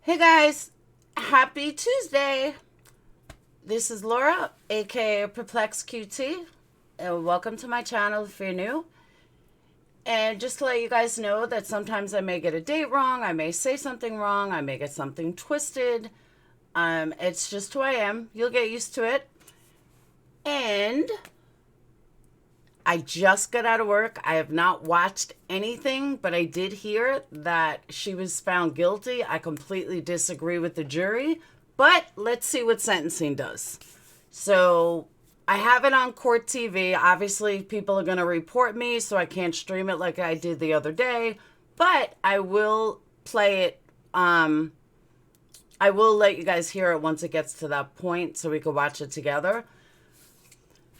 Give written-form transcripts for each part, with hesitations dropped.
Hey guys, happy Tuesday. This is Laura, aka PurplexedQT, and welcome to my channel if you're new. And just to let you guys know that sometimes I may get a date wrong, I may say something wrong, I may get something twisted. It's just who I am. You'll get used to it. And I just got out of work. I have not watched anything, but I did hear that she was found guilty. I completely disagree with the jury, but let's see what sentencing does. So I have it on court TV. Obviously, people are going to report me, so I can't stream it like I did the other day, but I will play it. I will let you guys hear it once it gets to that point so we can watch it together.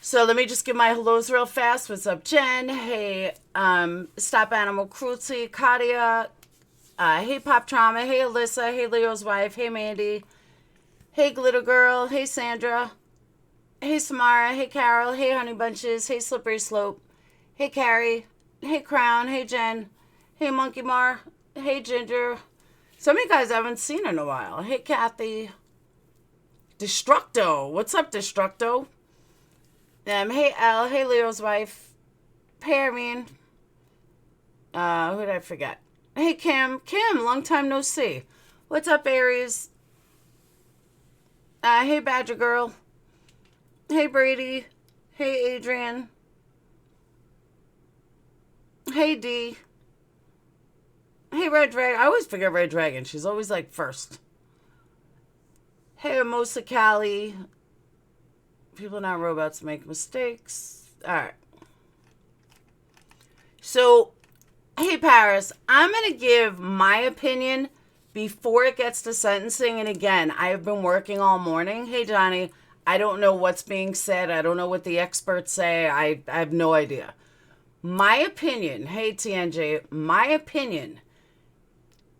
So let me just give my hellos real fast. What's up, Jen? Hey, Stop Animal Cruelty, Katia. Hey, Pop Trauma. Hey, Alyssa. Hey, Leo's wife. Hey, Mandy. Hey, Glitter Girl. Hey, Sandra. Hey, Samara. Hey, Carol. Hey, Honey Bunches. Hey, Slippery Slope. Hey, Carrie. Hey, Crown. Hey, Jen. Hey, Monkey Mar. Hey, Ginger. Some of you guys I haven't seen in a while. Hey, Kathy. Destructo. What's up, Destructo? Hey, Elle. Hey, Leo's wife. Hey, Irene. Who did I forget? Hey, Kim. Kim, long time no see. What's up, Aries? Hey, Badger Girl. Hey, Brady. Hey, Adrian. Hey, D. Hey, Red Dragon. I always forget Red Dragon. She's always like first. Hey, Amosa Callie. People are not robots, make mistakes. All right. So, hey, Paris, I'm going to give my opinion before it gets to sentencing. And again, I have been working all morning. Hey, Johnny, I don't know what's being said. I don't know what the experts say. I have no idea. My opinion, hey, TNJ, my opinion,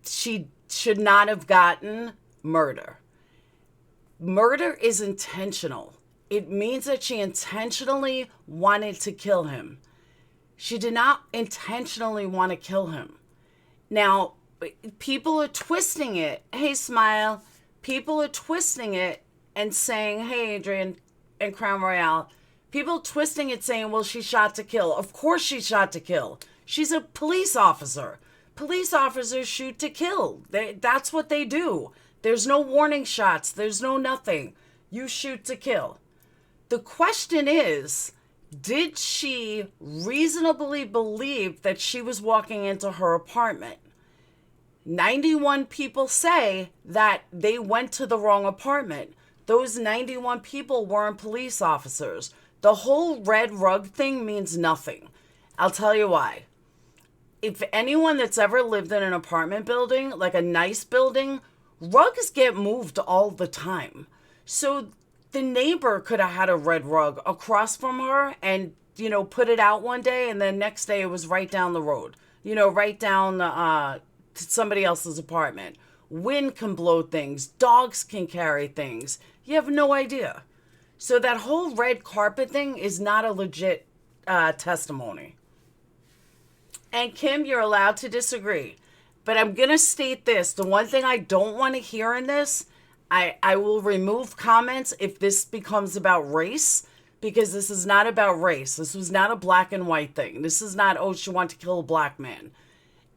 she should not have gotten murder. Murder is intentional. It means that she intentionally wanted to kill him. She did not intentionally want to kill him. Now, people are twisting it. Hey, Smile. People are twisting it and saying, hey, Adrian and Crown Royale. People twisting it saying, well, she shot to kill. Of course she shot to kill. She's a police officer. Police officers shoot to kill. That's what they do. There's no warning shots. There's no nothing. You shoot to kill. The question is, did she reasonably believe that she was walking into her apartment? 91 people say that they went to the wrong apartment. Those 91 people weren't police officers. The whole red rug thing means nothing. I'll tell you why. If anyone that's ever lived in an apartment building, like a nice building, rugs get moved all the time. So the neighbor could have had a red rug across from her and, put it out one day, and then next day it was right down the road, right down to somebody else's apartment. Wind can blow things. Dogs can carry things. You have no idea. So that whole red carpet thing is not a legit testimony. And Kim, you're allowed to disagree. But I'm going to state this. The one thing I don't want to hear in this, I will remove comments if this becomes about race, because this is not about race. This was not a black and white thing. This is not, oh, she wanted to kill a black man.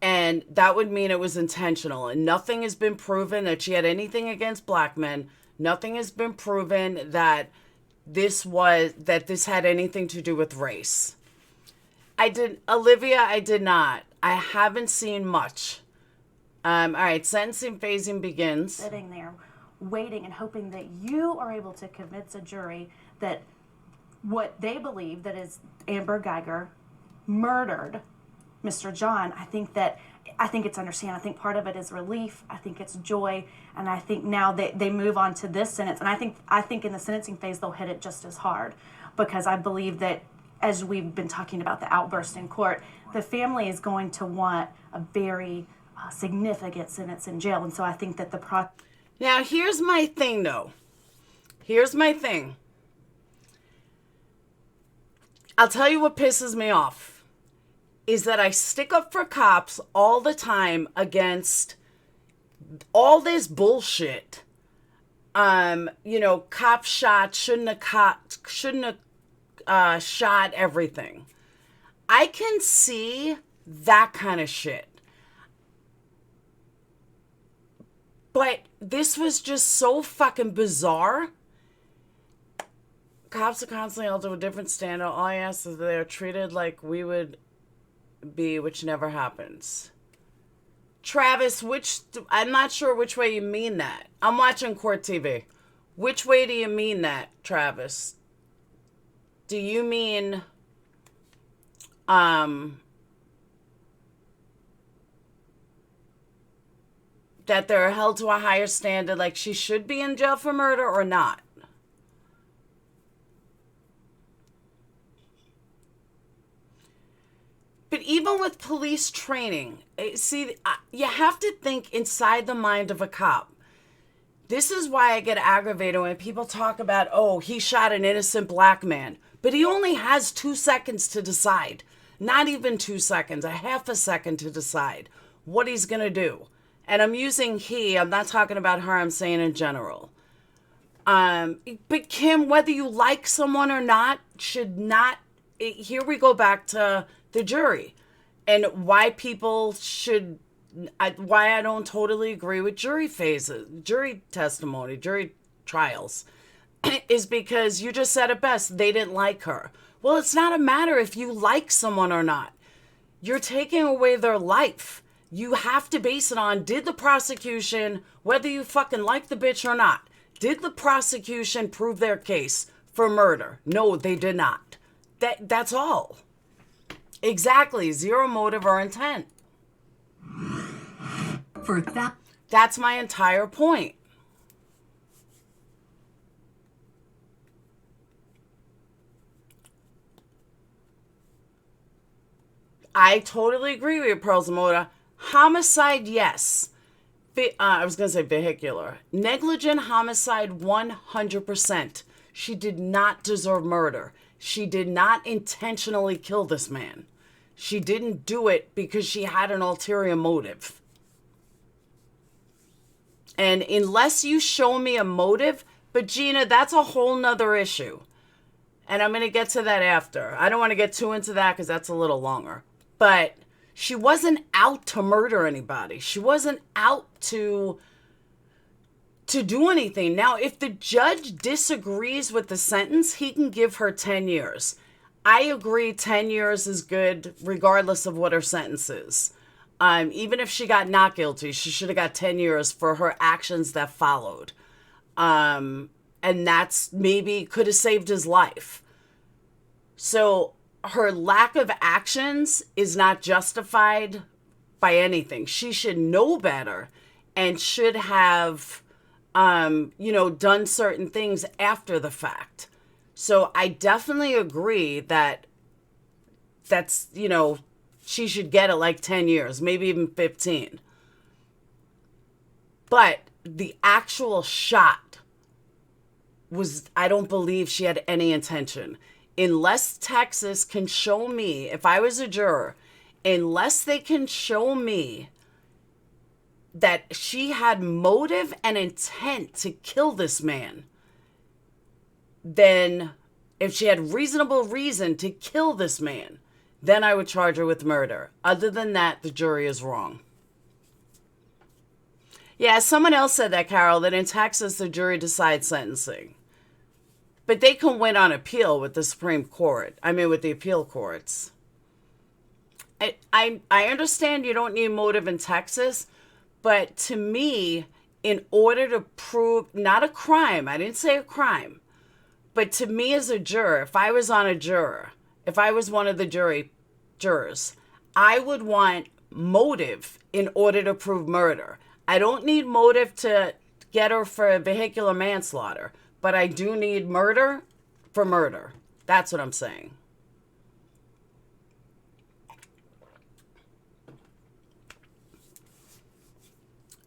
And that would mean it was intentional. And nothing has been proven that she had anything against black men. Nothing has been proven that this had anything to do with race. Olivia, I did not. I haven't seen much. All right, sentencing phasing begins. Sitting there waiting and hoping that you are able to convince a jury that what they believe, that is Amber Geiger murdered Mr. John. I think it's understandable. I think part of it is relief. I think it's joy. And I think now they move on to this sentence. And I think in the sentencing phase, they'll hit it just as hard, because I believe that, as we've been talking about the outburst in court, the family is going to want a very significant sentence in jail. And so I think that Now, here's my thing, though. Here's my thing. I'll tell you what pisses me off is that I stick up for cops all the time against all this bullshit, cop shot, shouldn't have shot everything. I can see that kind of shit. But this was just so fucking bizarre. Cops are constantly held to a different standard. All I ask is that they're treated like we would be, which never happens. Travis, I'm not sure which way you mean that. I'm watching Court TV. Which way do you mean that, Travis? Do you mean, that they're held to a higher standard, like she should be in jail for murder, or not? But even with police training, see, you have to think inside the mind of a cop. This is why I get aggravated when people talk about, oh, he shot an innocent black man. But he only has 2 seconds to decide. Not even 2 seconds, a half a second to decide what he's going to do. And I'm using he, I'm not talking about her, I'm saying in general. But Kim, whether you like someone or not, should not, here we go back to the jury. And why people should, why I don't totally agree with jury phases, jury testimony, jury trials, is because you just said it best, they didn't like her. Well, it's not a matter if you like someone or not. You're taking away their life. You have to base it on, did the prosecution, whether you fucking like the bitch or not, did the prosecution prove their case for murder? No, they did not. That's all. Exactly. Zero motive or intent. For that. That's my entire point. I totally agree with you, Pearls and Moda. Homicide, yes. I was going to say vehicular. Negligent homicide, 100%. She did not deserve murder. She did not intentionally kill this man. She didn't do it because she had an ulterior motive. And unless you show me a motive, but Gina, that's a whole nother issue. And I'm going to get to that after. I don't want to get too into that because that's a little longer. But she wasn't out to murder anybody. She wasn't out to do anything. Now, if the judge disagrees with the sentence, he can give her 10 years. I agree 10 years is good regardless of what her sentence is. Even if she got not guilty, she should have got 10 years for her actions that followed. And that's maybe could have saved his life. So her lack of actions is not justified by anything. She should know better and should have, done certain things after the fact. So I definitely agree that's, she should get it like 10 years, maybe even 15. But the actual shot was, I don't believe she had any intention. Unless Texas can show me, if I was a juror, unless they can show me that she had motive and intent to kill this man, then if she had reasonable reason to kill this man, then I would charge her with murder. Other than that, the jury is wrong. Yeah, someone else said that, Carol, that in Texas, the jury decides sentencing. But they can win on appeal with the Supreme Court. With the appeal courts. I understand you don't need motive in Texas, but to me, in order to prove, not a crime, I didn't say a crime, but to me as a juror, if I was on a juror, if I was one of the jurors, I would want motive in order to prove murder. I don't need motive to get her for vehicular manslaughter, but I do need murder for murder. That's what I'm saying.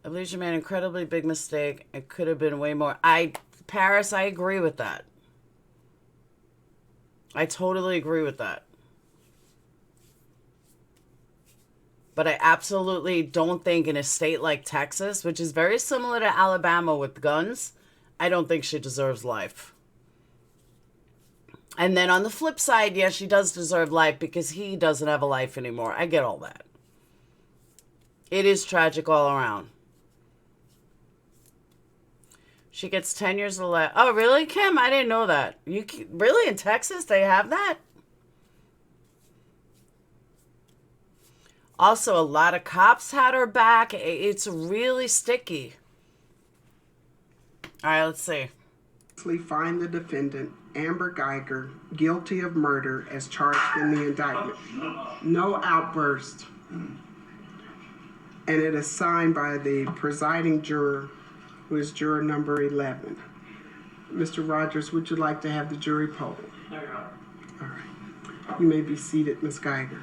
I believe she made an incredibly big mistake. It could have been way more. Paris, I agree with that. I totally agree with that. But I absolutely don't think in a state like Texas, which is very similar to Alabama with guns, I don't think she deserves life. And then on the flip side, yes, she does deserve life because he doesn't have a life anymore. I get all that. It is tragic all around. She gets 10 years of life. Oh, really, Kim? I didn't know that. Really, in Texas, they have that? Also, a lot of cops had her back. It's really sticky. All right, let's see. Find the defendant, Amber Geiger, guilty of murder as charged in the indictment. No outburst. And it is signed by the presiding juror, who is juror number 11. Mr. Rogers, would you like to have the jury poll? No, Your Honor. All right. You may be seated, Ms. Geiger.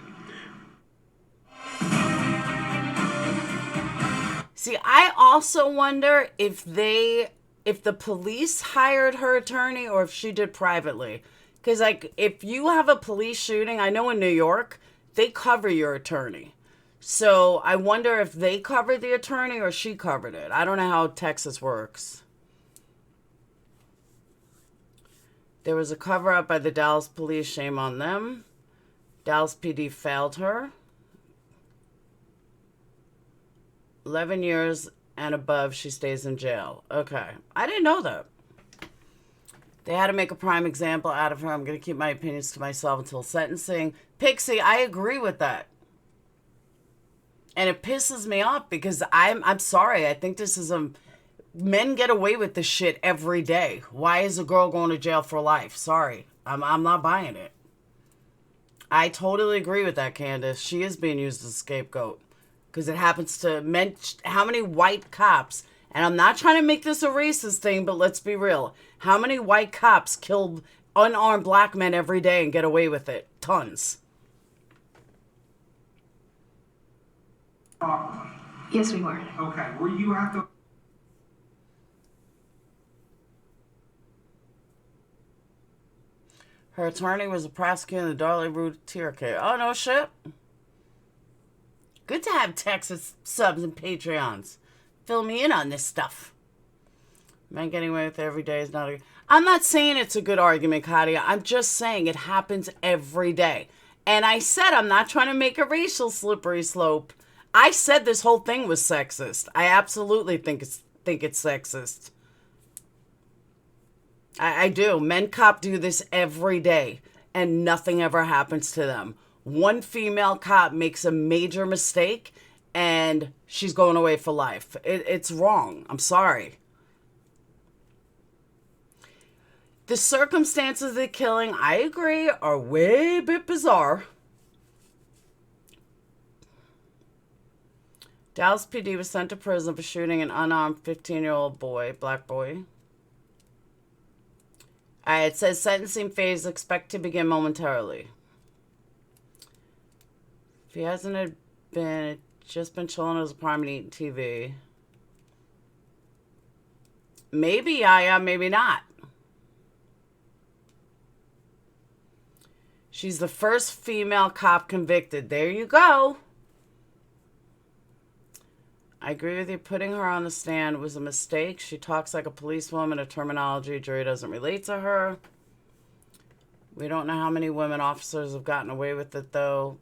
See, I also wonder if the police hired her attorney or if she did privately. Because, like, if you have a police shooting, I know in New York, they cover your attorney. So I wonder if they covered the attorney or she covered it. I don't know how Texas works. There was a cover-up by the Dallas police. Shame on them. Dallas PD failed her. 11 years and above, she stays in jail. Okay. I didn't know that. They had to make a prime example out of her. I'm going to keep my opinions to myself until sentencing. Pixie, I agree with that. And it pisses me off because I'm sorry. I think this is men get away with this shit every day. Why is a girl going to jail for life? Sorry. I'm not buying it. I totally agree with that, Candace. She is being used as a scapegoat. Because it happens to men. How many white cops, and I'm not trying to make this a racist thing, but let's be real. How many white cops kill unarmed black men every day and get away with it? Tons. Yes, we were. Okay, were you at the... Her attorney was a prosecutor in the Darley Root Tier case. Oh, no shit. Good to have Texas subs and Patreons. Fill me in on this stuff. Man getting away with it every day is not a... I'm not saying it's a good argument, Katia. I'm just saying it happens every day. And I said I'm not trying to make a racial slippery slope. I said this whole thing was sexist. I absolutely think it's sexist. I do. Men cop do this every day, and nothing ever happens to them. One female cop makes a major mistake, and she's going away for life. It's wrong. I'm sorry. The circumstances of the killing, I agree, are way a bit bizarre. Dallas PD was sent to prison for shooting an unarmed 15-year-old boy, black boy. It says sentencing phase expect to begin momentarily. If he hasn't just been chilling in his apartment eating TV. Maybe, yeah, maybe not. She's the first female cop convicted. There you go. I agree with you. Putting her on the stand was a mistake. She talks like a policewoman. Her terminology, jury doesn't relate to her. We don't know how many women officers have gotten away with it, though,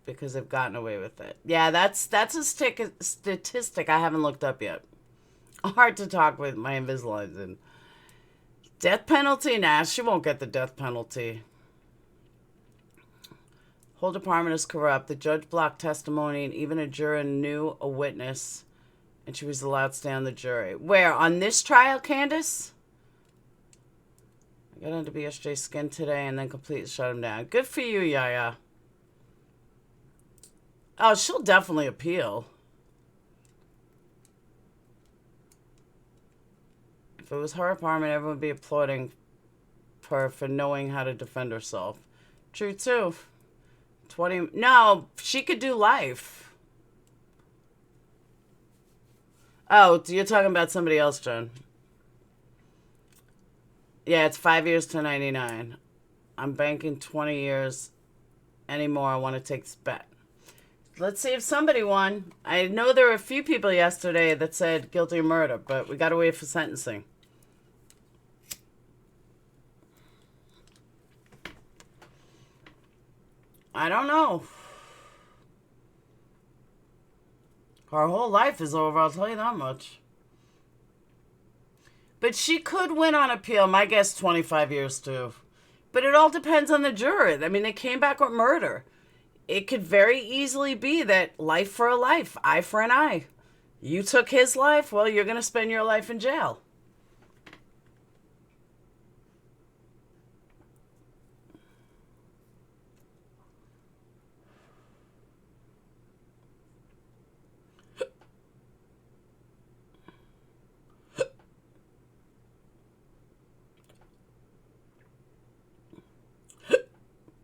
because they've gotten away with it. Yeah, that's a statistic I haven't looked up yet. Hard to talk with my Invisaligns in. Death penalty? Nah, she won't get the death penalty. Whole department is corrupt. The judge blocked testimony, and even a juror knew a witness, and she was allowed to stay on the jury. Where? On this trial, Candace? I got under BSJ's skin today and then completely shut him down. Good for you, Yaya. Oh, she'll definitely appeal. If it was her apartment, everyone would be applauding her for knowing how to defend herself. True, too. 20... No, she could do life. Oh, you're talking about somebody else, Jen. Yeah, it's 5 years to 99. I'm banking 20 years. Any more, I want to take this bet. Let's see if somebody won. I know there were a few people yesterday that said guilty of murder, but we got to wait for sentencing. I don't know. Her whole life is over, I'll tell you that much. But she could win on appeal. My guess, 25 years too. But it all depends on the jury. I mean, they came back with murder. It could very easily be that life for a life, eye for an eye. You took his life, well, you're going to spend your life in jail.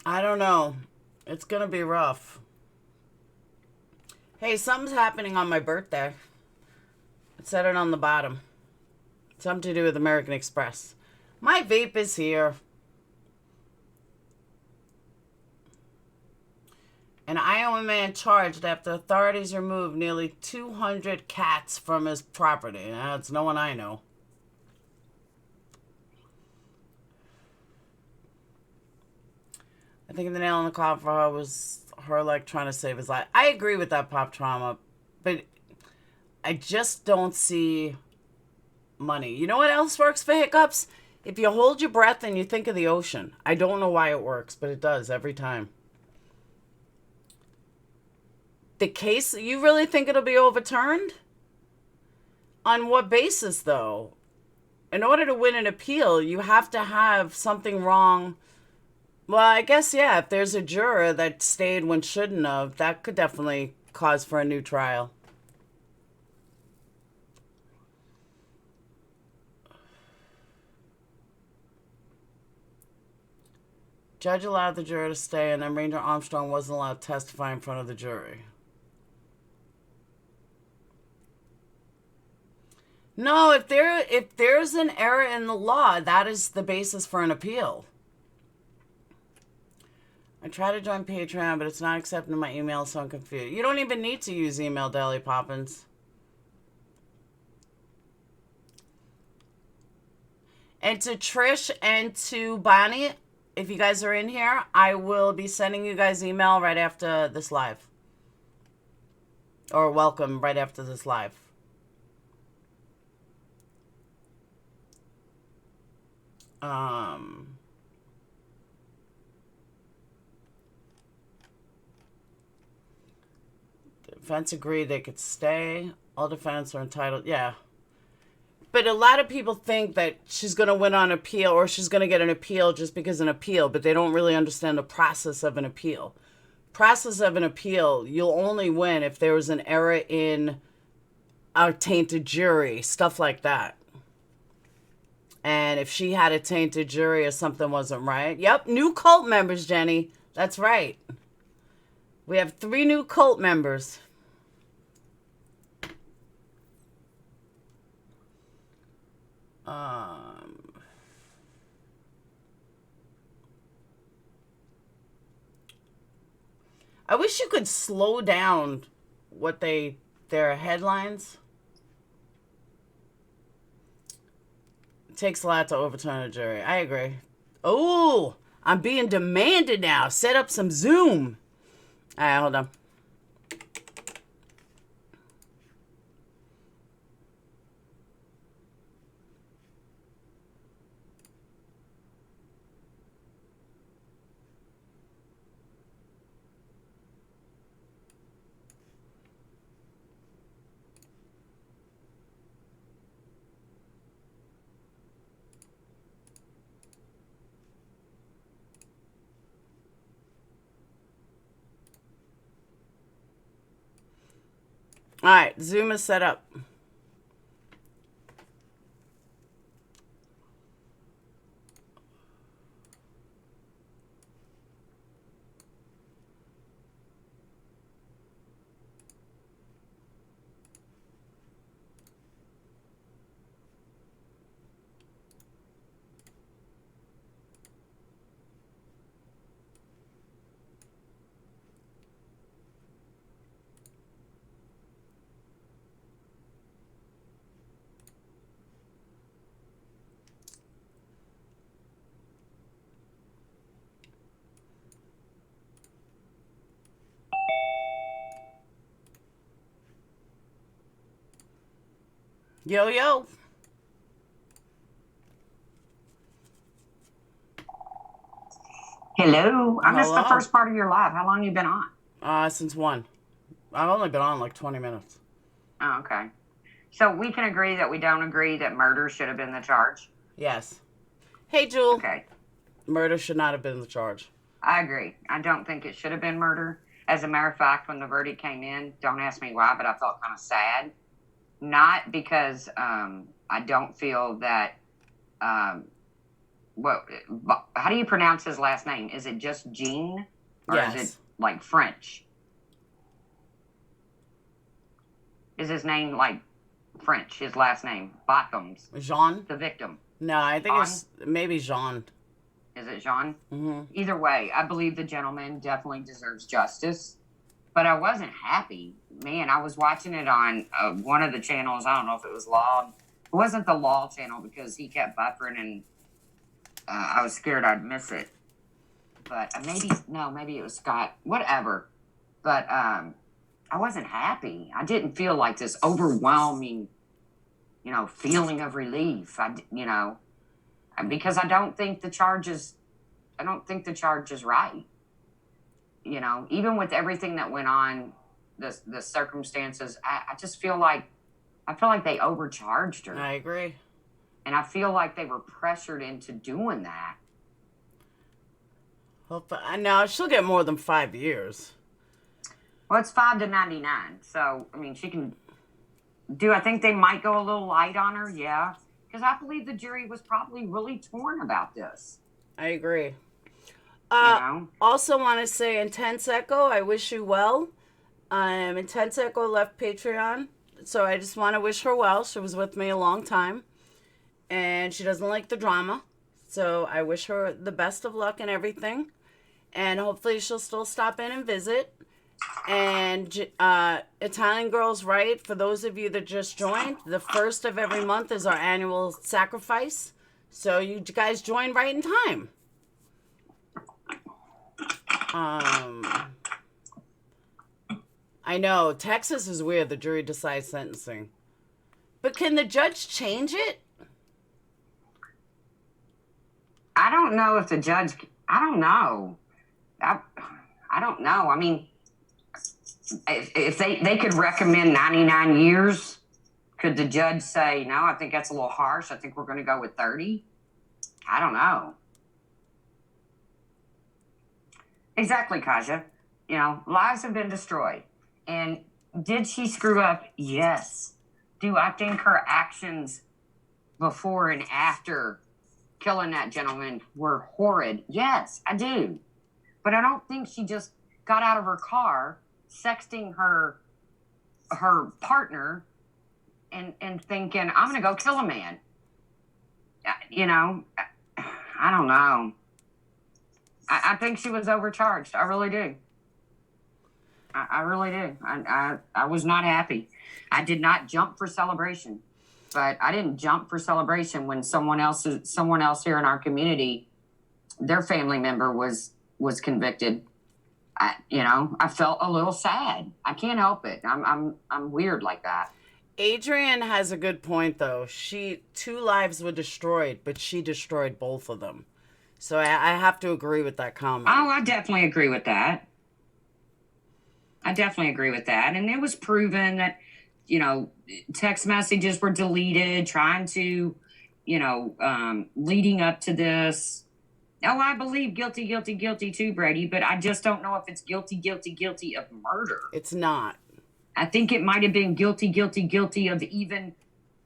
I don't know. It's going to be rough. Hey, something's happening on my birthday. It said it on the bottom. Something to do with American Express. My vape is here. An Iowa man charged after authorities removed nearly 200 cats from his property. It's no one I know. I think the nail in the coffin for her was her, like, trying to save his life. I agree with that, Pop Trauma, but I just don't see money. You know what else works for hiccups? If you hold your breath and you think of the ocean. I don't know why it works, but it does every time. The case, you really think it'll be overturned? On what basis, though? In order to win an appeal, you have to have something wrong. Well, I guess, yeah, if there's a juror that stayed when shouldn't have, that could definitely cause for a new trial. Judge allowed the juror to stay, and then Ranger Armstrong wasn't allowed to testify in front of the jury. No, if there's an error in the law, that is the basis for an appeal. I try to join Patreon, but it's not accepting my email, so I'm confused. You don't even need to use email, Daily Poppins. And to Trish and to Bonnie, if you guys are in here, I will be sending you guys email right after this live. Or welcome right after this live. Defense agreed they could stay. All defendants are entitled. Yeah. But a lot of people think that she's going to win on appeal or she's going to get an appeal just because an appeal, but they don't really understand the process of an appeal. Process of an appeal, you'll only win if there was an error in a tainted jury, stuff like that. And if she had a tainted jury or something wasn't right. Yep, new cult members, Jenny. That's right. We have 3 new cult members. I wish you could slow down what their headlines. It takes a lot to overturn a jury. I agree. Oh, I'm being demanded now. Set up some Zoom. All right, hold on. All right, Zoom is set up. Yo, yo. Hello. I missed the Hello. first part of your live. How long you been on? Since 1. I've only been on like 20 minutes. Oh, okay. So we can agree that we don't agree that murder should have been the charge? Yes. Hey, Jewel. Okay. Murder should not have been the charge. I agree. I don't think it should have been murder. As a matter of fact, when the verdict came in, don't ask me why, but I felt kind of sad. Not because I don't feel that how do you pronounce his last name? Is it just Jean? Or Yes. is it like French? Is his name like French, his last name? Bottoms, Jean? the victim. No, I think Jean? it's maybe Jean. Is it Jean? Mm-hmm. Either way, I believe the gentleman definitely deserves justice. But I wasn't happy. Man, I was watching it on one of the channels. I don't know if it was Law. It wasn't the Law channel because he kept buffering and I was scared I'd miss it. But maybe it was Scott. Whatever. But I wasn't happy. I didn't feel like this overwhelming, feeling of relief. Because I don't think the charge is right. Even with everything that went on, the circumstances, I just feel like they overcharged her. I agree. And I feel like they were pressured into doing that. Well, no, she'll get more than 5 years. Well, it's 5 to 99. So, I mean, she can do. I think they might go a little light on her. Yeah. Because I believe the jury was probably really torn about this. I agree. know? Also want to say Intense Echo, I wish you well. Intense Echo left Patreon, so I just want to wish her well. She was with me a long time, and she doesn't like the drama, so I wish her the best of luck and everything, and hopefully she'll still stop in and visit. And Italian Girls Right, for those of you that just joined, the first of every month is our annual sacrifice, so you guys join right in time. I know, Texas is weird, the jury decides sentencing. But can the judge change it? I don't know if the judge, I don't know. I don't know. I mean, if they could recommend 99 years, could the judge say, no, I think that's a little harsh. I think we're going to go with 30. I don't know. Exactly, Kaja. Lives have been destroyed. And did she screw up? Yes. Do I think her actions before and after killing that gentleman were horrid? Yes, I do. But I don't think she just got out of her car, sexting her partner and thinking, I'm going to go kill a man. I don't know. I think she was overcharged. I really do. I really do. I was not happy. I did not jump for celebration, but I didn't jump for celebration when someone else here in our community, their family member was convicted. I felt a little sad. I can't help it. I'm weird like that. Adrian has a good point, though. 2 lives were destroyed, but she destroyed both of them. So I have to agree with that comment. Oh, I definitely agree with that. And it was proven that, text messages were deleted, trying to, leading up to this. Oh, I believe guilty too, Brady, but I just don't know if it's guilty of murder. It's not. I think it might have been guilty of even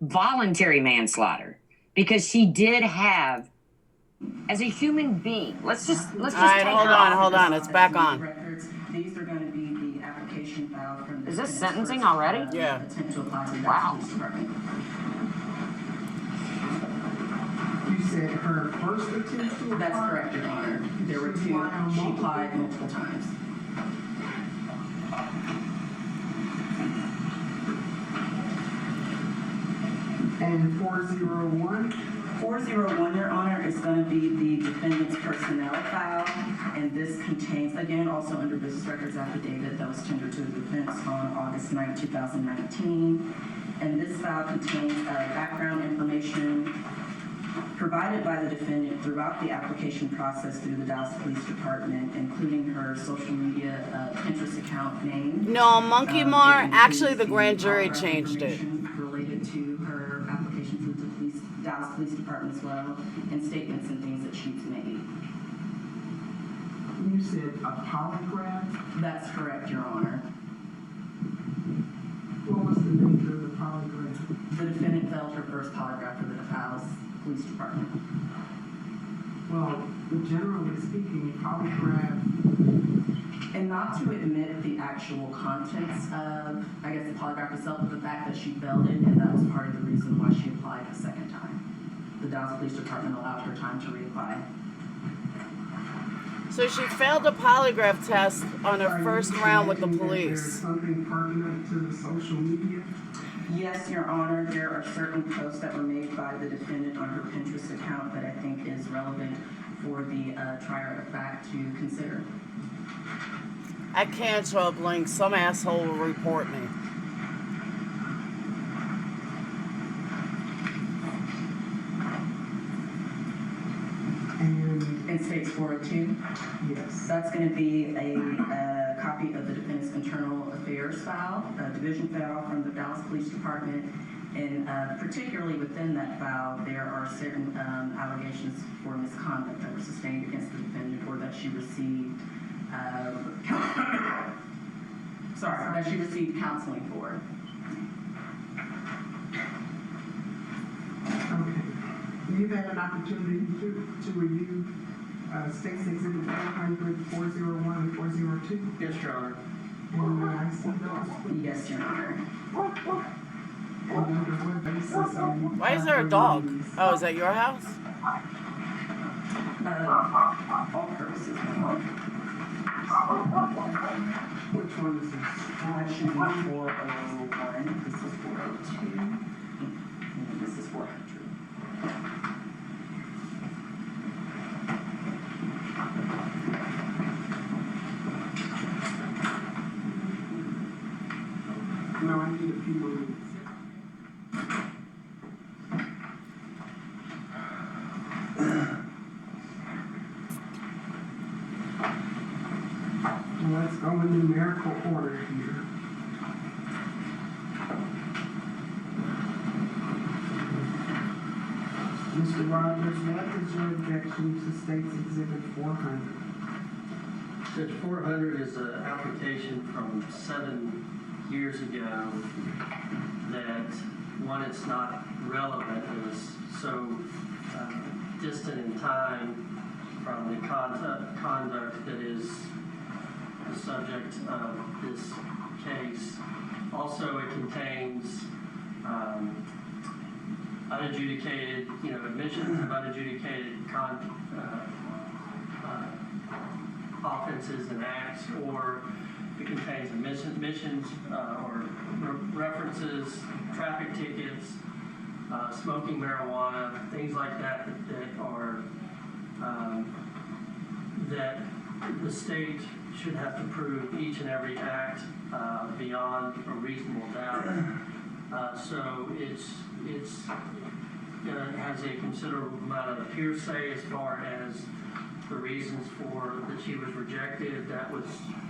voluntary manslaughter, because she did have, as a human being, let's just All right, hold on. It's back on. These are going to be the application filed from the Is this sentencing already? Yeah. Wow. You said her first attempt to apply? That's correct, Your Honor. There were 2. She applied multiple times. And 401? 401, Your Honor, is going to be the defendant's personnel file, and this contains, again, also under business records affidavit that was tendered to the defense on August 9, 2019. And this file contains background information provided by the defendant throughout the application process through the Dallas Police Department, including her social media Pinterest account name. No, Monkey Mar, It actually includes the grand jury polygraph changed it. information related to her application through the Dallas Police Department as well, and statements and things that she's made. You said a polygraph? That's correct, Your Honor. What was the nature of the polygraph? The defendant failed her first polygraph for the Dallas Police Department. Well, generally speaking, polygraph, And not to admit the actual contents of, I guess, the polygraph itself, but the fact that she failed it, and that was part of the reason why she applied a second time. The Dallas Police Department allowed her time to reapply. So she failed a polygraph test on her are you first round with the suggesting that police. there's something pertinent to the social media? Yes, Your Honor, there are certain posts that were made by the defendant on her Pinterest account that I think is relevant for the trier of fact to consider. I can't show up links. Some asshole will report me. And In States 402, yes, that's going to be a copy of the defendant's internal affairs file, a division file from the Dallas Police Department. And particularly within that file, there are certain allegations for misconduct that were sustained against the defendant or that she received counseling for. okay. You've had an opportunity to review States Exhibit 400, 401, and 402? Yes, Your Honor. And may I see those? Yes, Your Honor. And under what basis are you Why is there a dog? offering these? Oh, is that your house? All purposes. Which one is this? That should be 401. This is 402. And this is 400. No, I need a few more minutes. Let's go in numerical order here. Mr. Rogers, what is your objection to States Exhibit 400? Judge, 400 is an application from 7 years ago that, one, it's not relevant. It was so distant in time from the conduct that is the subject of this case. Also, it contains unadjudicated, admissions of unadjudicated offenses and acts, or it contains admissions or references, traffic tickets, smoking marijuana, things like that are that the state should have to prove each and every act beyond a reasonable doubt. So it has a considerable amount of hearsay as far as the reasons for that she was rejected. That was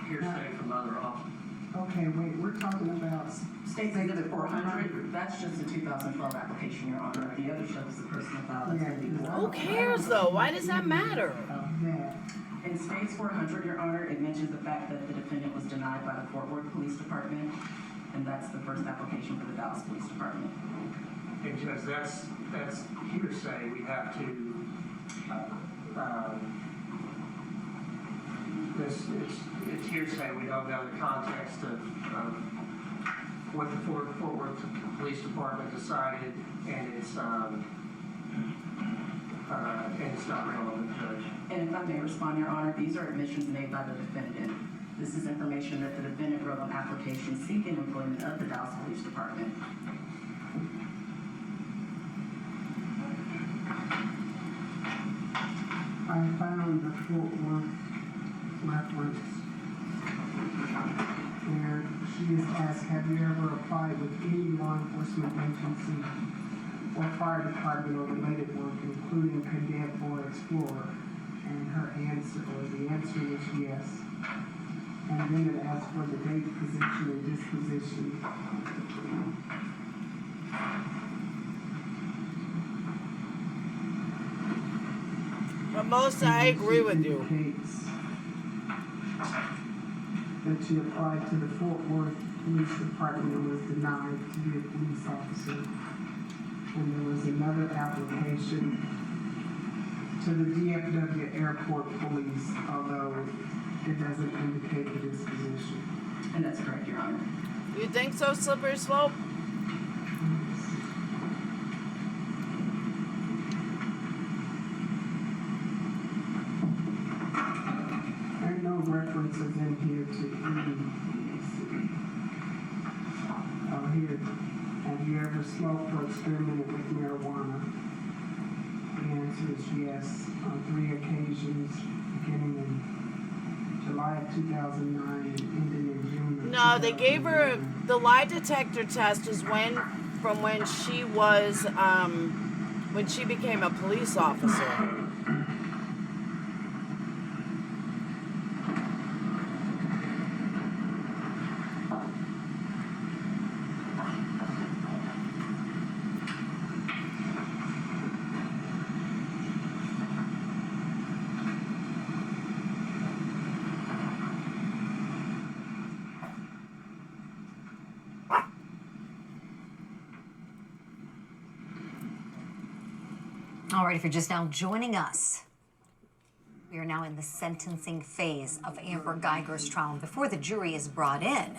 hearsay from other officers. Okay, wait, we're talking about States Exhibit 400, that's just a 2012 application, Your Honor. The other shows the personal file that's going to be Who cares though? Why does that matter? of that. In States 400, Your Honor, it mentions the fact that the defendant was denied by the Fort Worth Police Department, and that's the first application for the Dallas Police Department. And Judge, that's hearsay. We have to, it's hearsay. We don't know the context of what the Fort Worth Police Department decided, and it's not relevant, Judge. And if I may respond, Your Honor, these are admissions made by the defendant. This is information that the defendant wrote on application seeking employment of the Dallas Police Department. I found the Fort Worth reference where she she is asked, have you ever applied with any law enforcement agency or fire department or related work, including cadet or explorer? And the answer was yes. And then it asked for the date, position, and disposition. But Melissa, I agree with you. Indicates that she applied to the Fort Worth Police Department and was denied to be a police officer. And there was another application to the DFW Airport Police, although it doesn't indicate the disposition. And that's correct, Your Honor. You think so, Slippery Slope? There are no references in here to any. Oh, here. Have you ever smoked or experimented with marijuana? The answer is yes, on 3 occasions, beginning in July of 2009 and ending in June of No, they gave her 2009. the lie detector test is when she was when she became a police officer. All right, if you're just now joining us, we are now in the sentencing phase of Amber Geiger's trial. And before the jury is brought in,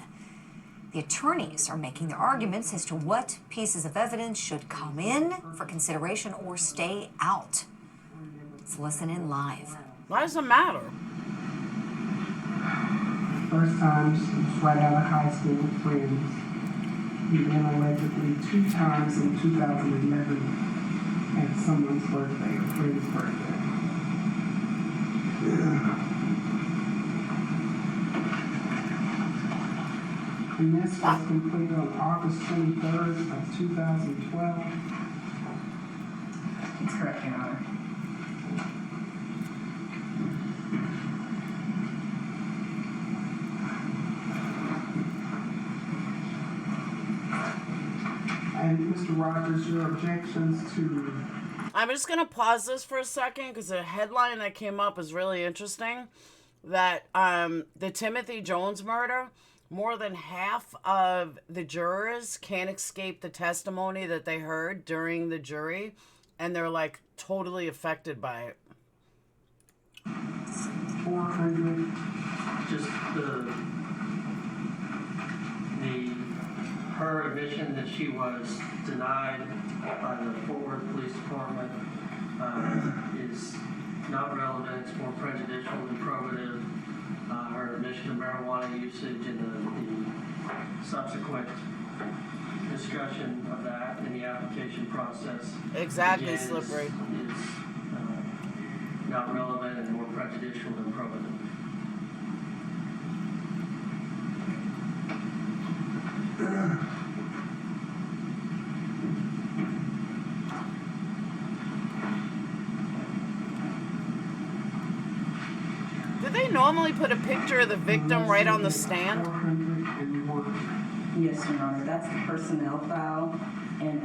the attorneys are making their arguments as to what pieces of evidence should come in for consideration or stay out. Let's listen in live. Why does it matter? First time, she was right out of high school with friends. He then allegedly 2 times in 2011 at someone's birthday, a friend's birthday. And this was completed on August 23rd of 2012. That's correct, Your Honor. And Mr. Rogers, your objections to I'm just going to pause this for a second because the headline that came up is really interesting. That the Timothy Jones murder, more than half of the jurors can't escape the testimony that they heard during the jury, and they're like totally affected by it. 400. Just her admission that she was denied by the Fort Worth Police Department is not relevant. It's more prejudicial than probative. Her admission of marijuana usage and the subsequent discussion of that in the application process. Exactly, again, Slippery. Is not relevant and more prejudicial than probative. Do they normally put a picture of the victim right on the stand? 401. Yes, Your Honor, that's the personnel file. And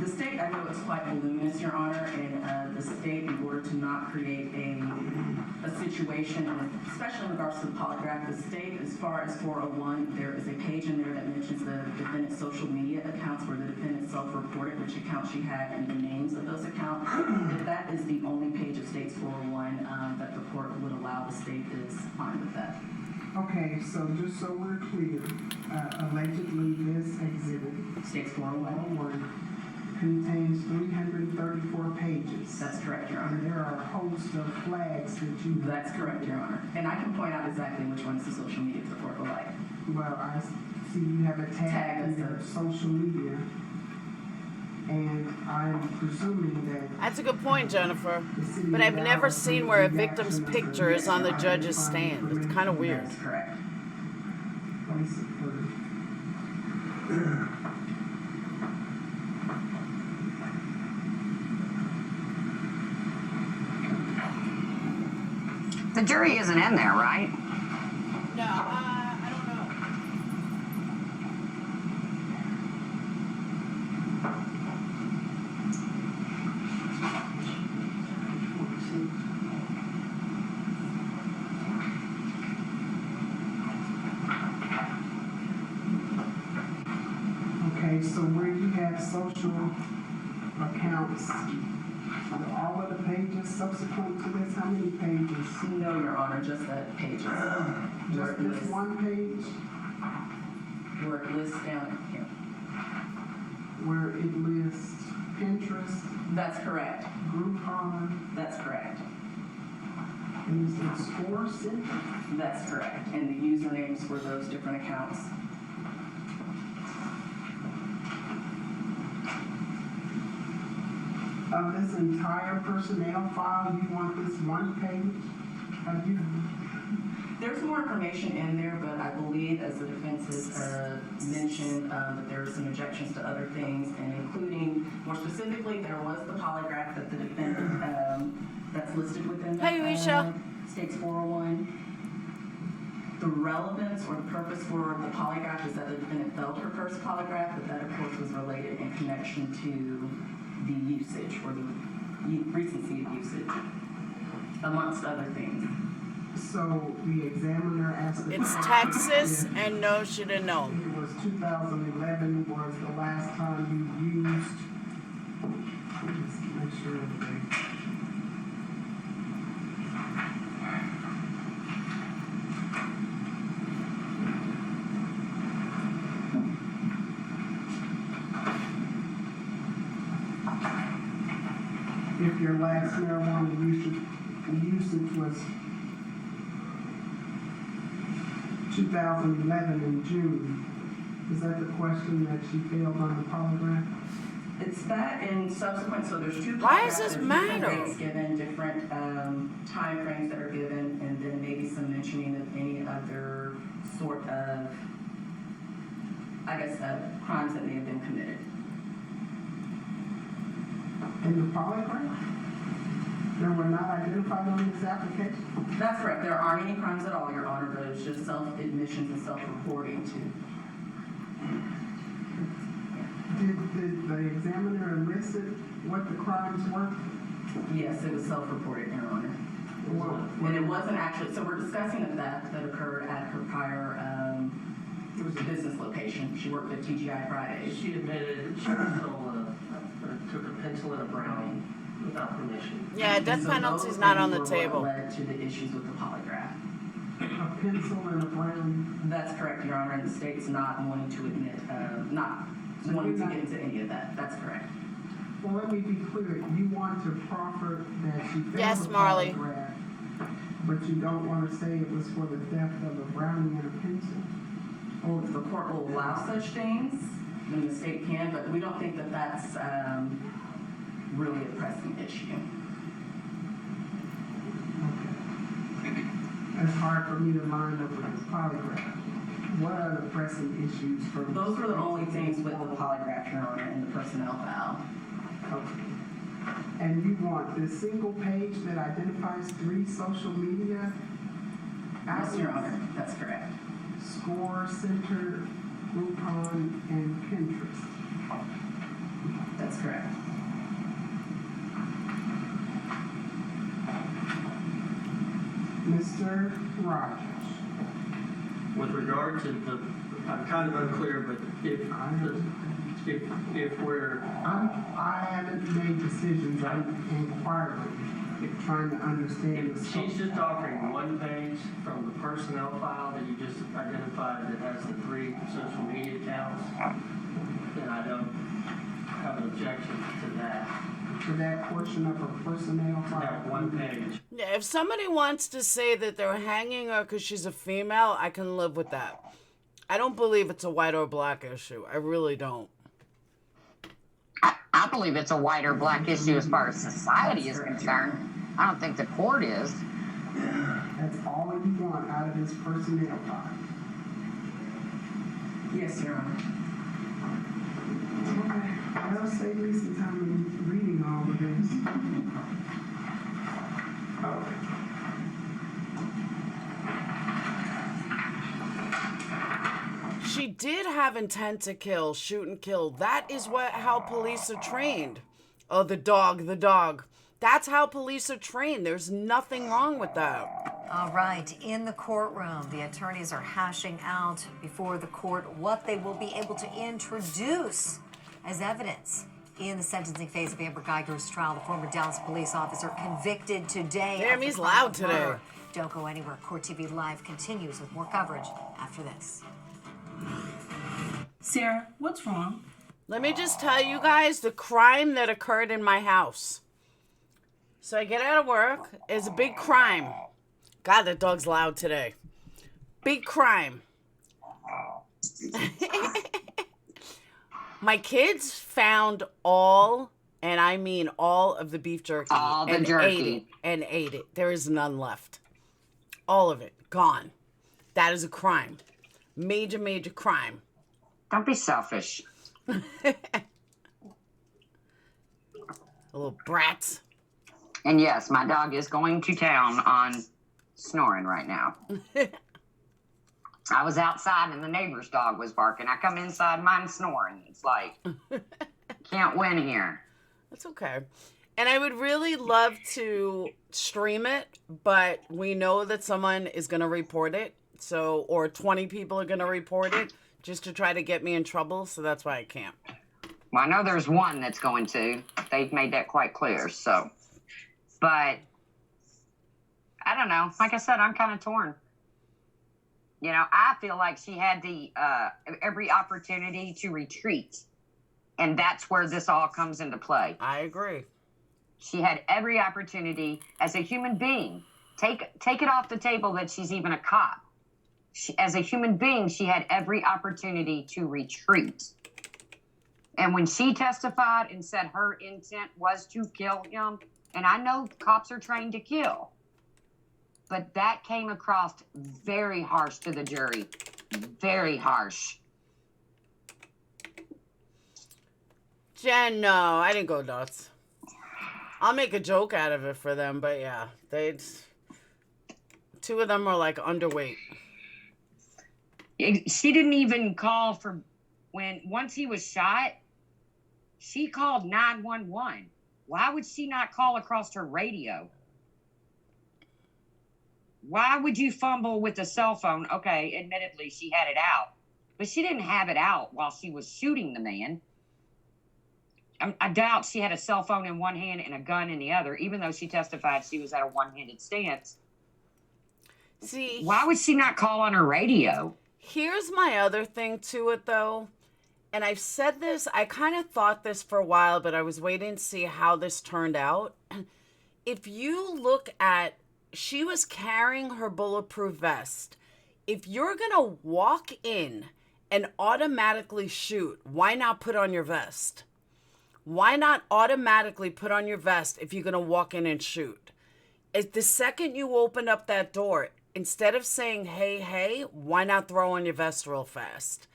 the state, I know it's quite voluminous, Your Honor, and the state, in order to not create a situation, and especially in regards to the polygraph, the state, as far as 401, there is a page in there that mentions the defendant's social media accounts where the defendant self-reported which account she had and the names of those accounts. If that is the only page of state's 401 that the court would allow, the state is fine with that. Okay, so just so we're clear, allegedly this exhibit, State's 401. 401, contains 334 pages. That's correct, Your And Honor. there are a host of flags that you. That's correct, Your Honor. And I can point out exactly which ones the social media the court will like. Well, I see you have a Tag tag in as your a- social media. And I'm presuming that That's a good point, Jennifer. the city. But I've of never Dallas seen made where a the victim's action of picture the is on the next judge's identifying stand. It's kind of weird. That's correct. Place of birth. The jury isn't in there, right? No, I don't know. Okay, so where you have social accounts, are all of the pages subsequent to this? How many pages? No, Your Honor, just that pages. Just this one page Where it lists down here. where it lists Pinterest, That's correct. Groupon, That's correct. and is it Score Center? That's correct. And the usernames for those different accounts. Of this entire personnel file, you want this one page? Have you, There's more information in there, but I believe, as the defense has mentioned, that there are some objections to other things, and including, more specifically, there was the polygraph that the defendant, that's listed within the Hey, Risha. State's 401. The relevance or the purpose for the polygraph is that the defendant failed her first polygraph, but that, of course, was related in connection to the usage or the recency of usage, amongst other things. so the examiner asked the It's question Texas, if and no, she didn't know. it was 2011 was the last time you used, just make sure everything. If your last marijuana usage was 2011 in June, is that the question that she failed on the polygraph? It's that and subsequent, so there's two. Why does this there's matter? Different dates given, different time frames that are given, and then maybe some mentioning of any other sort of, I guess, crimes that may have been committed. In the polygraph? They were not identified on this application? That's correct. There aren't any crimes at all, Your Honor, but it's just self-admissions and self-reporting too. Did the examiner elicit what the crimes were? Yes, it was self-reported, Your Honor. And it wasn't actually, so we're discussing a theft that occurred at her prior business location. She worked at TGI Fridays. She admitted she stole took a pencil and a brownie without permission. Yeah, death And so penalty's those not on things the were table. what led to the issues with the polygraph. A pencil and a brown? That's correct, Your Honor, and the state's not wanting to admit, not wanting to get into any of that. That's correct. Well, let me be clear. You want to proffer that she failed Yes, the Marley. polygraph, but you don't want to say it was for the theft of a brownie and a pencil? Well, if the court will allow such things, then the state can, but we don't think that that's really a pressing issue. Okay. It's hard for me to line up with this polygraph. What are the pressing issues for? Those are the only things with the polygraph, Your Honor, and the personnel file. Okay. And you want this single page that identifies 3 social media Yes, Your outlets? Honor, that's correct. Score, Center, Groupon, and Pinterest. That's correct. Mr. Rogers. With regard to the, I'm kind of unclear, but if we're, I haven't made decisions. I'm inquiring, trying to understand the scope. she's just offering one page from the personnel file that you just identified that has the 3 social media accounts, then I don't have an objection to that. To that portion of her personnel file. That one page. Yeah, if somebody wants to say that they're hanging her because she's a female, I can live with that. I don't believe it's a white or black issue. I really don't. I believe it's a white or black issue as far as society is concerned. I don't think the court is. That's all you want out of this personnel file. Yes, Your Honor. Okay, that'll save me some time reading all of this. She did have intent to kill, shoot and kill. That is how police are trained. Oh, the dog. That's how police are trained. There's nothing wrong with that. All right, in the courtroom, the attorneys are hashing out before the court what they will be able to introduce as evidence in the sentencing phase of Amber Geiger's trial. The former Dallas police officer convicted today. Damn, he's loud today. Don't go anywhere. Court TV Live continues with more coverage after this. Sarah, what's wrong? Let me just tell you guys the crime that occurred in my house. So I get out of work. It's a big crime. God, that dog's loud today. Big crime. My kids found all, and I mean all of the beef jerky. All the jerky. Ate it. There is none left. All of it. Gone. That is a crime. Major, major crime. Don't be selfish. Little brats. And yes, my dog is going to town on snoring right now. I was outside and the neighbor's dog was barking. I come inside, mine snoring. It's like, can't win here. That's okay. And I would really love to stream it, but we know that someone is going to report it. So, or 20 people are going to report it just to try to get me in trouble. So that's why I can't. Well, I know there's one that's going to. They've made that quite clear. So, but I don't know. Like I said, I'm kind of torn. You know, I feel like she had the every opportunity to retreat. And that's where this all comes into play. I agree. She had every opportunity as a human being. Take it off the table that she's even a cop. As a human being, she had every opportunity to retreat. And when she testified and said her intent was to kill him, and I know cops are trained to kill, but that came across very harsh to the jury. Very harsh. Jen, no, I didn't go nuts. I'll make a joke out of it for them, but yeah, two of them were like underweight. She didn't even call for once he was shot, she called 911. Why would she not call across her radio? Why would you fumble with the cell phone? Okay, admittedly, she had it out, but she didn't have it out while she was shooting the man. I doubt she had a cell phone in one hand and a gun in the other, even though she testified she was at a one-handed stance. See, why would she not call on her radio? Here's my other thing to it, though. And I've said this, I kind of thought this for a while, but I was waiting to see how this turned out. If you look at, she was carrying her bulletproof vest. If you're going to walk in and automatically shoot, why not put on your vest? Why not automatically put on your vest if you're going to walk in and shoot? If the second you open up that door, instead of saying, hey, hey, why not throw on your vest real fast?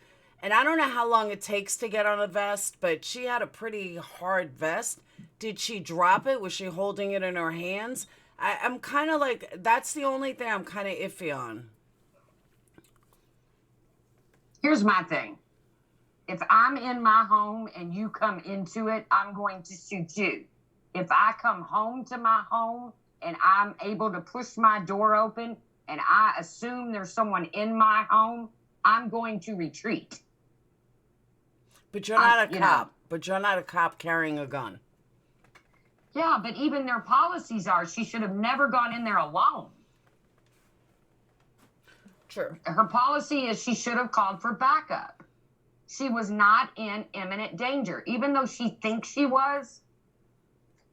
And I don't know how long it takes to get on a vest, but she had a pretty hard vest. Did she drop it? Was she holding it in her hands? I'm kind of like, that's the only thing I'm kind of iffy on. Here's my thing. If I'm in my home and you come into it, I'm going to shoot you. If I come home to my home and I'm able to push my door open and I assume there's someone in my home, I'm going to retreat. But you're not a cop. But you're not a cop carrying a gun. Yeah, but even their policies are she should have never gone in there alone. True. Her policy is she should have called for backup. She was not in imminent danger, even though she thinks she was.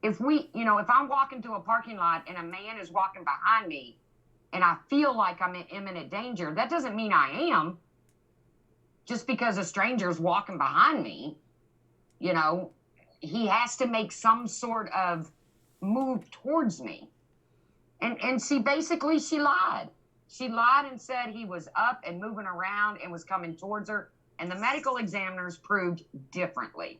If I'm walking to a parking lot and a man is walking behind me and I feel like I'm in imminent danger, that doesn't mean I am. Just because a stranger's walking behind me, he has to make some sort of move towards me. And she lied. She lied and said he was up and moving around and was coming towards her. And the medical examiners proved differently.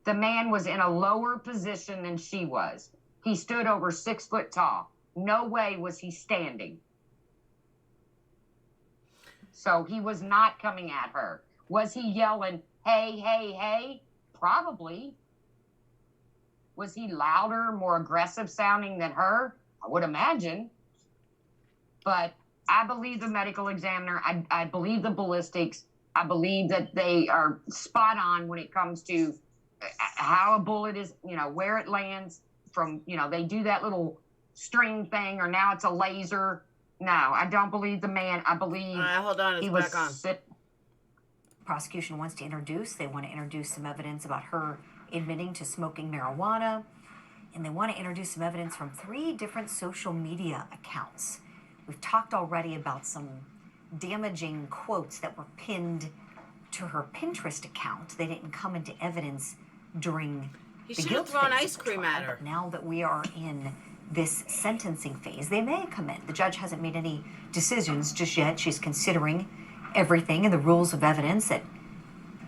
The man was in a lower position than she was. He stood over 6 foot tall. No way was he standing. So he was not coming at her. Was he yelling, hey, hey, hey? Probably. Was he louder, more aggressive sounding than her? I would imagine. But I believe the medical examiner. I believe the ballistics. I believe that they are spot on when it comes to how a bullet is, where it lands from, they do that little string thing, or now it's a laser. No, I don't believe the man. I believe All right, hold on, it's back on. Prosecution wants to introduce. They want to introduce some evidence about her admitting to smoking marijuana, and they want to introduce some evidence from 3 different social media accounts. We've talked already about some damaging quotes that were pinned to her Pinterest account. They didn't come into evidence during He the should have guilt thrown phase ice of the cream trial, at her. but now that we are in this sentencing phase, they may come in. The judge hasn't made any decisions just yet. She's considering everything and the rules of evidence that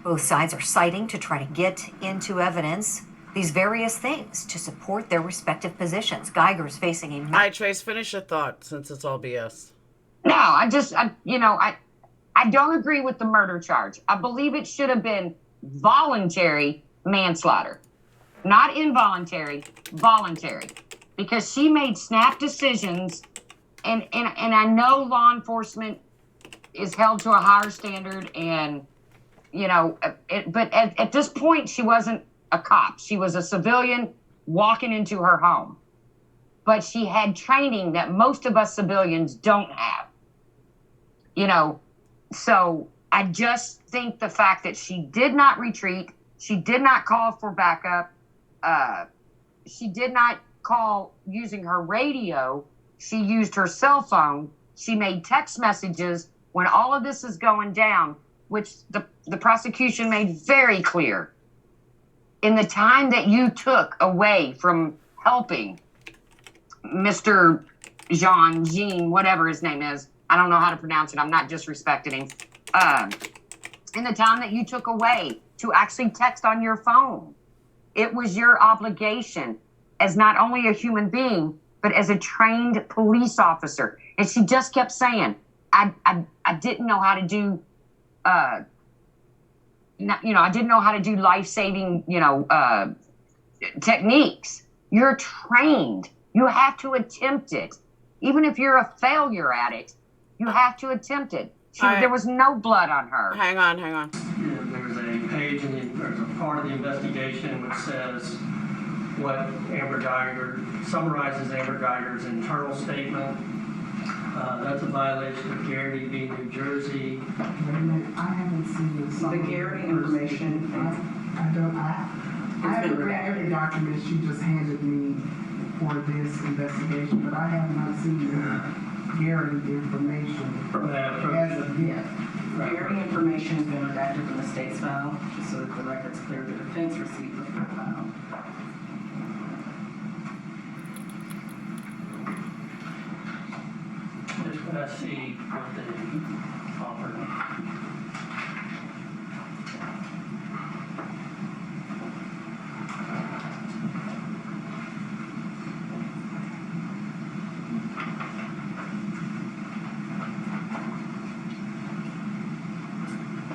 both sides are citing to try to get into evidence these various things to support their respective positions. Geiger's facing a... All right, Trace, finish your thought since it's all BS. No, I don't agree with the murder charge. I believe it should have been voluntary manslaughter, not involuntary, voluntary, because she made snap decisions, and I know law enforcement is held to a higher standard, and but at this point she wasn't a cop. She was a civilian walking into her home, but she had training that most of us civilians don't have. So I just think the fact that she did not retreat, she did not call for backup, she did not call using her radio, she used her cell phone, she made text messages when all of this is going down, which the prosecution made very clear. In the time that you took away from helping Mr. Jean, whatever his name is, I don't know how to pronounce it, I'm not disrespecting him. In the time that you took away to actually text on your phone, it was your obligation as not only a human being, but as a trained police officer. And she just kept saying, I didn't know how to do, I didn't know how to do life-saving, techniques. You're trained. You have to attempt it. Even if you're a failure at it, you have to attempt it. Right. There was no blood on her. Hang on. There's a page, there's a part of the investigation which says what Amber Geiger summarizes Amber Geiger's internal statement. That's a violation of Garrity v. New Jersey. Wait a minute, I haven't seen this. The Garrity information. I haven't read every document she just handed me for this investigation, but I have not seen the Garrity information as of yet. Garrity information has been redacted from the state's file, just so that the record's clear. The defense received the full file. Just when I see what they offered.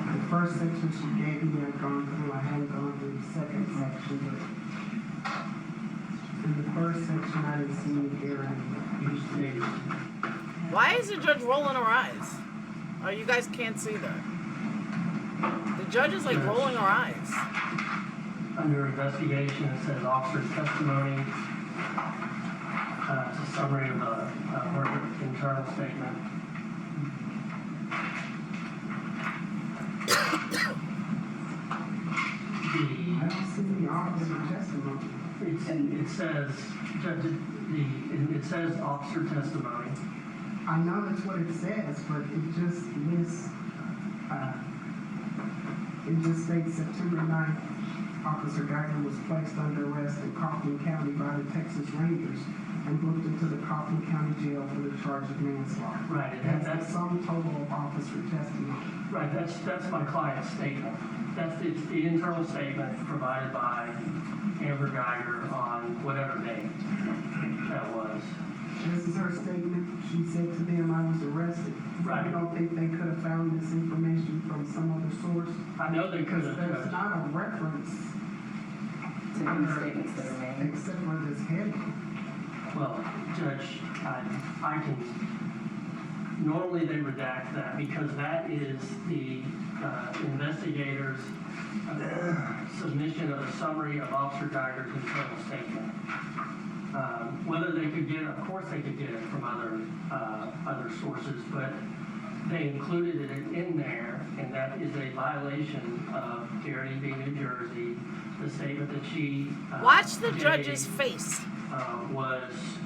The first section she gave me, I've gone through. I haven't gone through the second section, but in the first section, I didn't see any Garrity. Why is the judge rolling her eyes? Oh, you guys can't see that. The judge is like rolling her eyes. Under investigation, it says officer's testimony. It's a summary of her internal statement. I don't see the officer testimony. It says, it says officer testimony. I know that's what it says, but it just lists, it just states September 9th, Officer Geiger was placed under arrest in Kaufman County by the Texas Rangers. and booked into the Coffin County Jail for the charge of manslaughter. Right, and That's the sum total of officer testimony. right. That's my client's statement. That's the internal statement provided by Amber Geiger on whatever day that was. This is her statement. She said to them, I was arrested. Right. You don't think they could have found this information from some other source? I know they could have. There's not a reference To any statements that are made. except for this heading. Well, Judge, I can, normally they redact that because that is the investigator's submission of a summary of Officer Geiger's internal statement. Whether they could get it, of course they could get it from other sources, but they included it in there, and that is a violation of Garrity v. New Jersey. The statement that she Watch the gave, judge's face.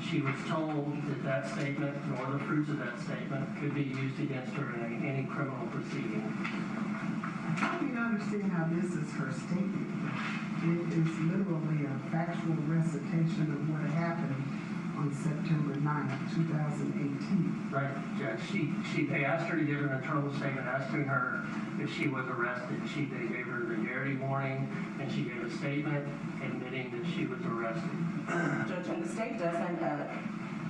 she was told that statement nor the fruits of that statement could be used against her in any criminal proceeding. I don't understand how this is her statement. It is literally a factual recitation of what happened on September 9th, 2018. Right, Judge. They asked her to give an internal statement asking her if she was arrested. They gave her the Garrity warning, and she gave a statement admitting that she was arrested. Judge, and the state doesn't,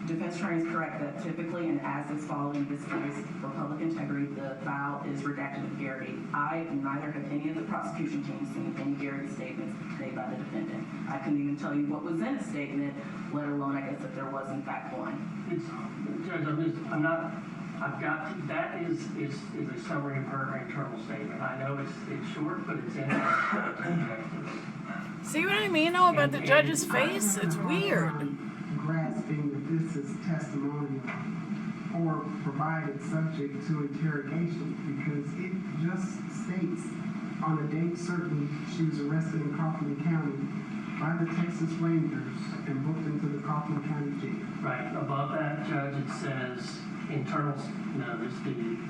defense attorney is correct that typically, and as is following this case for public integrity, the file is redacted of Garrity. I neither have any of the prosecution team seen any Garrity statements made by the defendant. I couldn't even tell you what was in a statement, let alone, I guess, if there was in fact one. Judge, that is a summary of her internal statement. I know it's short, but it's in there. See what I mean, though, about the judge's face? It's weird. Grasping that this is testimonial or provided subject to interrogation, because it just states on a date certain she was arrested in Coffin County by the Texas Rangers and booked into the Coffin County Jail. Right, above that, Judge, it says internal, no, there's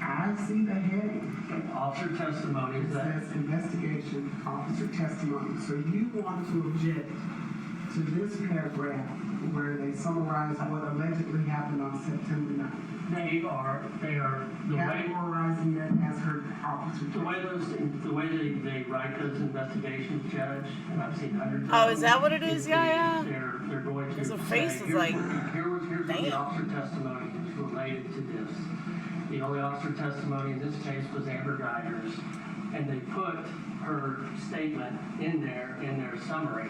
I see the heading. officer testimony. It says investigation, officer testimony. So you want to object to this paragraph where they summarize what allegedly happened on September 9th. They are the way Categorizing that as her officer testimony. the way they write those investigations, Judge, and I've seen hundreds of Oh, them, is that what it is? Yeah. They're going to His face say, is like, here's what the damn. officer testimony is related to this. The only officer testimony in this case was Amber Geiger's, and they put her statement in their summary.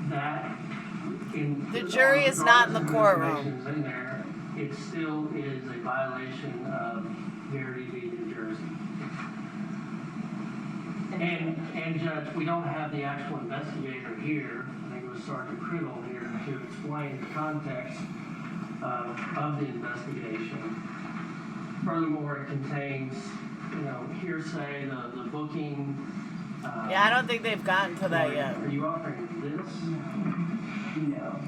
That in The jury is not in the courtroom. in there, it still is a violation of Garrity v. New Jersey. And Judge, we don't have the actual investigator here. I think it was Sergeant Criddle here to explain the context of the investigation. Furthermore, it contains, hearsay, the booking. Yeah, I don't think they've gotten to that yet. Are you offering this? No.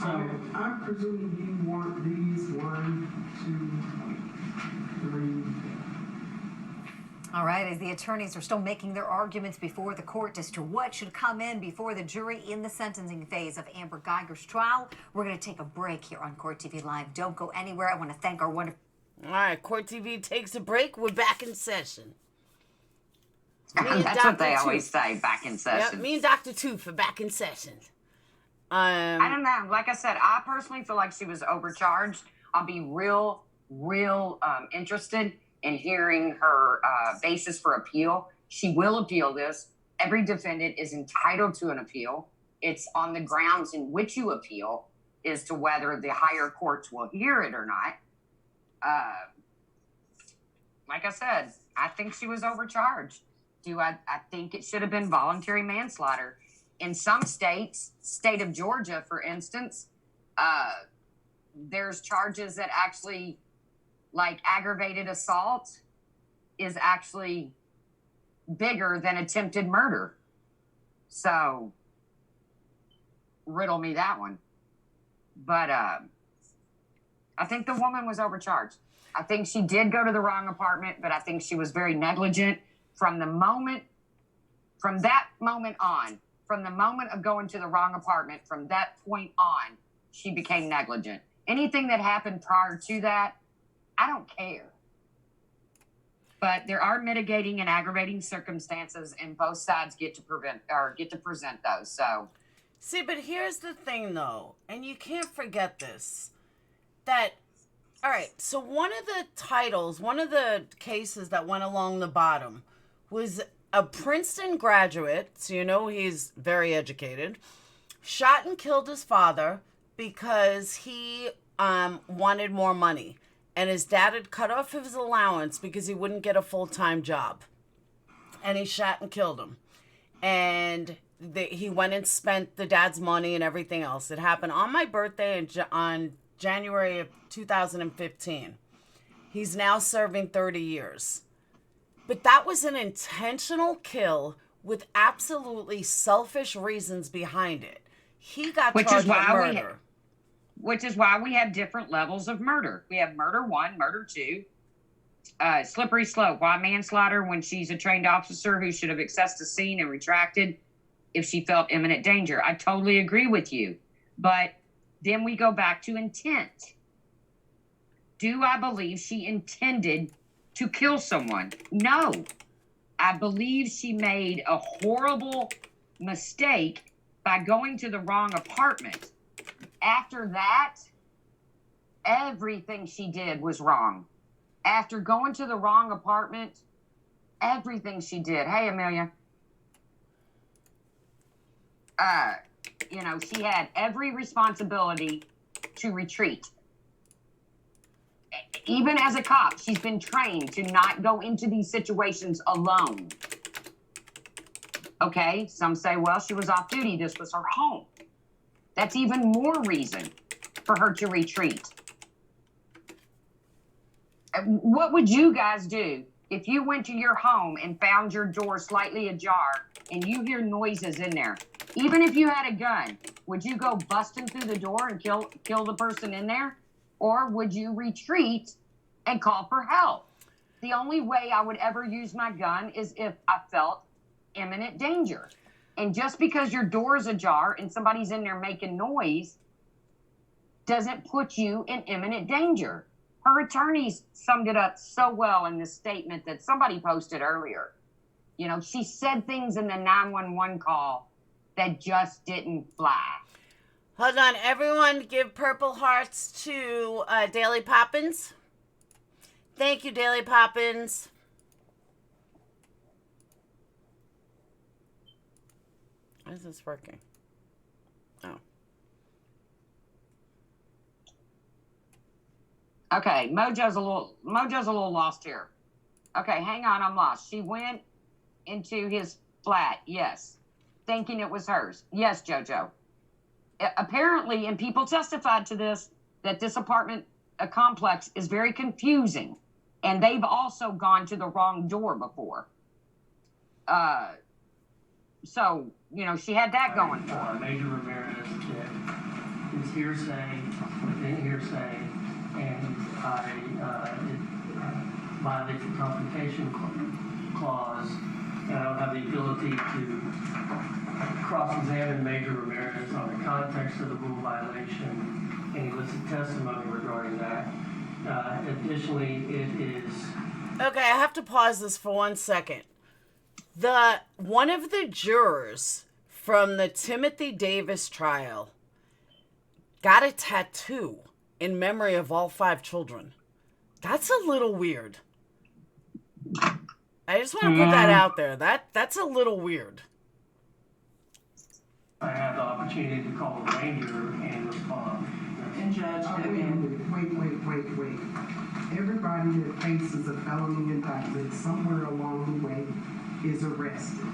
So, I'm presuming you want these 1, 2, 3. All right, as the attorneys are still making their arguments before the court as to what should come in before the jury in the sentencing phase of Amber Geiger's trial, we're going to take a break here on Court TV Live. Don't go anywhere. I want to thank our wonderful... All right, Court TV takes a break. We're back in session. Me and That's what Dr. they always Tooth. say, back in session. Yep, me and Dr. Tooth are back in session. I don't know. Like I said, I personally feel like she was overcharged. I'll be real interested in hearing her basis for appeal. She will appeal this. Every defendant is entitled to an appeal. It's on the grounds in which you appeal as to whether the higher courts will hear it or not. Like I said, I think she was overcharged. I think it should have been voluntary manslaughter. In some states, state of Georgia, for instance, there's charges that actually, like aggravated assault, is actually bigger than attempted murder. So, riddle me that one. But I think the woman was overcharged. I think she did go to the wrong apartment, but I think she was very negligent from that moment on, from the moment of going to the wrong apartment, from that point on, she became negligent. Anything that happened prior to that, I don't care. But there are mitigating and aggravating circumstances, and both sides get to present those. So, see, but here's the thing, though, and you can't forget this. That, all right, so one of the cases that went along the bottom was a Princeton graduate, so you know he's very educated, shot and killed his father because he wanted more money. And his dad had cut off his allowance because he wouldn't get a full-time job. And he shot and killed him. And he went and spent the dad's money and everything else. It happened on my birthday on January of 2015. He's now serving 30 years. But that was an intentional kill with absolutely selfish reasons behind it. He got charged with murder. Which is why we have different levels of murder. We have murder 1, murder 2, slippery slope. Why manslaughter when she's a trained officer who should have accessed the scene and retracted if she felt imminent danger. I totally agree with you. But then we go back to intent. Do I believe she intended to kill someone? No. I believe she made a horrible mistake by going to the wrong apartment. After that, everything she did was wrong. After going to the wrong apartment, everything she did. Hey, Amelia. She had every responsibility to retreat. Even as a cop, she's been trained to not go into these situations alone. Okay, some say, well, she was off duty. This was her home. That's even more reason for her to retreat. What would you guys do if you went to your home and found your door slightly ajar and you hear noises in there? Even if you had a gun, would you go busting through the door and kill the person in there? Or would you retreat and call for help? The only way I would ever use my gun is if I felt imminent danger. And just because your door is ajar and somebody's in there making noise doesn't put you in imminent danger. Her attorneys summed it up so well in this statement that somebody posted earlier. She said things in the 911 call that just didn't fly. Hold on, everyone give purple hearts to Daily Poppins. Thank you, Daily Poppins. Why is this working? Oh. Okay, Mojo's a little lost here. Okay, hang on, I'm lost. She went into his flat, yes, thinking it was hers. Yes, JoJo. Apparently, and people testified to this, that this apartment complex is very confusing, and they've also gone to the wrong door before. So, she had that going for her. Major Ramirez that is hearsay within hearsay, and it violates the confrontation clause, and I don't have the ability to cross-examine Major Ramirez on the context of the rule violation and elicit testimony regarding that. Additionally, it is... Okay, I have to pause this for 1 second. One of the jurors from the Timothy Davis trial got a tattoo in memory of all 5 children. That's a little weird. I just want to put that out there. That's a little weird. I have the opportunity to call the ranger and respond. And Judge, Wait. Everybody that faces a felony indictment somewhere along the way is arrested.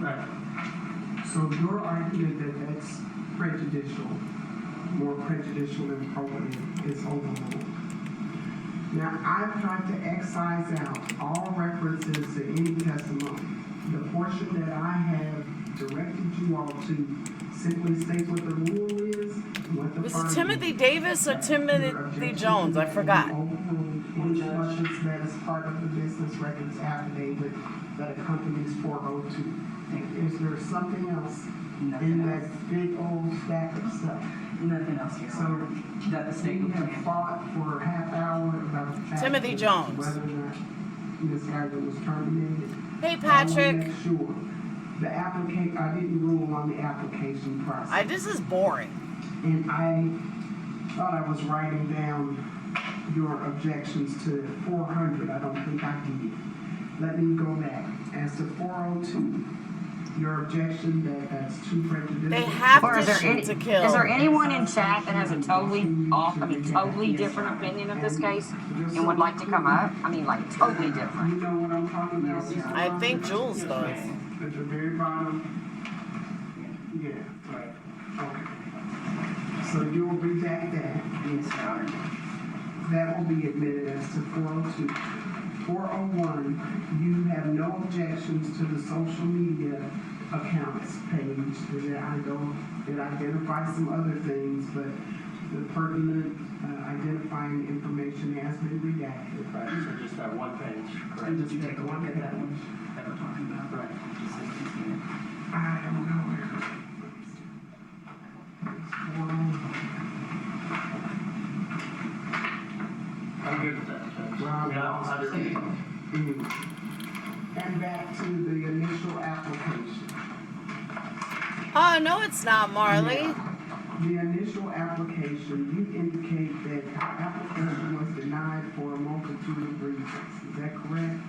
Right. So your argument that that's prejudicial, more prejudicial than probative, is overruled. Now, I've tried to excise out all references to any testimony. The portion that I have directed you all to simply states what the rule is. Was it Timothy Davis or Timothy Jones? I forgot. Instructions that is part of the business records affidavit that accompanies 402. Is there something else in that big old stack of stuff. Nothing else, Your So Honor. That the state we would have plan. fought for a half hour about the fact Timothy that Jones. whether or not Ms. Geiger was terminated. Hey, I want Patrick. to make sure the applicant, I didn't rule on the application process. This is boring. And I thought I was writing down your objections to 400. I don't think I did. Let me go back. As to 402, your objection that's too prejudicial. They have Or to is there shoot to kill. is there anyone in chat that has a totally different opinion of this case and would like to come up? I mean, like totally You different. know what I'm talking about? Yes, Your I think Jules does. At the very bottom. Yeah, right. Okay. So you'll redact that. Yes, Your Honor. That will be admitted as to 402. 401, you have no objections to the social media accounts page. It identifies some other things, but the pertinent identifying information has been redacted. Right, so just that one page, correct? And Did you take a look at that one that we're talking about? Right. Just so you can see it. I don't know where. I'm good with that, Judge. Wow. Yeah, I just, And back to the initial application. Oh, no, it's not, Marley. The initial application, you indicate that the application was denied for a multitude of reasons. Is that correct?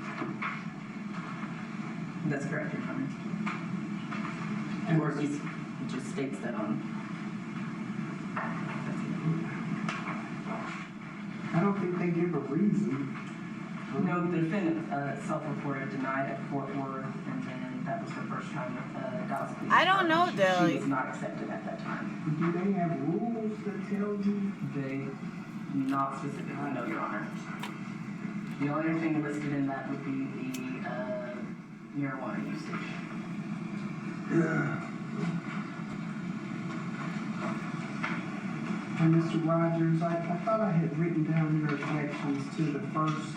That's correct, Your Honor. And Or at least it just states that on. I don't think they give a reason. No, the defendant self-reported denied at Fort Worth, and then that was the first time that Dallas Police I don't know, Department, Dilly. She was not accepted at that time. Do they have rules that tell you? They not specifically, no, Your Honor. The only thing listed in that would be the marijuana usage. And Mr. Rogers, I thought I had written down your objections to the first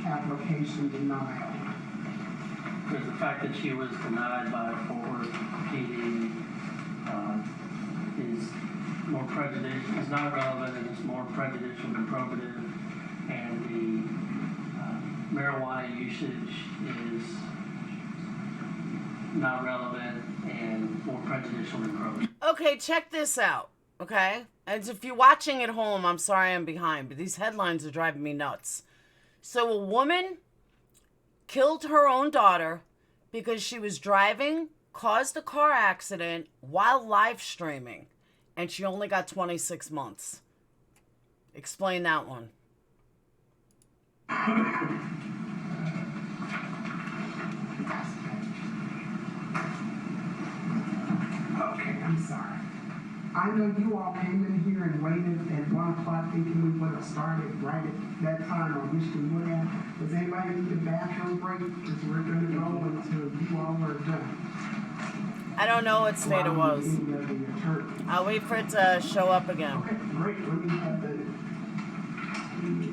application denial. there's the fact that she was denied by Fort Worth PD is more prejudicial, is not relevant, and it's more prejudicial than probative. And the marijuana usage is not relevant and more prejudicial than probative. Okay, check this out, okay? And if you're watching at home, I'm sorry I'm behind, but these headlines are driving me nuts. So a woman killed her own daughter because she was driving, caused a car accident while live streaming, and she only got 26 months. Explain that one. Okay, I'm sorry. I know you all came in here and waited at 1 o'clock thinking we would have started right at that time. I wish we would have. Does anybody need a bathroom break? Because we're going to go until you all are done. I don't know what state it was. Any of the attorneys. I'll wait for it to show up again. Okay, great. Let me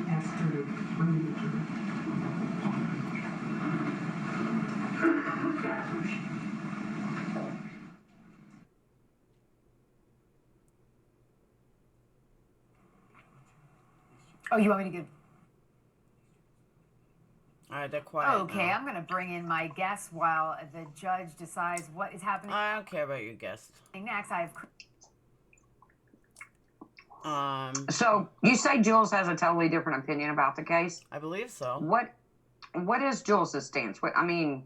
ask her to bring it to her. Oh, you want me to get... All right, they're quiet. Okay, now. I'm going to bring in my guests while the judge decides what is happening I don't care about your guest. next. I have... So you say Jules has a totally different opinion about the case. I believe so. What is Jules' stance? What, I mean,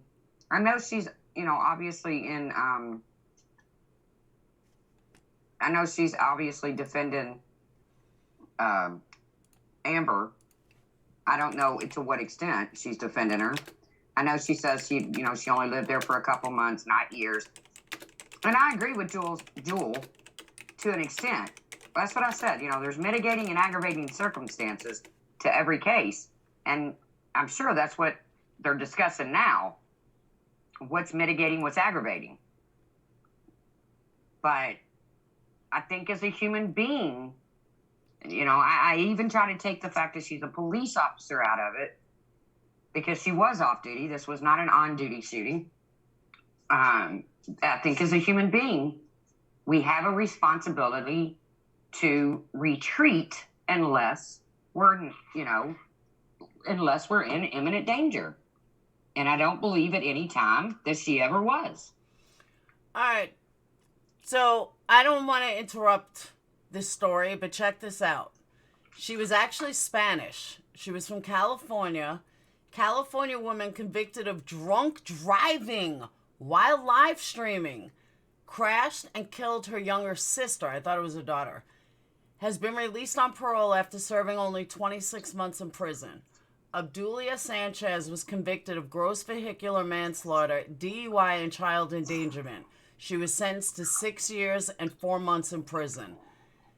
I know she's, obviously in, I know she's obviously defending Amber. I don't know to what extent she's defending her. I know she says she only lived there for a couple months, not years. And I agree with Jewel to an extent. That's what I said. There's mitigating and aggravating circumstances to every case. And I'm sure that's what they're discussing now. What's mitigating, what's aggravating. But I think as a human being, I even try to take the fact that she's a police officer out of it because she was off duty. This was not an on-duty shooting. I think as a human being, we have a responsibility to retreat unless we're, unless we're in imminent danger. And I don't believe at any time that she ever was. All right. So I don't want to interrupt this story, but check this out. She was actually Spanish. She was from California. California woman convicted of drunk driving while live streaming. Crashed and killed her younger sister. I thought it was her daughter. Has been released on parole after serving only 26 months in prison. Abdulia Sanchez was convicted of gross vehicular manslaughter, DUI, and child endangerment. She was sentenced to 6 years and 4 months in prison.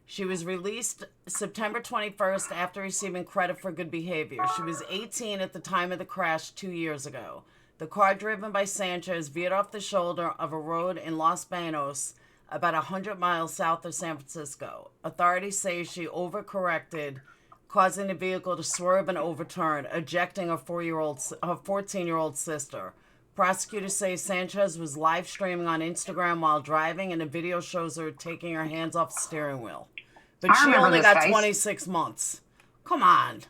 She was released September 21st after receiving credit for good behavior. She was 18 at the time of the crash 2 years ago. The car driven by Sanchez veered off the shoulder of a road in Los Banos, about 100 miles south of San Francisco. Authorities say she overcorrected, causing the vehicle to swerve and overturn, ejecting her 14-year-old sister. Prosecutors say Sanchez was live streaming on Instagram while driving, and the video shows her taking her hands off the steering wheel. But she only got 26 months. Come on.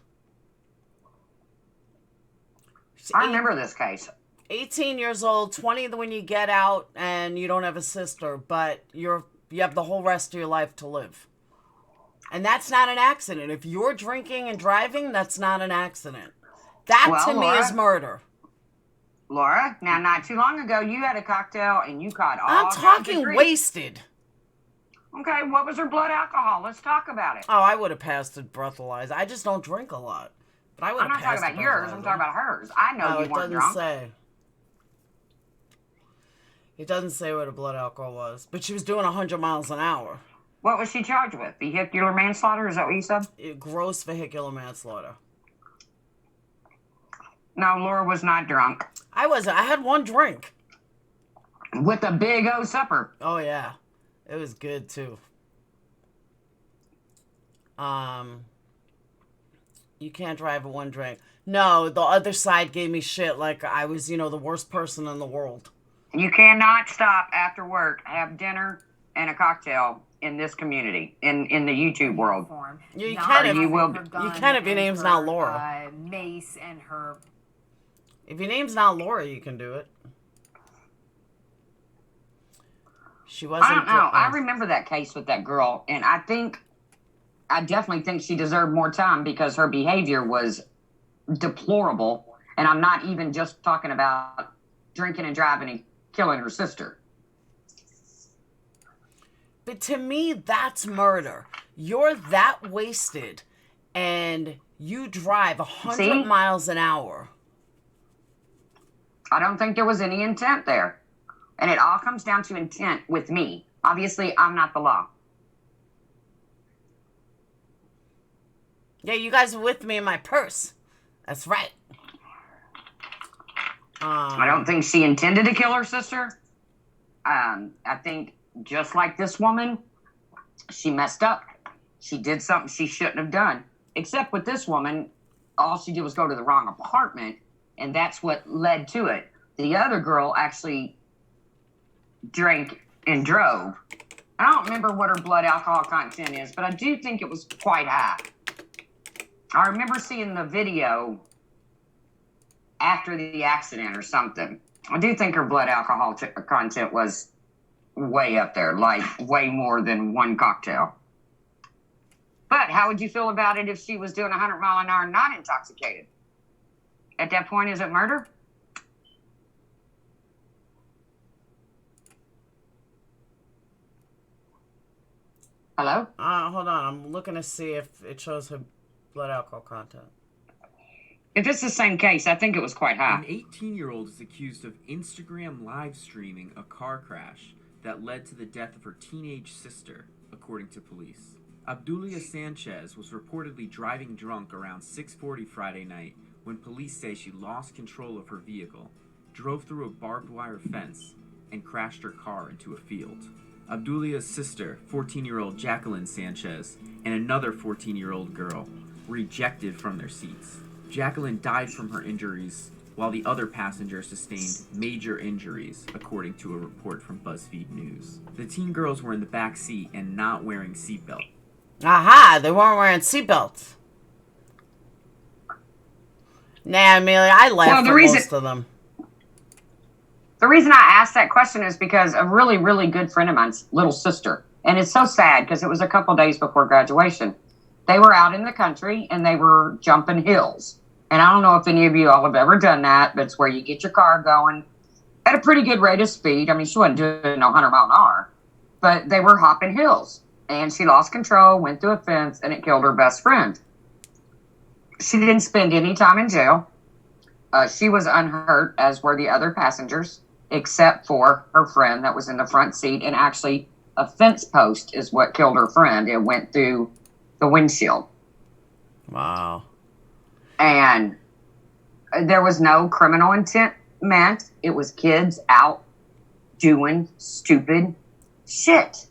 I remember this case. 18 years old, 20 when you get out and you don't have a sister, but you have the whole rest of your life to live. And that's not an accident. If you're drinking and driving, that's not an accident. That to me is murder. Laura, now not too long ago, you had a cocktail and you caught all I'm talking wasted. Okay, what was her blood alcohol? Let's talk about it. Oh, I would have passed it breathalyzer. I just don't drink a lot. But I would have I'm not talking about yours. I'm talking about hers. I know you weren't drunk. It doesn't say what her blood alcohol was. But she was doing 100 miles an hour. What was she charged with? Vehicular manslaughter? Is that what you said? Gross vehicular manslaughter. No, Laura was not drunk. I wasn't. I had one drink. With a big O supper. Oh, yeah. It was good, too. You can't drive with one drink. No, the other side gave me shit like I was, the worst person in the world. You cannot stop after work, have dinner, and a cocktail in this community, in the YouTube world. You can if your name's not Laura. Mace and her. If your name's not Laura, you can do it. She wasn't. I don't know. I remember that case with that girl, and I definitely think she deserved more time because her behavior was deplorable. And I'm not even just talking about drinking and driving and killing her sister. But to me, that's murder. You're that wasted, and you drive 100 miles an hour. I don't think there was any intent there. And it all comes down to intent with me. Obviously, I'm not the law. Yeah, you guys were with me in my purse. That's right. I don't think she intended to kill her sister. I think just like this woman, she messed up. She did something she shouldn't have done. Except with this woman, all she did was go to the wrong apartment, and that's what led to it. The other girl actually drank and drove. I don't remember what her blood alcohol content is, but I do think it was quite high. I remember seeing the video after the accident or something. I do think her blood alcohol content was way up there, like way more than one cocktail. But how would you feel about it if she was doing 100 mile an hour not intoxicated? At that point, is it murder? Hello? Hold on. I'm looking to see if it shows her blood alcohol content. If it's the same case, I think it was quite high. An 18-year-old is accused of Instagram live streaming a car crash that led to the death of her teenage sister, according to police. Abdulia Sanchez was reportedly driving drunk around 6:40 Friday night when police say she lost control of her vehicle, drove through a barbed wire fence, and crashed her car into a field. Abdulia's sister, 14-year-old Jacqueline Sanchez, and another 14-year-old girl were ejected from their seats. Jacqueline died from her injuries, while the other passenger sustained major injuries, according to a report from BuzzFeed News. The teen girls were in the back seat and not wearing seatbelts. Aha, they weren't wearing seatbelts. Nah, Amelia, I laughed at most of them. The reason I asked that question is because a really, really good friend of mine's little sister, and it's so sad because it was a couple days before graduation. They were out in the country and they were jumping hills. And I don't know if any of you all have ever done that, but it's where you get your car going at a pretty good rate of speed. I mean, she wasn't doing 100 mile an hour, but they were hopping hills. And she lost control, went through a fence, and it killed her best friend. She didn't spend any time in jail. She was unhurt, as were the other passengers, except for her friend that was in the front seat. And actually, a fence post is what killed her friend. It went through the windshield. Wow. And there was no criminal intent meant. It was kids out doing stupid shit.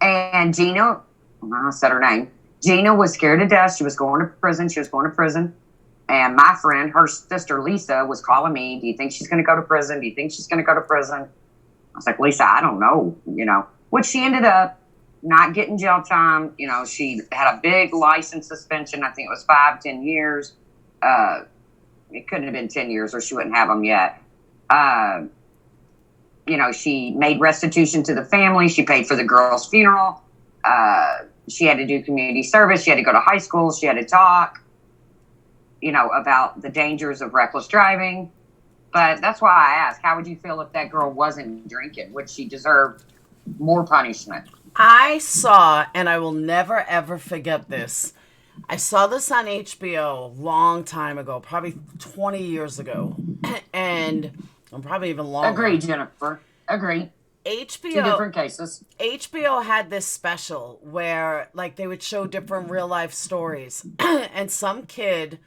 And Gina, I said her name, Gina was scared to death. She was going to prison. She was going to prison. And my friend, her sister Lisa, was calling me, do you think she's going to go to prison? Do you think she's going to go to prison? I was like, Lisa, I don't know, which she ended up not getting jail time. She had a big license suspension. I think it was 5-10 years. It couldn't have been 10 years or she wouldn't have them yet. She made restitution to the family. She paid for the girl's funeral. She had to do community service. She had to go to high school. She had to talk, about the dangers of reckless driving. But that's why I asked, how would you feel if that girl wasn't drinking? Would she deserve more punishment? I saw, and I will never ever forget this. I saw this on HBO a long time ago, probably 20 years ago, and probably even longer. Agree, Jennifer. Agree. HBO, 2 different cases. HBO had this special where, they would show different real life stories, and some kid,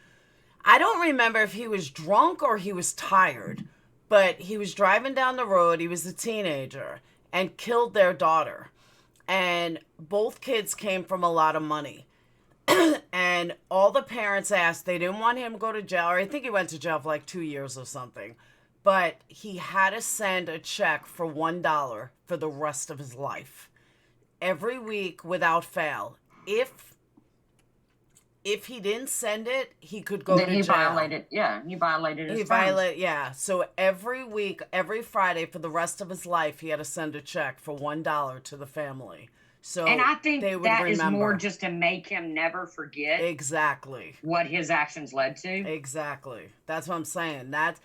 I don't remember if he was drunk or he was tired, but he was driving down the road. He was a teenager and killed their daughter. And both kids came from a lot of money. And all the parents asked, they didn't want him to go to jail, or I think he went to jail for 2 years or something. But he had to send a check for $1 for the rest of his life. Every week without fail. If he didn't send it, he could go to jail. He violated his terms. Yeah. So every week, every Friday for the rest of his life, he had to send a check for $1 to the family. So and I think they would that remember. Is more just to make him never forget exactly what his actions led to. Exactly. That's what I'm saying. That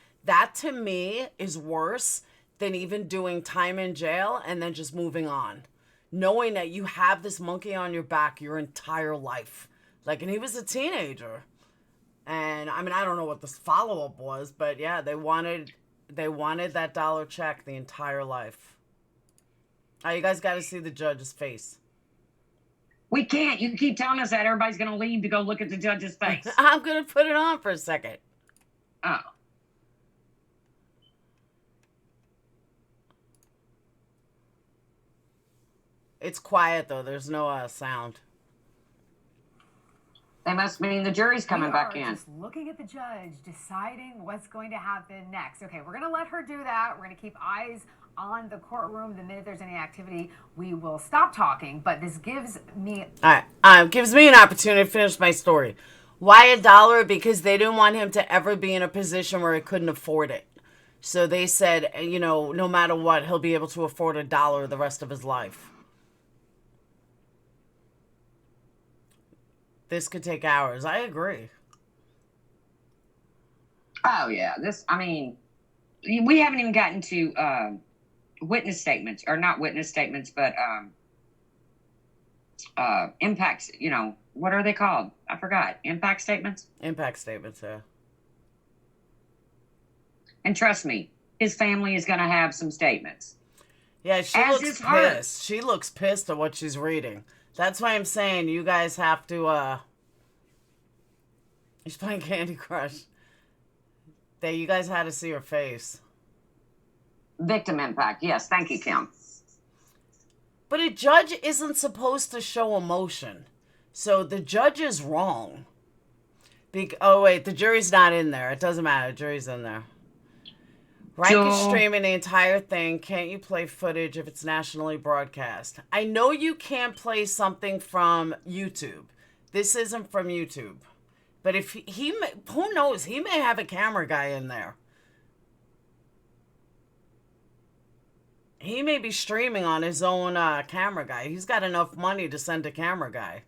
to me is worse than even doing time in jail and then just moving on. Knowing that you have this monkey on your back your entire life. And he was a teenager. And, I don't know what the follow-up was, but, yeah, they wanted that dollar check the entire life. You guys got to see the judge's face. We can't. You keep telling us that. Everybody's going to leave to go look at the judge's face. I'm going to put it on for a second. Oh. It's quiet, though. There's no sound. They must mean the jury's coming back in. Just looking at the judge, deciding what's going to happen next. Okay, we're going to let her do that. We're going to keep eyes on the courtroom. The minute there's any activity, we will stop talking. But this gives me... All right. Gives me an opportunity to finish my story. Why $1? Because they didn't want him to ever be in a position where he couldn't afford it. So they said, no matter what, he'll be able to afford $1 the rest of his life. This could take hours. I agree. Oh, yeah. We haven't even gotten to witness statements, or not witness statements, but impacts, what are they called? I forgot. Impact statements? Impact statements, yeah. And trust me, his family is going to have some statements. Yeah, she looks pissed. She looks pissed at what she's reading. That's why I'm saying you guys have to, she's playing Candy Crush. You guys had to see her face. Victim impact. Yes, thank you, Kim. But a judge isn't supposed to show emotion. So the judge is wrong. Oh, wait, the jury's not in there. It doesn't matter. The jury's in there. Reich is streaming the entire thing. Can't you play footage if it's nationally broadcast? I know you can't play something from YouTube. This isn't from YouTube. But if he who knows? He may have a camera guy in there. He may be streaming on his own camera guy. He's got enough money to send a camera guy.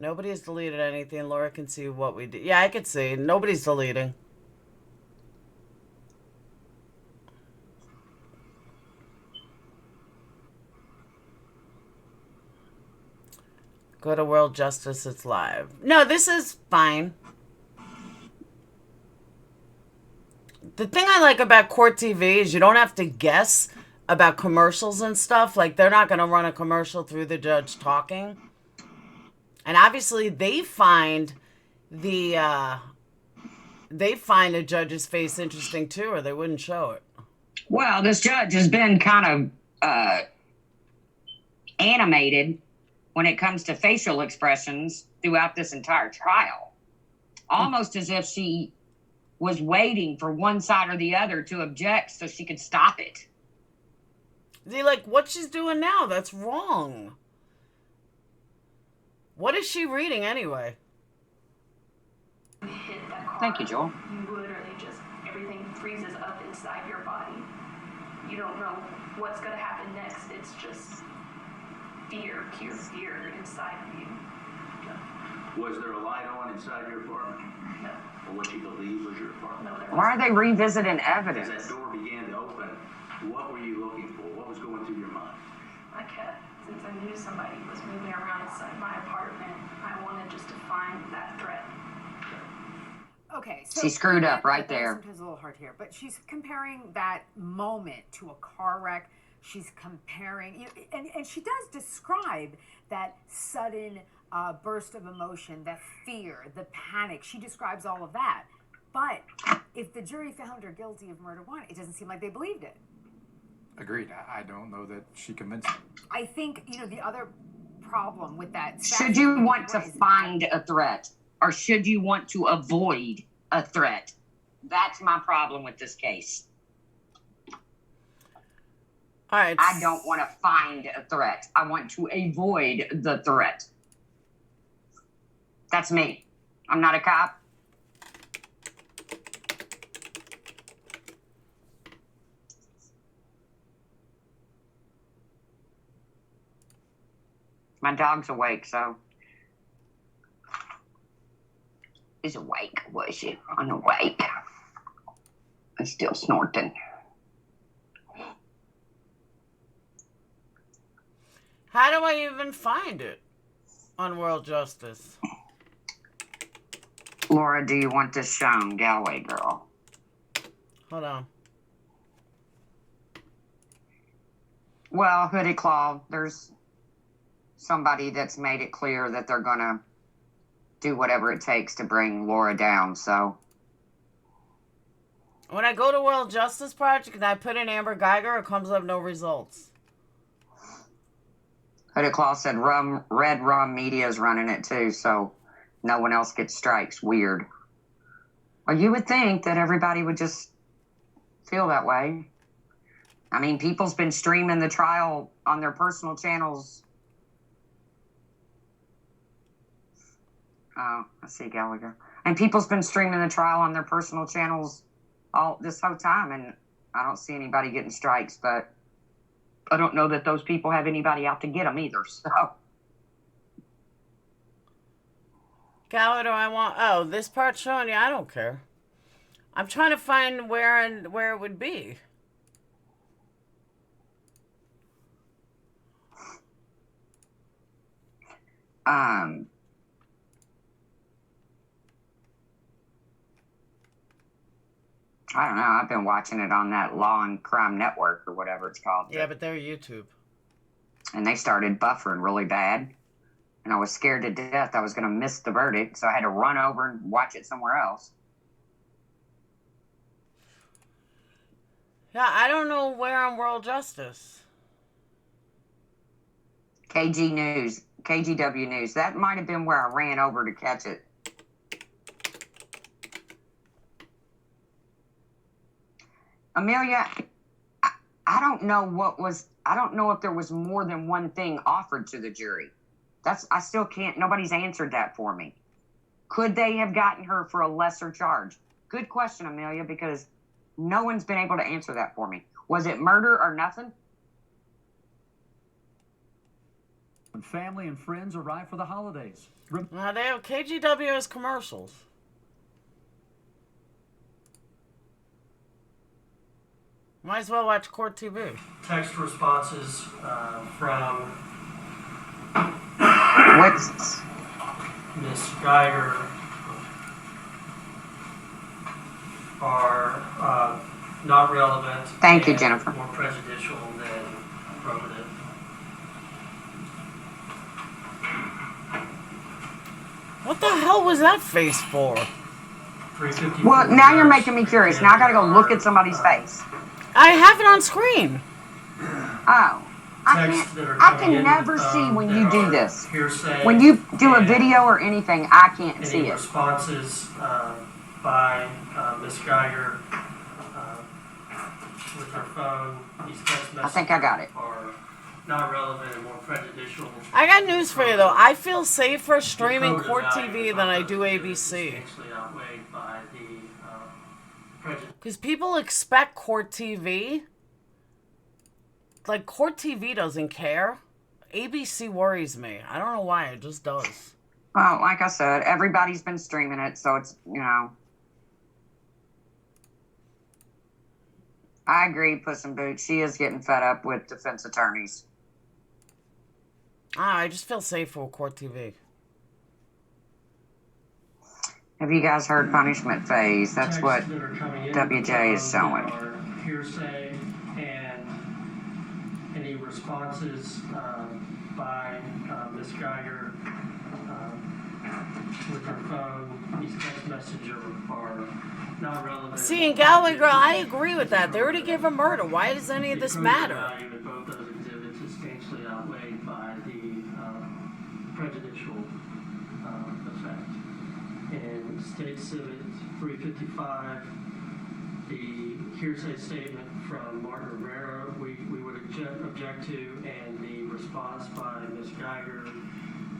Nobody has deleted anything. Laura can see what we did. Yeah, I can see. Nobody's deleting. Go to World Justice. It's live. No, this is fine. The thing I like about court TV is you don't have to guess about commercials and stuff. Like, they're not going to run a commercial through the judge talking. And obviously, they find a judge's face interesting too, or they wouldn't show it. Well, this judge has been kind of animated when it comes to facial expressions throughout this entire trial, almost as if she was waiting for one side or the other to object so she could stop it. See, like, what she's doing now, that's wrong. What is she reading anyway? Hit that car, Thank you, Joel. you literally just, everything freezes up inside your body. You don't know what's going to happen next. It's just fear, pure fear inside of you. Was there a light on inside your apartment? No. Or what you believe was your apartment? No, there Why are wasn't. they revisiting As evidence? that door began to open, what were you looking for? What was going through your mind? I kept, since I knew somebody was moving around inside my apartment, I wanted just to find that threat. Okay, so She screwed up right that's there. Sometimes a little hard here, but she's comparing that moment to a car wreck. She's comparing, and she does describe that sudden burst of emotion, that fear, the panic. She describes all of that. But if the jury found her guilty of murder one, it doesn't seem like they believed it. Agreed. I don't know that she convinced them. I think, the other problem with that. Should you want to find a threat, or should you want to avoid a threat? That's my problem with this case. All right. I don't want to find a threat. I want to avoid the threat. That's me. I'm not a cop. My dog's awake, so. He's awake, was she? Unawake. I'm still snorting. How do I even find it on World Justice? Laura, do you want this shown, Galway girl? Hold on. Well, Hoodie Claw, there's somebody that's made it clear that they're going to do whatever it takes to bring Laura down, so. When I go to World Justice Project and I put in Amber Geiger, it comes up no results. Hoodie Claw said Red Rum Media is running it too, so no one else gets strikes. Weird. Well, you would think that everybody would just feel that way. I mean, people's been streaming the trial on their personal channels. Oh, I see Gallagher. And people's been streaming the trial on their personal channels all this whole time, and I don't see anybody getting strikes, but I don't know that those people have anybody out to get them either, so. Gala, do I want... Oh, this part's showing you. I don't care. I'm trying to find where it would be. I don't know. I've been watching it on that Law and Crime Network or whatever it's called. Yeah, but they're YouTube. And they started buffering really bad. And I was scared to death I was going to miss the verdict, so I had to run over and watch it somewhere else. Yeah, I don't know where on World Justice. KGW News. That might have been where I ran over to catch it. Amelia, I don't know if there was more than one thing offered to the jury. I still can't, nobody's answered that for me. Could they have gotten her for a lesser charge? Good question, Amelia, because no one's been able to answer that for me. Was it murder or nothing? When family and friends arrive for the holidays. Now they have KGW as commercials. Might as well watch Court TV. Text responses from What's Miss Geiger are not relevant. Thank you, Jennifer. More prejudicial than probative. What the hell was that face for? Well, now you're making me curious. Now I gotta go look at somebody's face. I have it on screen. Oh. I can never see when you do this. When you do a video or anything, I can't see it. Responses by Miss Geiger with her phone. These text messages I think I got it. Are not relevant and more prejudicial. I got news for you though. I feel safer streaming Court TV than I do ABC. Because people expect Court TV. Like, Court TV doesn't care. ABC worries me. I don't know why. It just does. Well, like I said, everybody's been streaming it, so it's, you know. I agree, Puss in Boots. She is getting fed up with defense attorneys. I just feel safer with Court TV. Have you guys heard Punishment Phase? That's what WJ is showing. Hearsay and any responses by Ms. Geiger with her phone. These text messages are not relevant. See, in Galway Girl, I agree with that. They already gave her murder. Why does any of this matter? The value in both those exhibits is substantially outweighed by the prejudicial effect. In State Civic 355, the hearsay statement from Martin Rivera we would object to, and the response by Ms. Geiger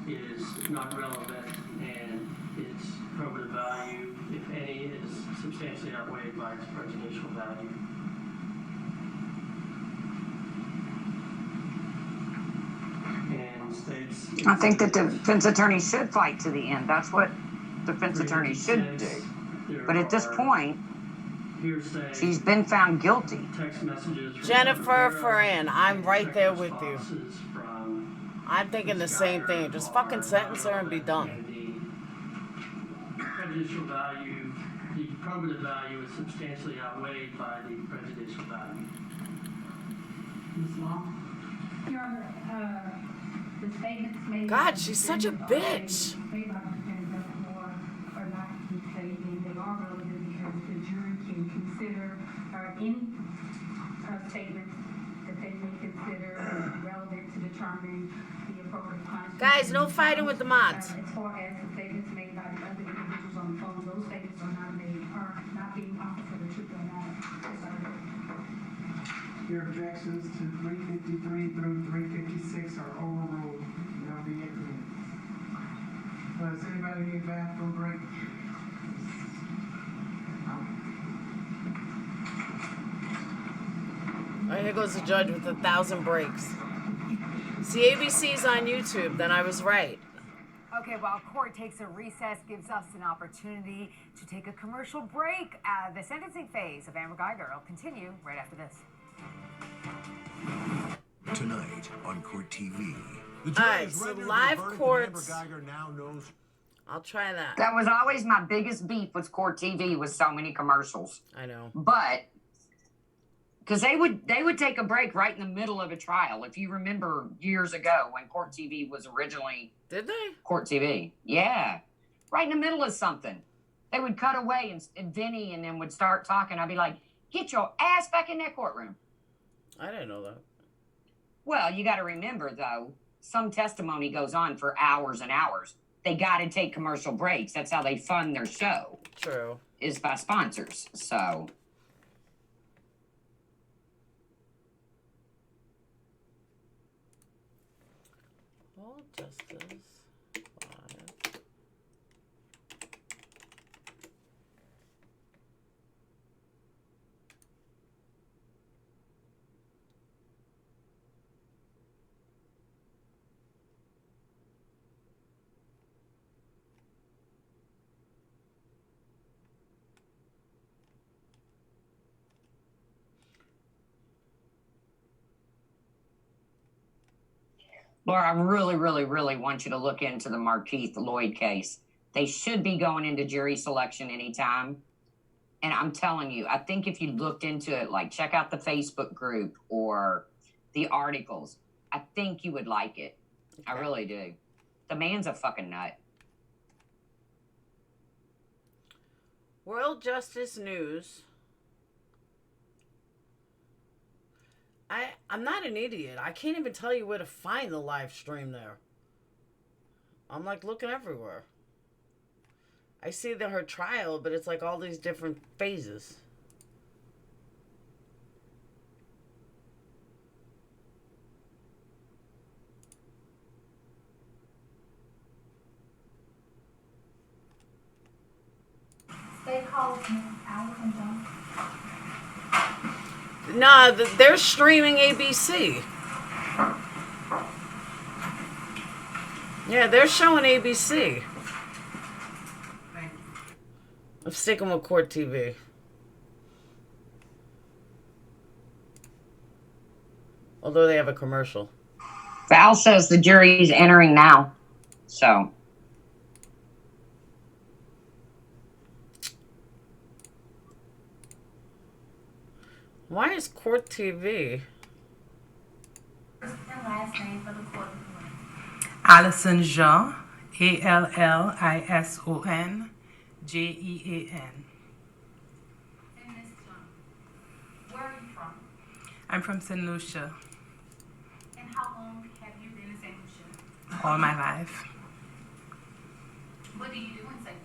is not relevant, and its probative value, if any, is substantially outweighed by its prejudicial value. And states, I think that defense attorneys should fight to the end. That's what defense attorneys should do. But at this point, she's been found guilty. Jennifer Ferran, I'm right there with you. I'm thinking the same thing. Just fucking sentence her and be done. The prejudicial value, the probative value is substantially outweighed by the prejudicial value. Your Honor, the statements made. God, she's such a bitch. Made by the defendant are not misstatements. They are relevant because the jury can consider any statements that they may consider relevant to determine the appropriate punishment. Guys, no fighting with the mods. As far as the statements made by the other individuals on the phone, those statements are not being offered for the truth of the matter. Your objections to 353 through 356 are overruled. They'll be implemented. Does anybody need a bathroom break? Oh, here goes the judge with 1,000 breaks. See, ABC's on YouTube, then I was right. Okay, while court takes a recess, gives us an opportunity to take a commercial break. The sentencing phase of Amber Geiger will continue right after this. Tonight on Court TV. Alright, so live courts. I'll try that. That was always my biggest beef with Court TV, was so many commercials. I know. But because they would take a break right in the middle of a trial. If you remember years ago when Court TV was originally Did they? Court TV. Yeah. Right in the middle of something. They would cut away and Vinny and them would start talking. I'd be like, get your ass back in that courtroom. I didn't know that. Well, you got to remember, though, some testimony goes on for hours and hours. They got to take commercial breaks. That's how they fund their show. True. Is by sponsors. So. All justice. Laura, I really, really, really want you to look into the Markeith Lloyd case. They should be going into jury selection anytime. And I'm telling you, I think if you looked into it, like check out the Facebook group or the articles, I think you would like it. I really do. The man's a fucking nut. World Justice News. I'm not an idiot. I can't even tell you where to find the live stream there. I'm like looking everywhere. I see her trial, but it's like all these different phases. They called me Allison Jones. Nah, they're streaming ABC. Yeah, they're showing ABC. I'm sticking with Court TV. Although they have a commercial. Val says the jury's entering now. So. Why is Court TV? First and last name for the court reporter. Allison Jean, ALLISON JEAN. And Miss John, where are you from? I'm from St. Lucia. And how long have you been in St. Lucia? All my life. What do you do in St. Lucia?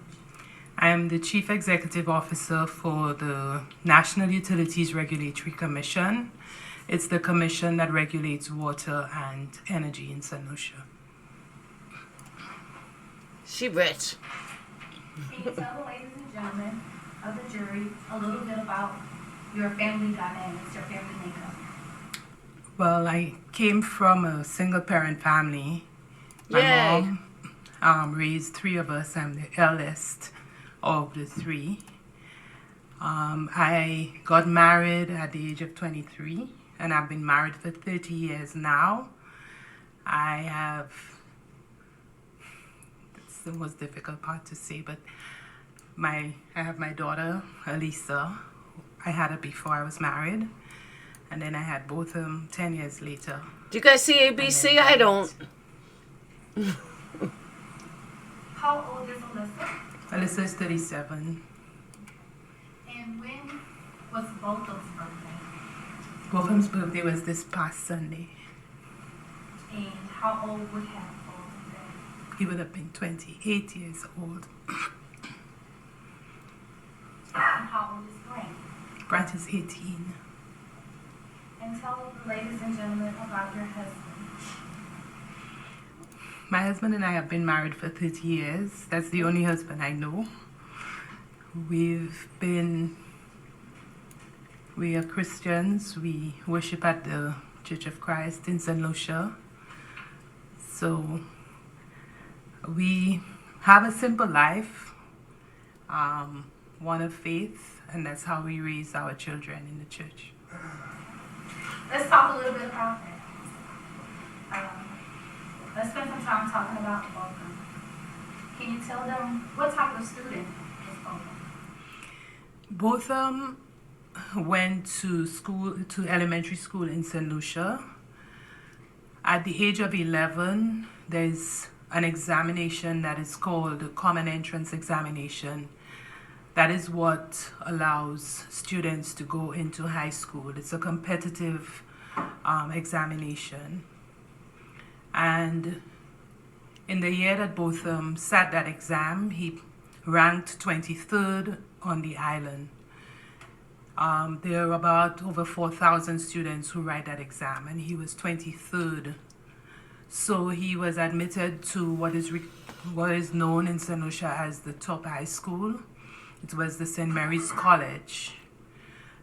I am the Chief Executive Officer for the National Utilities Regulatory Commission. It's the commission that regulates water and energy in St. Lucia. She rich. Can you tell the ladies and gentlemen of the jury a little bit about your family dynamics, your family makeup? Well, I came from a single-parent family. My Yay. mom raised three of us. I'm the eldest of the three. I got married at the age of 23, and I've been married for 30 years now. It's the most difficult part to say, but I have my daughter, Elisa. I had her before I was married, and then I had both of them 10 years later. Do you guys see ABC? I don't. How old is Alyssa? Alyssa is 37. And when was both of them's birthday? Both of them's birthday was this past Sunday. And how old would have both been? He would have been 28 years old. And how old is Grant? Grant is 18. And tell the ladies and gentlemen about your husband. My husband and I have been married for 30 years. That's the only husband I know. We are Christians. We worship at the Church of Christ in St. Lucia. So we have a simple life, one of faith, and that's how we raise our children in the church. Let's talk a little bit about that. Let's spend some time talking about both of them. Can you tell them what type of student is both of them? Both of them went to elementary school in St. Lucia. At the age of 11, there's an examination that is called the Common Entrance Examination. That is what allows students to go into high school. It's a competitive examination. And in the year that both sat that exam, he ranked 23rd on the island. There are about over 4,000 students who write that exam, and he was 23rd. So he was admitted to what is known in St. Lucia as the top high school. It was the St. Mary's College.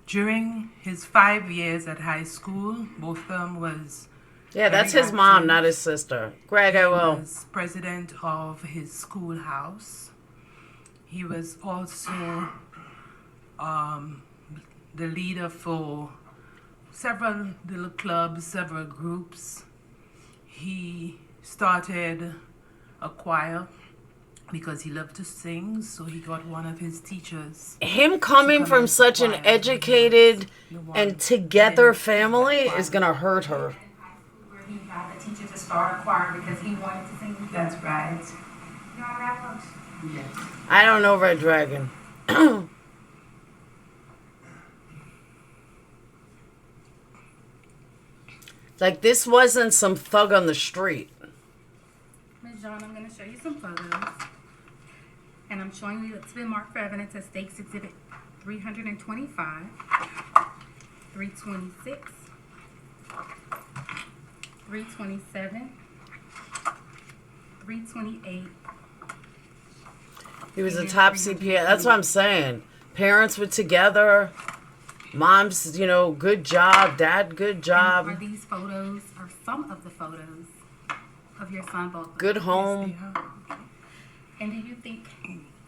During his 5 years at high school, Botham was that's his mom, not his sister. Greg, I will. He was president of his schoolhouse. He was also the leader for several little clubs, several groups. He started a choir because he loved to sing, so he got one of his teachers. Him coming from such an educated and together family is going to hurt her. Where he had the teacher to start a choir because he wanted to sing. That's right. You know rap, folks? Yes. I don't know Red Dragon. Like, this wasn't some thug on the street. Ms. John, I'm going to show you some photos. And I'm showing you it's been marked for evidence as Stakes Exhibit 325, 326, 327, 328. He was a top CPA. That's what I'm saying. Parents were together. Mom's, good job. Dad, good job. Are these photos, or some of the photos of your son both? Good home. And do you think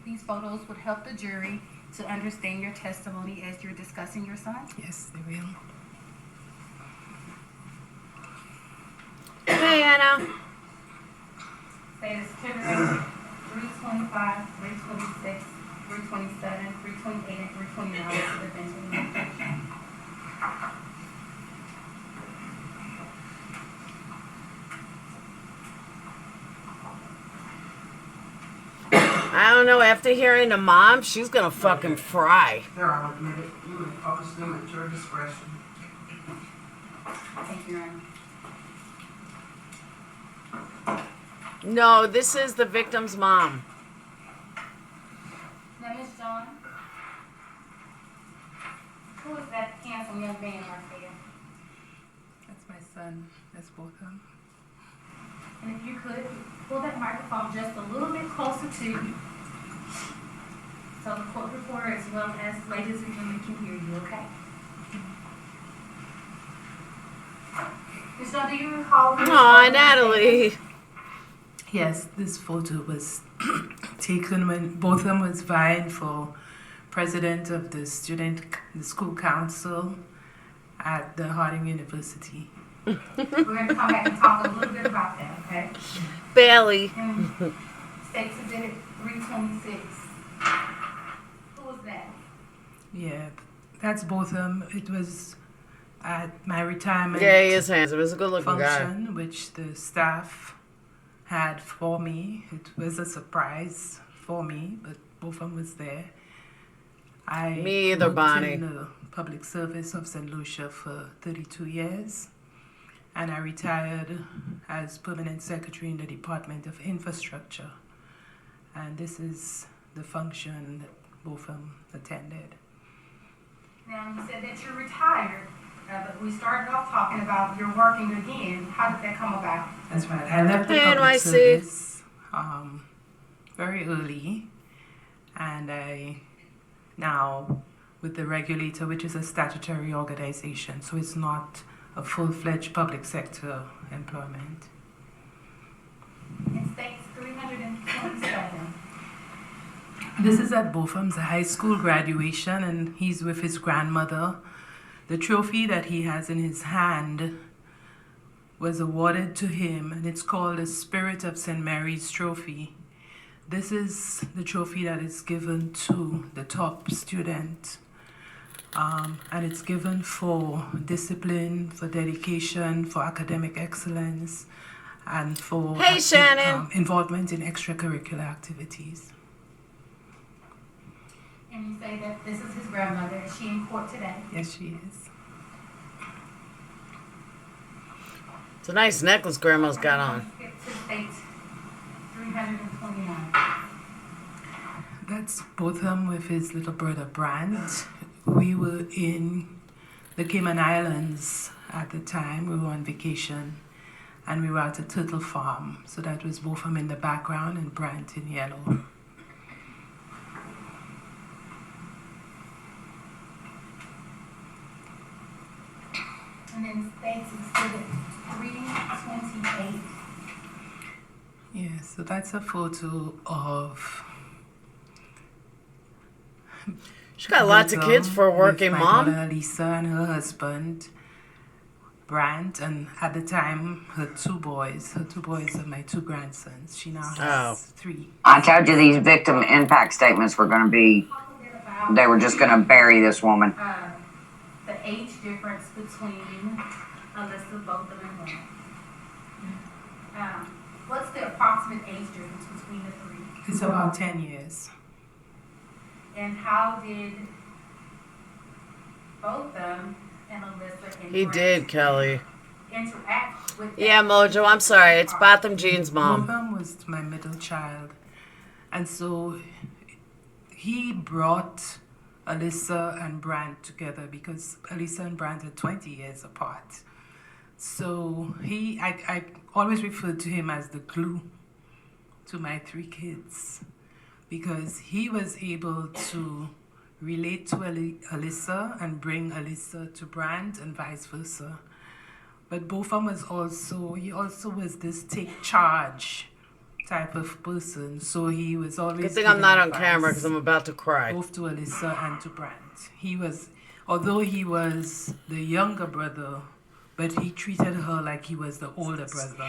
these photos would help the jury to understand your testimony as you're discussing your son? Yes, they will. Hey, Anna. Say it's 325, 326, 327, 328, and 329 to the bench. I don't know. After hearing the mom, she's going to fucking fry. They're all admitted. You may post them at your discretion. Thank you, Your Honor. No, this is the victim's mom. Now, Miss John, who is that handsome young man right there? That's my son. That's Botham. And if you could, pull that microphone just a little bit closer to you, so the court reporter as well as ladies and gentlemen can hear you, okay? Ms. John, do you recall? Aw, Natalie. Yes, this photo was taken when Botham was vying for president of the school council at the Harding University. We're going to come back and talk a little bit about that, okay? Bailey. Stakes Exhibit 326. Who was that? Yeah, that's Botham. It was at my retirement Yeah, he is handsome. He was a good-looking guy. function, which the staff had for me. It was a surprise for me, but Botham was there. Me either, worked Bonnie. in the public service of St. Lucia for 32 years, and I retired as permanent secretary in the Department of Infrastructure. And this is the function that Botham attended. Now, you said that you're retired, but we started off talking about you're working again. How did that come about? That's right. I left the Hey, public NYC. service very early, and I now with the regulator, which is a statutory organization, so it's not a full-fledged public sector employment. It states 327. This is at Botham's high school graduation, and he's with his grandmother. The trophy that he has in his hand was awarded to him, and it's called the Spirit of St. Mary's Trophy. This is the trophy that is given to the top student, and it's given for discipline, for dedication, for academic excellence, and for Hey, Shannon. involvement in extracurricular activities. And you say that this is his grandmother. Is she in court today? Yes, she is. It's a nice necklace Grandma's got on. That's Botham with his little brother Brant. We were in the Cayman Islands at the time. We were on vacation and we were at a turtle farm. So that was Botham in the background and Brant in yellow. And then States Exhibit 328. Yeah, so that's a photo of... She got lots of kids for a working my mom. daughter Lisa and her husband, Brant, and at the time, her two boys. Her two boys are my two grandsons. She now has 3. I told you these victim impact statements were going to be, they were just going to bury this woman. The age difference between Alyssa, Botham, and Grant. What's the approximate age difference between the 3? It's about 10 years. And how did Botham and Alyssa and He Grant did, Kelly. interact with Yeah, Mojo, I'm sorry. It's Botham Jean's mom. Botham was my middle child. And so he brought Alyssa and Brant together because Alyssa and Brant are 20 years apart. So I always referred to him as the glue to my 3 kids because he was able to relate to Alyssa and bring Alyssa to Brant and vice versa. But Botham was he also was this take charge type of person. So he was always Good thing I'm not on giving camera advice because I'm about to cry. both to Alyssa and to Brant. He was, although he was the younger brother, but he treated her like he was the older brother.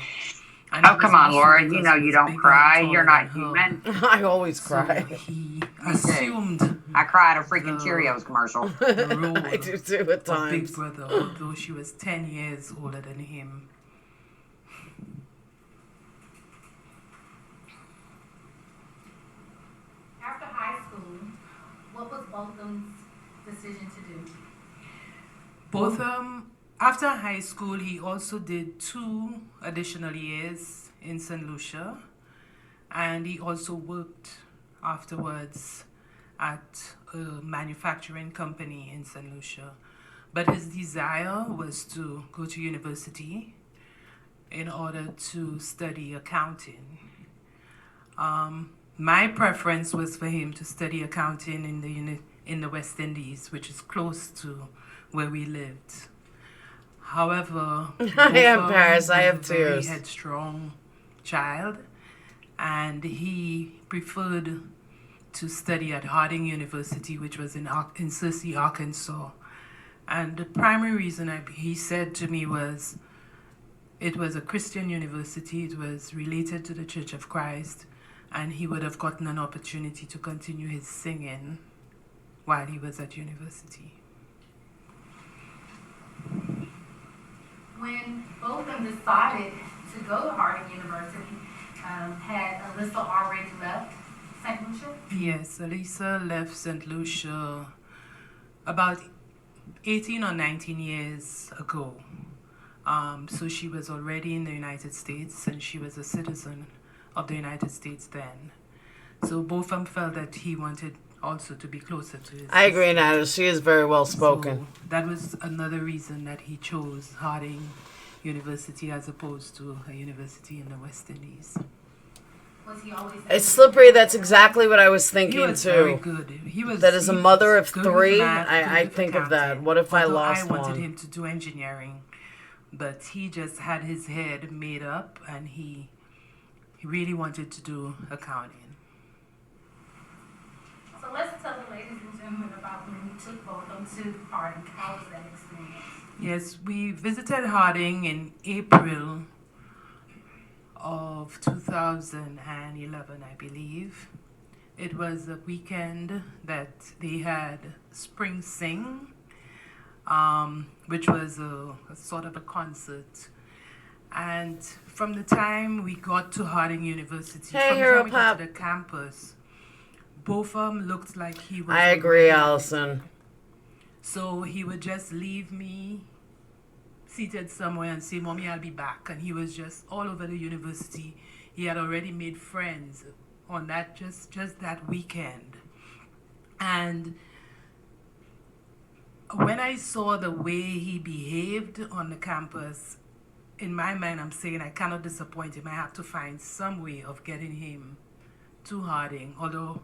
And Oh, it was come on, also Laura. because You know he you was don't bigger cry. and You're taller not than her. human. I always cry. So he assumed I cried a freaking Cheerios commercial. the role I do too at of Big times. Brother, although she was 10 years older than him. After high school, what was Botham's decision to do? Botham, after high school, he also did 2 additional years in St. Lucia, and he also worked afterwards at a manufacturing company in St. Lucia. But his desire was to go to university in order to study accounting. My preference was for him to study accounting in the West Indies, which is close to where we lived. However, I am Botham Paris. I was have a very tears. headstrong child, and he preferred to study at Harding University, which was in Searcy, Arkansas. And the primary reason he said to me was it was a Christian university, it was related to the Church of Christ, and he would have gotten an opportunity to continue his singing while he was at university. When Botham decided to go to Harding University, had Alyssa already left St. Lucia? Yes, Alyssa left St. Lucia about 18 or 19 years ago. So she was already in the United States and she was a citizen of the United States then. So Botham felt that he wanted also to be closer to his I agree, sister. Nada. She is very well spoken. So that was another reason that he chose Harding University as opposed to a university in the West Indies. Was he always It's slippery. That's exactly what I was He thinking was too. very good. He was That as a he mother was of good with 3, math, good I with think of that. accounting. What if I Although lost I wanted one? him to do engineering, but he just had his head made up and he really wanted to do accounting. So let's tell the ladies and gentlemen about when you took Botham to Harding. How was that experience? Yes, we visited Harding in April of 2011, I believe. It was a weekend that they had Spring Sing, which was a sort of a concert. And from the time we got to Harding University, Hey, from the Hero time we got Pop. to the campus, Botham looked like he was... I agree, Allison. So he would just leave me seated somewhere and say, "Mommy, I'll be back." And he was just all over the university. He had already made friends on that just that weekend. And when I saw the way he behaved on the campus, in my mind, I'm saying I cannot disappoint him. I have to find some way of getting him to Harding, although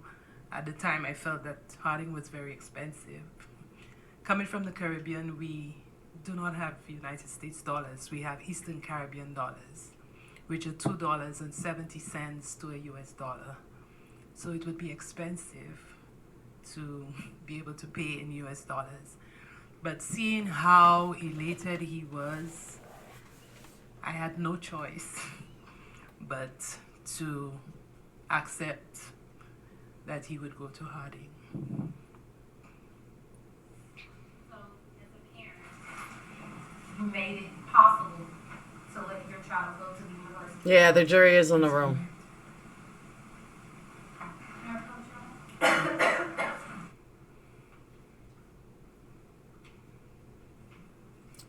at the time I felt that Harding was very expensive. Coming from the Caribbean, we do not have United States dollars. We have Eastern Caribbean dollars, which are $2.70 to a US dollar. So it would be expensive to be able to pay in US dollars. But seeing how elated he was, I had no choice but to accept that he would go to Harding. So, as a parent, you made it possible to let your child go to the university. Yeah, the jury is in the room.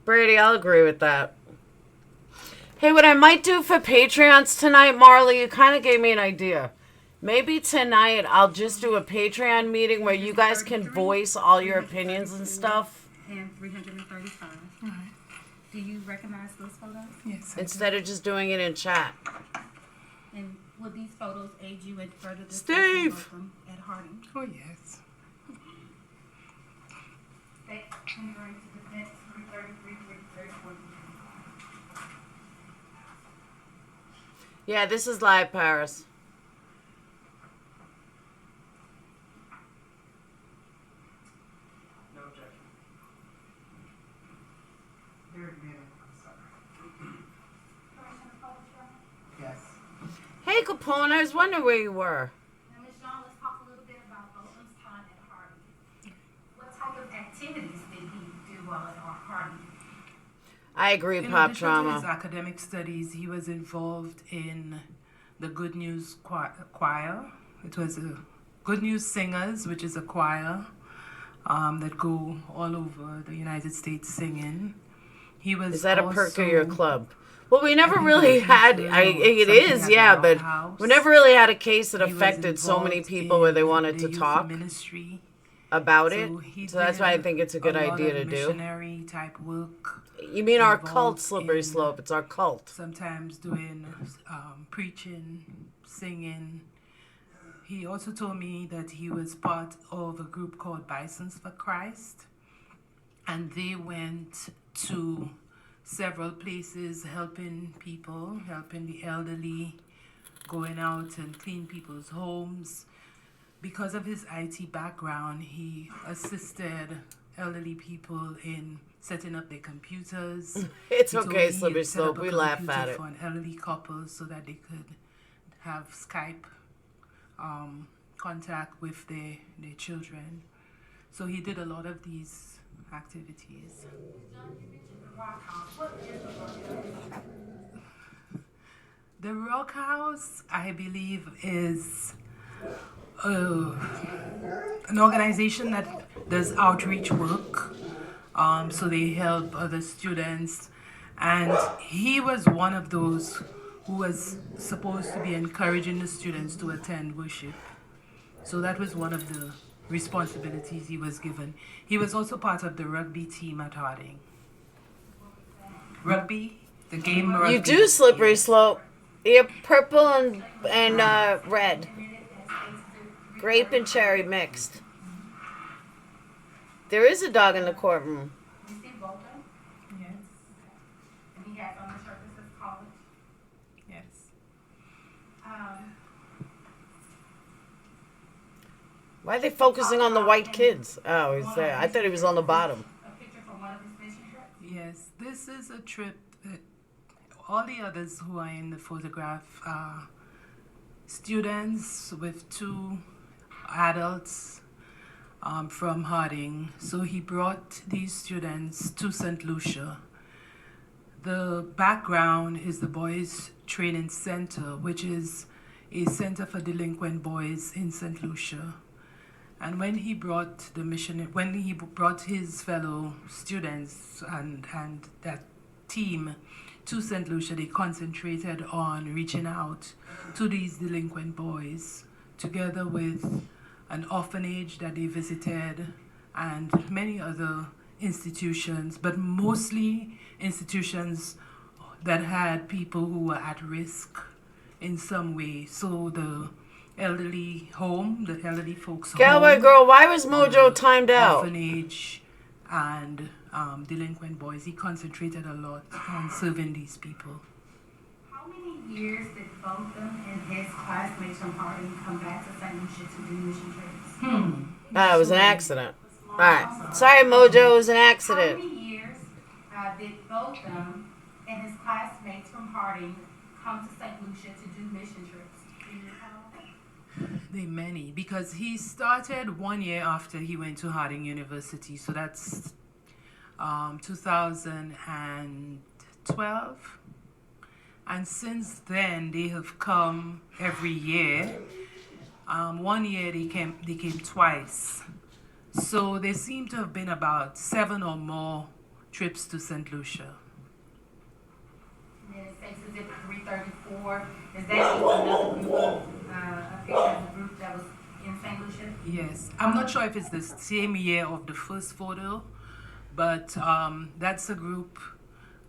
Brady, I'll agree with that. Hey, what I might do for Patreons tonight, Marley, you kind of gave me an idea. Maybe tonight I'll just do a Patreon meeting where you guys can voice all your opinions and stuff. And 335. Do you recognize those photos? Yes. Instead of just doing it in chat. And will these photos aid you in further Steve! discussion at Harding? Oh, yes. State hindering to defense 333, 334. Yeah, this is live, Paris. No objection. Yes. Hey, Capone, I was wondering where you were. Now, Ms. Jean, let's talk a little bit about Oldham's time at Harding. What type of activities did he do while at Harding? I agree, In Pop addition Trauma. to his academic studies, he was involved in the Good News Choir. It was a Good News Singers, which is a choir that go all over the United States singing. He was Is that a perk of your also- club? Well, we never really had. It is, yeah, but we never really had a case that He was affected so many involved people where they in wanted the to youth talk ministry. about So it. he So that's why I did think it's a good lot idea of to do. missionary type work. You mean our cult, involved Slippery in Slope? It's our cult. Sometimes doing preaching, singing. He also told me that he was part of a group called Bisons for Christ, and they went to several places helping people, helping the elderly, going out and clean people's homes. Because of his IT background, he assisted elderly people in setting up their computers. It's He told okay, me he had Slippery set up Slope. a We laugh computer at it. for an elderly couple so that they could have Skype contact with their children. So he did a lot of these activities. The Rock House, I believe, is an organization that does outreach work. So they help other students. And he was one of those who was supposed to be encouraging the students to attend worship. So that was one of the responsibilities he was given. He was also part of the rugby team at Harding. Rugby, the game rugby. You do, Slippery Slope. You're purple and red. Grape and cherry mixed. There is a dog in the courtroom. You see Volta? Yes. And he has on the shirt that says college. Yes. Why are they focusing on the white kids? Oh, he's there. I thought he was on the bottom. A picture from one of his fishing trips. Yes, this is a trip that all the others who are in the photograph are students with two adults from Harding. So he brought these students to St. Lucia. The background is the Boys Training Center, which is a center for delinquent boys in St. Lucia. And when he brought his fellow students and that team to St. Lucia, they concentrated on reaching out to these delinquent boys, together with an orphanage that they visited and many other institutions, but mostly institutions that had people who were at risk in some way. So the elderly home, the elderly folks Galway home, girl, why was Mojo timed out? orphanage, and delinquent boys. He concentrated a lot on serving these people. How many years did both them and his classmates from Harding come back to St. Lucia to do mission trips? It was an accident. All right. Sorry, Mojo, it was an How accident. many years did both them and his classmates from Harding come to St. Lucia to do mission trips? Do you recall? They many, because he started 1 year after he went to Harding University, so that's 2012. And since then, they have come every year. 1 year they came twice. So there seem to have been about 7 or more trips to St. Lucia. And then it says Exhibit 334. Is that another group of a picture of the group that was in St. Lucia? Yes, I'm not sure if it's the same year of the first photo, but that's a group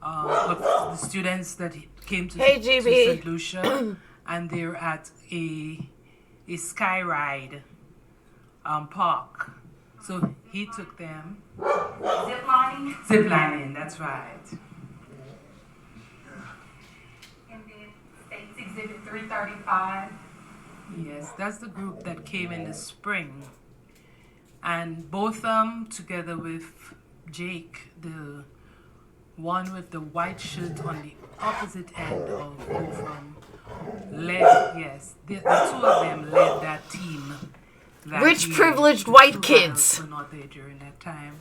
of the students that came to, Hey, to GB. St. Lucia, and they're at a sky ride park. So he took them. Zip lining? Zip lining, that's right. And then States Exhibit 335. Yes, that's the group that came in the spring. And both together with Jake, the one with the white shirt on the opposite end of both led, yes, the two of them led that team. Rich, privileged white kids. Were not there during that time.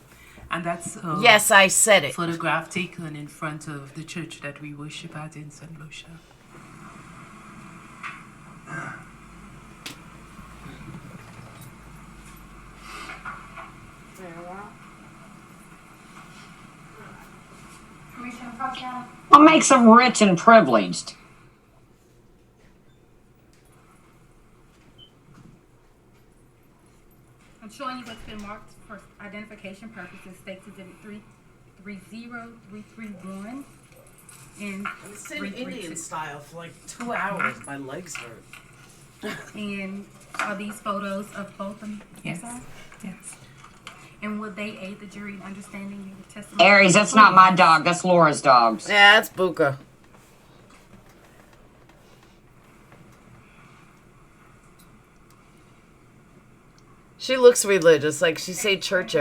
And that's Yes, I said it. photograph taken in front of the church that we worship at in St. Lucia. Commissioner Cochran? What makes them rich and privileged? I'm showing you what's been marked for identification purposes. States Exhibit 330331 and It's in Indian style for like 2 hours. My legs hurt. And are these photos of both of them? Yes. Yes. And would they aid the jury in understanding the testimony? Aries, that's not my dog. That's Laura's dogs. Yeah, that's Buka. She looks religious, like she say church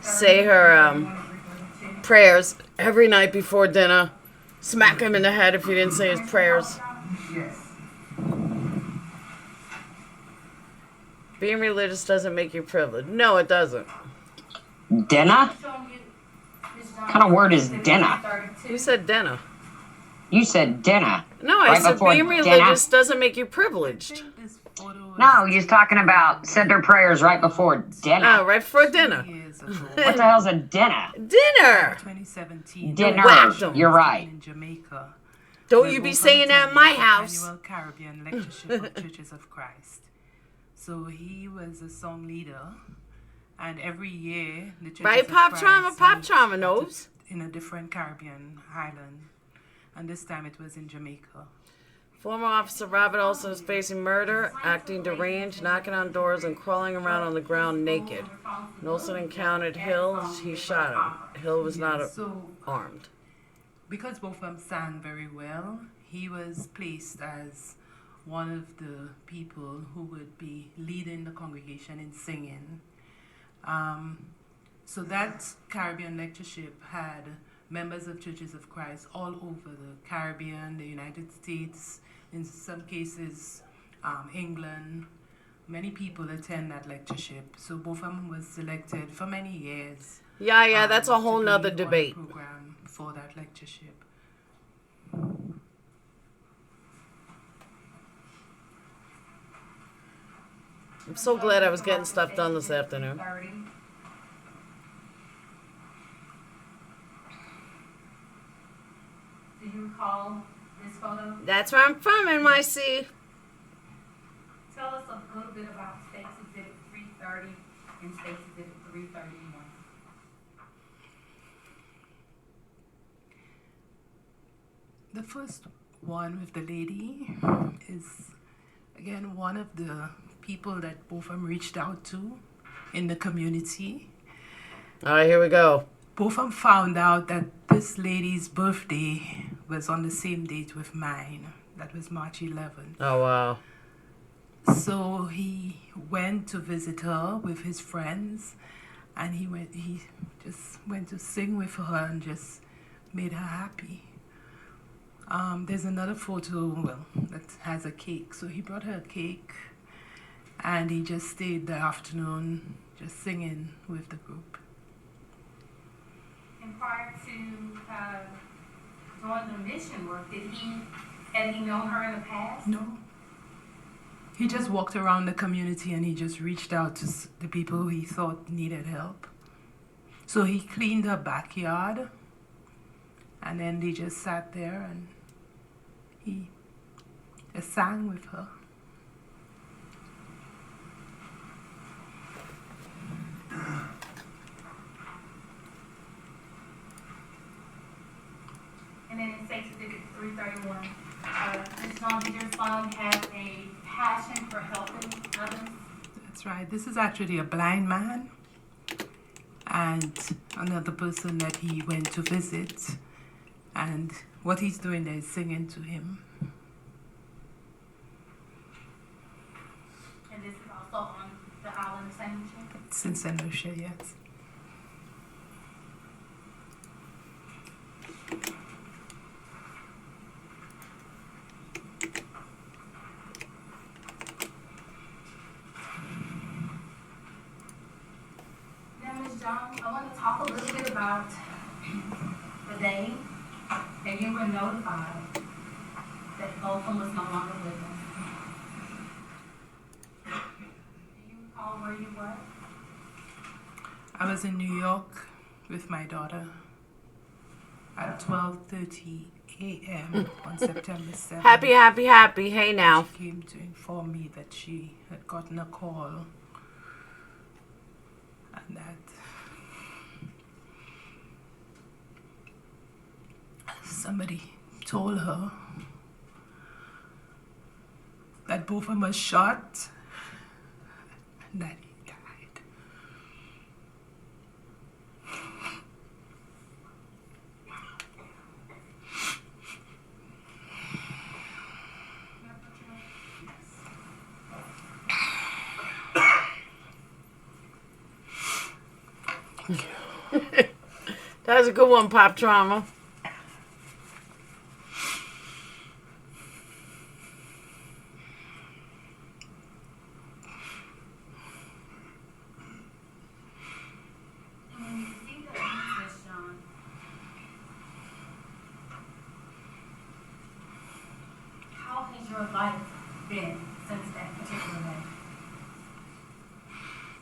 say her prayers every night before dinner. Smack him in the head if he didn't say his prayers. Yes. Being religious doesn't make you privileged. No, it doesn't. Dinner? What kind of word is dinner? Who said dinner? You said dinner. No, I Right said before being religious doesn't make you privileged. No, you're talking about said their prayers right before dinner. Oh, right before dinner. What the hell's a dinner? Dinner. 2017. Dinner. You're right. In Jamaica. Don't you be saying that in my house. Annual Caribbean Lectureship of Churches of Christ. So he was a song leader, and every year the Churches Right, of Pop Christ Trauma knows. in a different Caribbean island, and this time it was in Jamaica. Former Officer Robert Olson is facing murder, acting deranged, knocking on doors, and crawling around on the ground naked. When Olson encountered Hill, he shot him. Hill was not armed. Because both of them sang very well, he was placed as one of the people who would be leading the congregation in singing. So that Caribbean lectureship had members of Churches of Christ all over the Caribbean, the United States, in some cases England. Many people attend that lectureship. So both of them was selected for many years. Yeah, that's a whole to be nother on the debate. program for that lectureship. I'm so glad I was getting stuff done this afternoon. from? That's where I'm from, NYC. Tell us a little bit about State's Exhibit 330 and State's Exhibit 331. The first one with the lady is, again, one of the people that both of them reached out to in the community. All right, here we go. Both of them found out that this lady's birthday was on the same date with mine. That was March 11th. Oh, wow. So he went to visit her with his friends, and he just went to sing with her and just made her happy. There's another photo, that has a cake. So he brought her a cake, and he just stayed the afternoon just singing with the group. And prior to doing the mission work, had he known her in the past? No. He just walked around the community and he just reached out to the people who he thought needed help. So he cleaned her backyard, and then they just sat there and he just sang with her. And then in State's Exhibit 331, Ms. John, did your son have a passion for helping others? That's right. This is actually a blind man and another person that he went to visit. And what he's doing there is singing to him. And this is also on the island of St. Lucia? It's in St. Lucia, yes. Now, Ms. John, I want to talk a little bit about the day that you were notified that Bolton was no longer with us. Do you recall where you were? I was in New York with my daughter at 12:30 a.m. on September 7th. Happy. Hey, now. She came to inform me that she had gotten a call and that somebody told her that both of them were shot and that he died. That was a good one, Pop Trauma. And when you see the Ms. John, how has your life been since that particular day?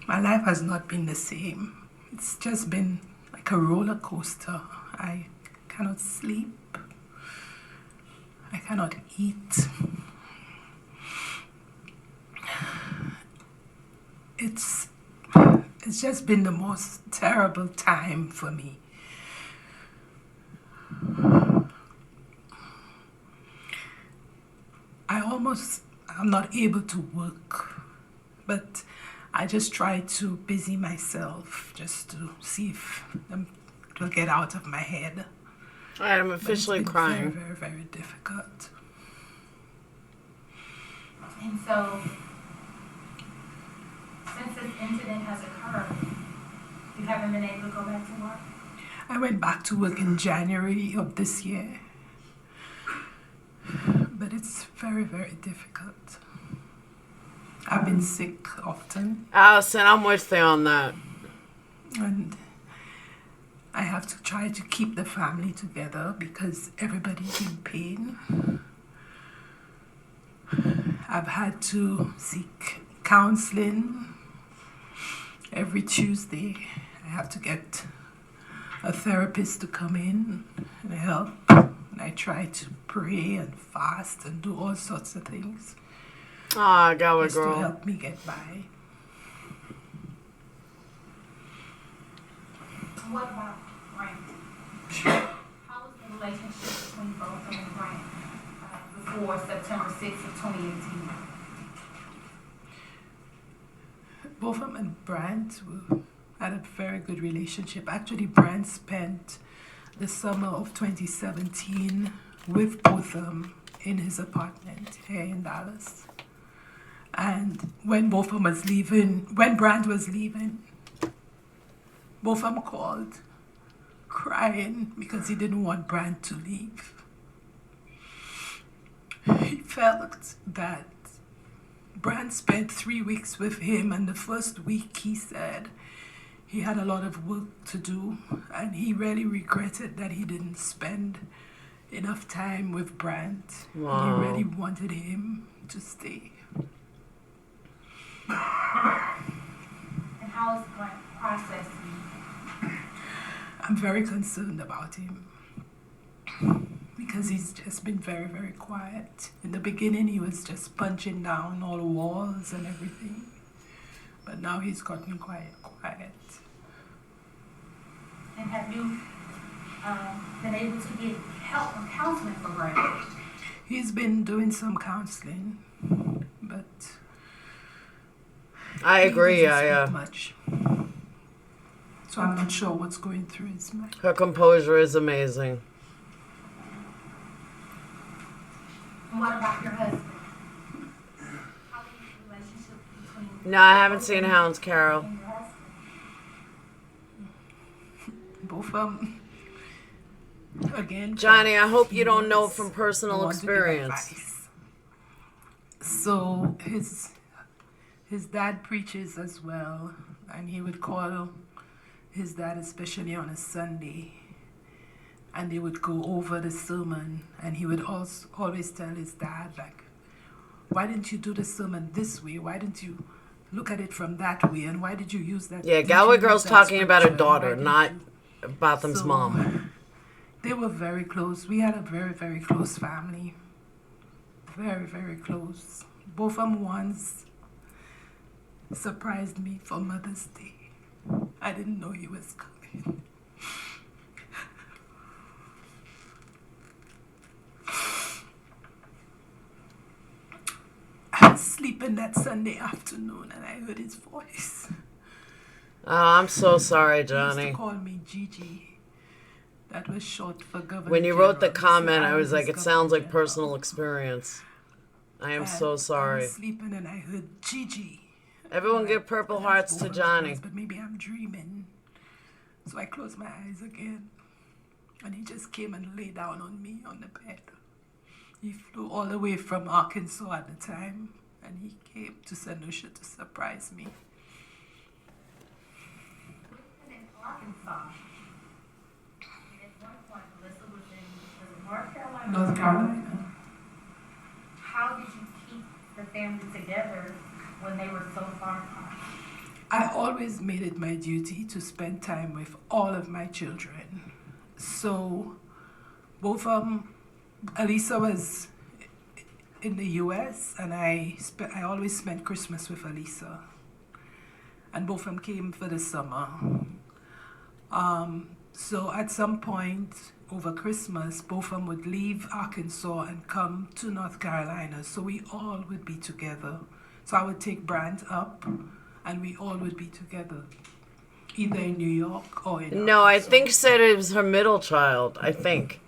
My life has not been the same. It's just been like a roller coaster. I cannot sleep. I cannot eat. It's just been the most terrible time for me. I'm not able to work, but I just try to busy myself just to see if it will get out of my head. All right, I'm officially crying. Very, very, very difficult. And so, since this incident has occurred, you haven't been able to go back to work? I went back to work in January of this year, but it's very, very difficult. I've been sick often. Allison, I'm with you on that. And I have to try to keep the family together because everybody's in pain. I've had to seek counseling every Tuesday. I have to get a therapist to come in and help. And I tried to pray and fast and do all sorts of things. Ah, Gower just to girl. help me get by. What about Brent? How was the relationship between both of them and Brent before September 6th of 2018? Both of them and Brent had a very good relationship. Actually, Brent spent the summer of 2017 with both of them in his apartment here in Dallas. And when both of them was leaving, when Brent was leaving, both of them called crying because he didn't want Brent to leave. He felt that Brent spent 3 weeks with him, and the first week he said he had a lot of work to do, and he really regretted that he didn't spend enough time with Brent. Wow. He really wanted him to stay. And how is Brent processing? I'm very concerned about him because he's just been very, very quiet. In the beginning, he was just punching down all the walls and everything, but now he's gotten quiet. And have you been able to get help or counseling for Brent? He's been doing some counseling, but I agree. he doesn't speak much. So I'm not sure what's going through his mind. Her composure is amazing. And what about your husband? How is the relationship between No, I haven't seen Hounds, Carol. and your husband? Both of them. Again, Johnny, I hope you don't know from I personal want to give experience. advice. So his dad preaches as well, and he would call his dad, especially on a Sunday, and they would go over the sermon, and he would also always tell his dad, like, why didn't you do the sermon this way? Why didn't you look at it from that way? And why did you use that? Yeah, didn't you Galway use girl's that talking about her scripture? Why daughter, didn't not you?" Botham's So, mom. They were very close. We had a very, very close family. Very, very close. Both of them once surprised me for Mother's Day. I didn't know he was coming. I was sleeping that Sunday afternoon and I heard his voice. Oh, I'm so sorry, He used Johnny. to call me Gigi. That was short for Governor When you wrote the General. So comment, I was his like, it Governor sounds like General. personal experience. I am And so I sorry. was sleeping and I heard Gigi. Everyone give purple hearts to Johnny. But maybe I'm dreaming. So I closed my eyes again. And he just came and lay down on me on the bed. He flew all the way from Arkansas at the time. And he came to St. Lucia to surprise me. In Arkansas. And at one point, Melissa was in North Carolina. North Carolina. How did you keep the family together when they were so far apart? I always made it my duty to spend time with all of my children. So, both of them, Elisa was in the US, and I always spent Christmas with Elisa. And both of them came for the summer. So at some point over Christmas, both of them would leave Arkansas and come to North Carolina. So we all would be together. So I would take Brant up, and we all would be together, either in New York or in No, I Arkansas. think said it was her middle child. I think.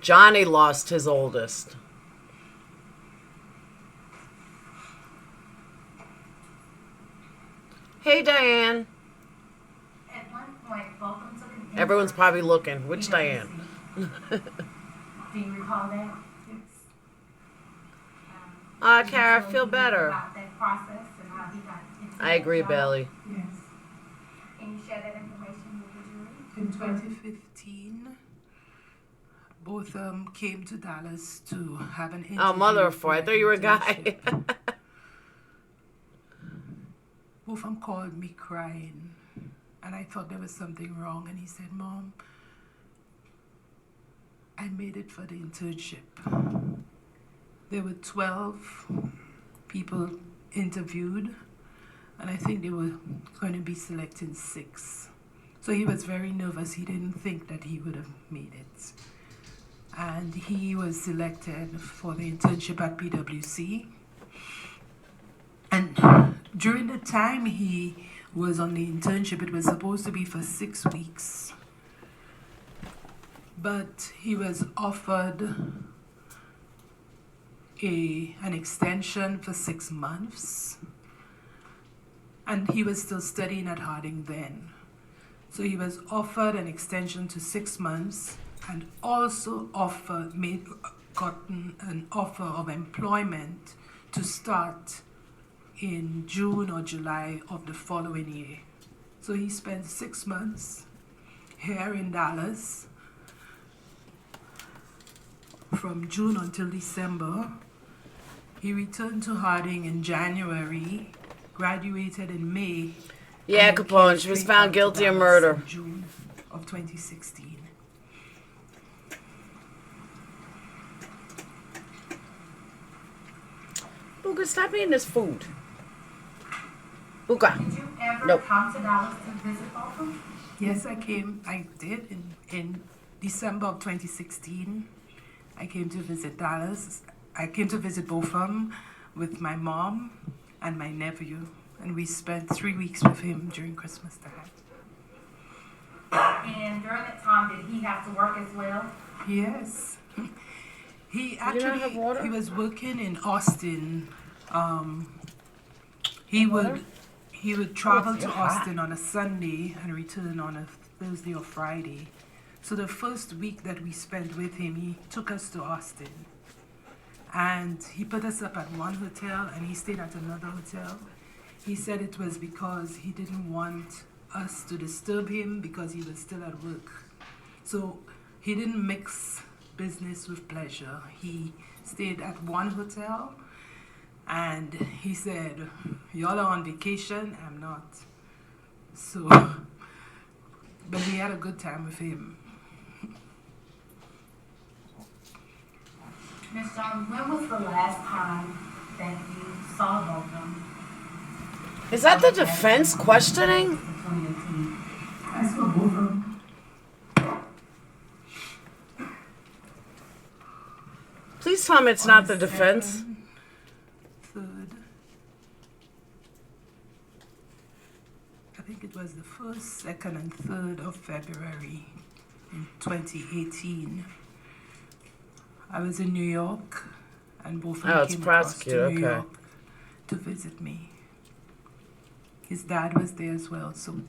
Johnny lost his oldest. Hey, Diane. At one point, welcome to the Everyone's probably looking. Which Diane? Do you recall that? Kara, I feel better. About that process and how he got into I agree, that job? Bailey. Yes. Can you share that information with the jury? In 2015, both of them came to Dallas to have an interview. Oh, mother of four. I thought you were a guy. Both of them called me crying And I thought there was something wrong. And he said, Mom, I made it for the internship. There were 12 people interviewed, and I think they were going to be selecting 6. So he was very nervous. He didn't think that he would have made it. And he was selected for the internship at PwC. And during the time he was on the internship, it was supposed to be for 6 weeks. But he was offered an extension for 6 months. And he was still studying at Harding then. So he was offered an extension to 6 months and also gotten an offer of employment to start in June or July of the following year. So he spent 6 months here in Dallas from June until December. He returned to Harding in January, graduated in May. Yeah, Capone, she was found guilty of murder. In June of 2016. Booga, stop eating this food. Booga. Did you ever come to Dallas to visit both of them? Yes, I did in December of 2016. I came to visit Dallas. I came to visit both of them with my mom and my nephew. And we spent 3 weeks with him during Christmas time. And during that time, did he have to work as well? Yes. He was working in Austin. He would travel to Austin on a Sunday and return on a Thursday or Friday. So the first week that we spent with him, he took us to Austin. And he put us up at one hotel and he stayed at another hotel. He said it was because he didn't want us to disturb him because he was still at work. So he didn't mix business with pleasure. He stayed at one hotel and he said, y'all are on vacation, I'm not. So, but we had a good time with him. Ms. Jones, when was the last time that you saw both of them? Is that the defense questioning? I saw both of them. Please tell me it's not the defense. 3rd. I think it was the 1st, 2nd, and 3rd of February in 2018. I was in New York, and both of them came across to New York to visit me. His dad was there as well, so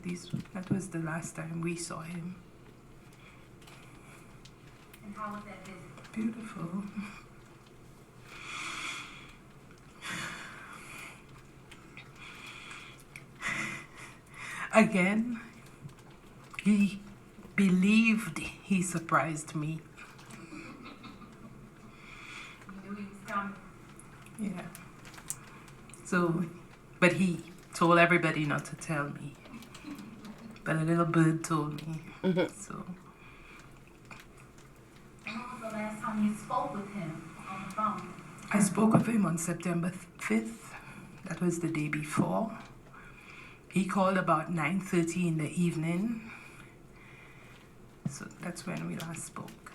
that was the last time we saw him. And how was that visit? Beautiful. Again, he believed he surprised me. You knew he was coming. Yeah. So, but he told everybody not to tell me. But a little bird told me. So. And when was the last time you spoke with him on the phone? I spoke with him on September 5th. That was the day before. He called about 9:30 in the evening. So that's when we last spoke.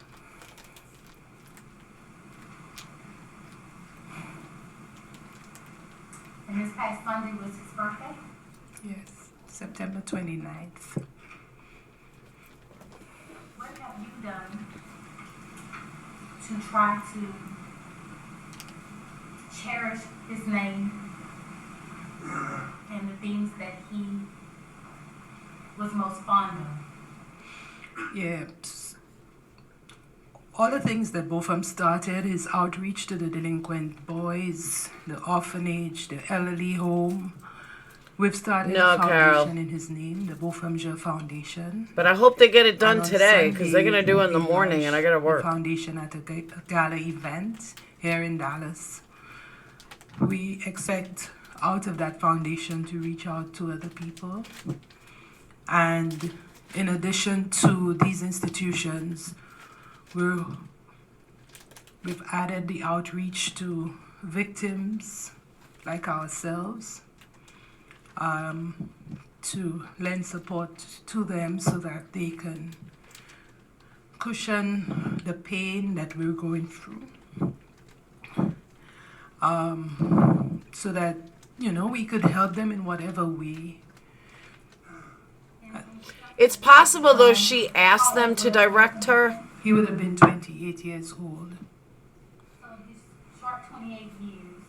And this past Sunday was his birthday? Yes, September 29th. What have you done to try to cherish his name and the things that he was most fond of? Yeah. All the things that both of them started, his outreach to the delinquent boys, the orphanage, the elderly home. We've started a foundation in his name, the Beaufhamger Foundation. But I hope they get it done today, because they're going to do it in the morning, and I got to work. The foundation at a gala event here in Dallas. We expect out of that foundation to reach out to other people. And in addition to these institutions, we've added the outreach to victims like ourselves, to lend support to them so that they can cushion the pain that we're going through. So that, we could help them in whatever way. It's possible, though, she asked them to direct her. He would have been 28 years old. So his short 28 years,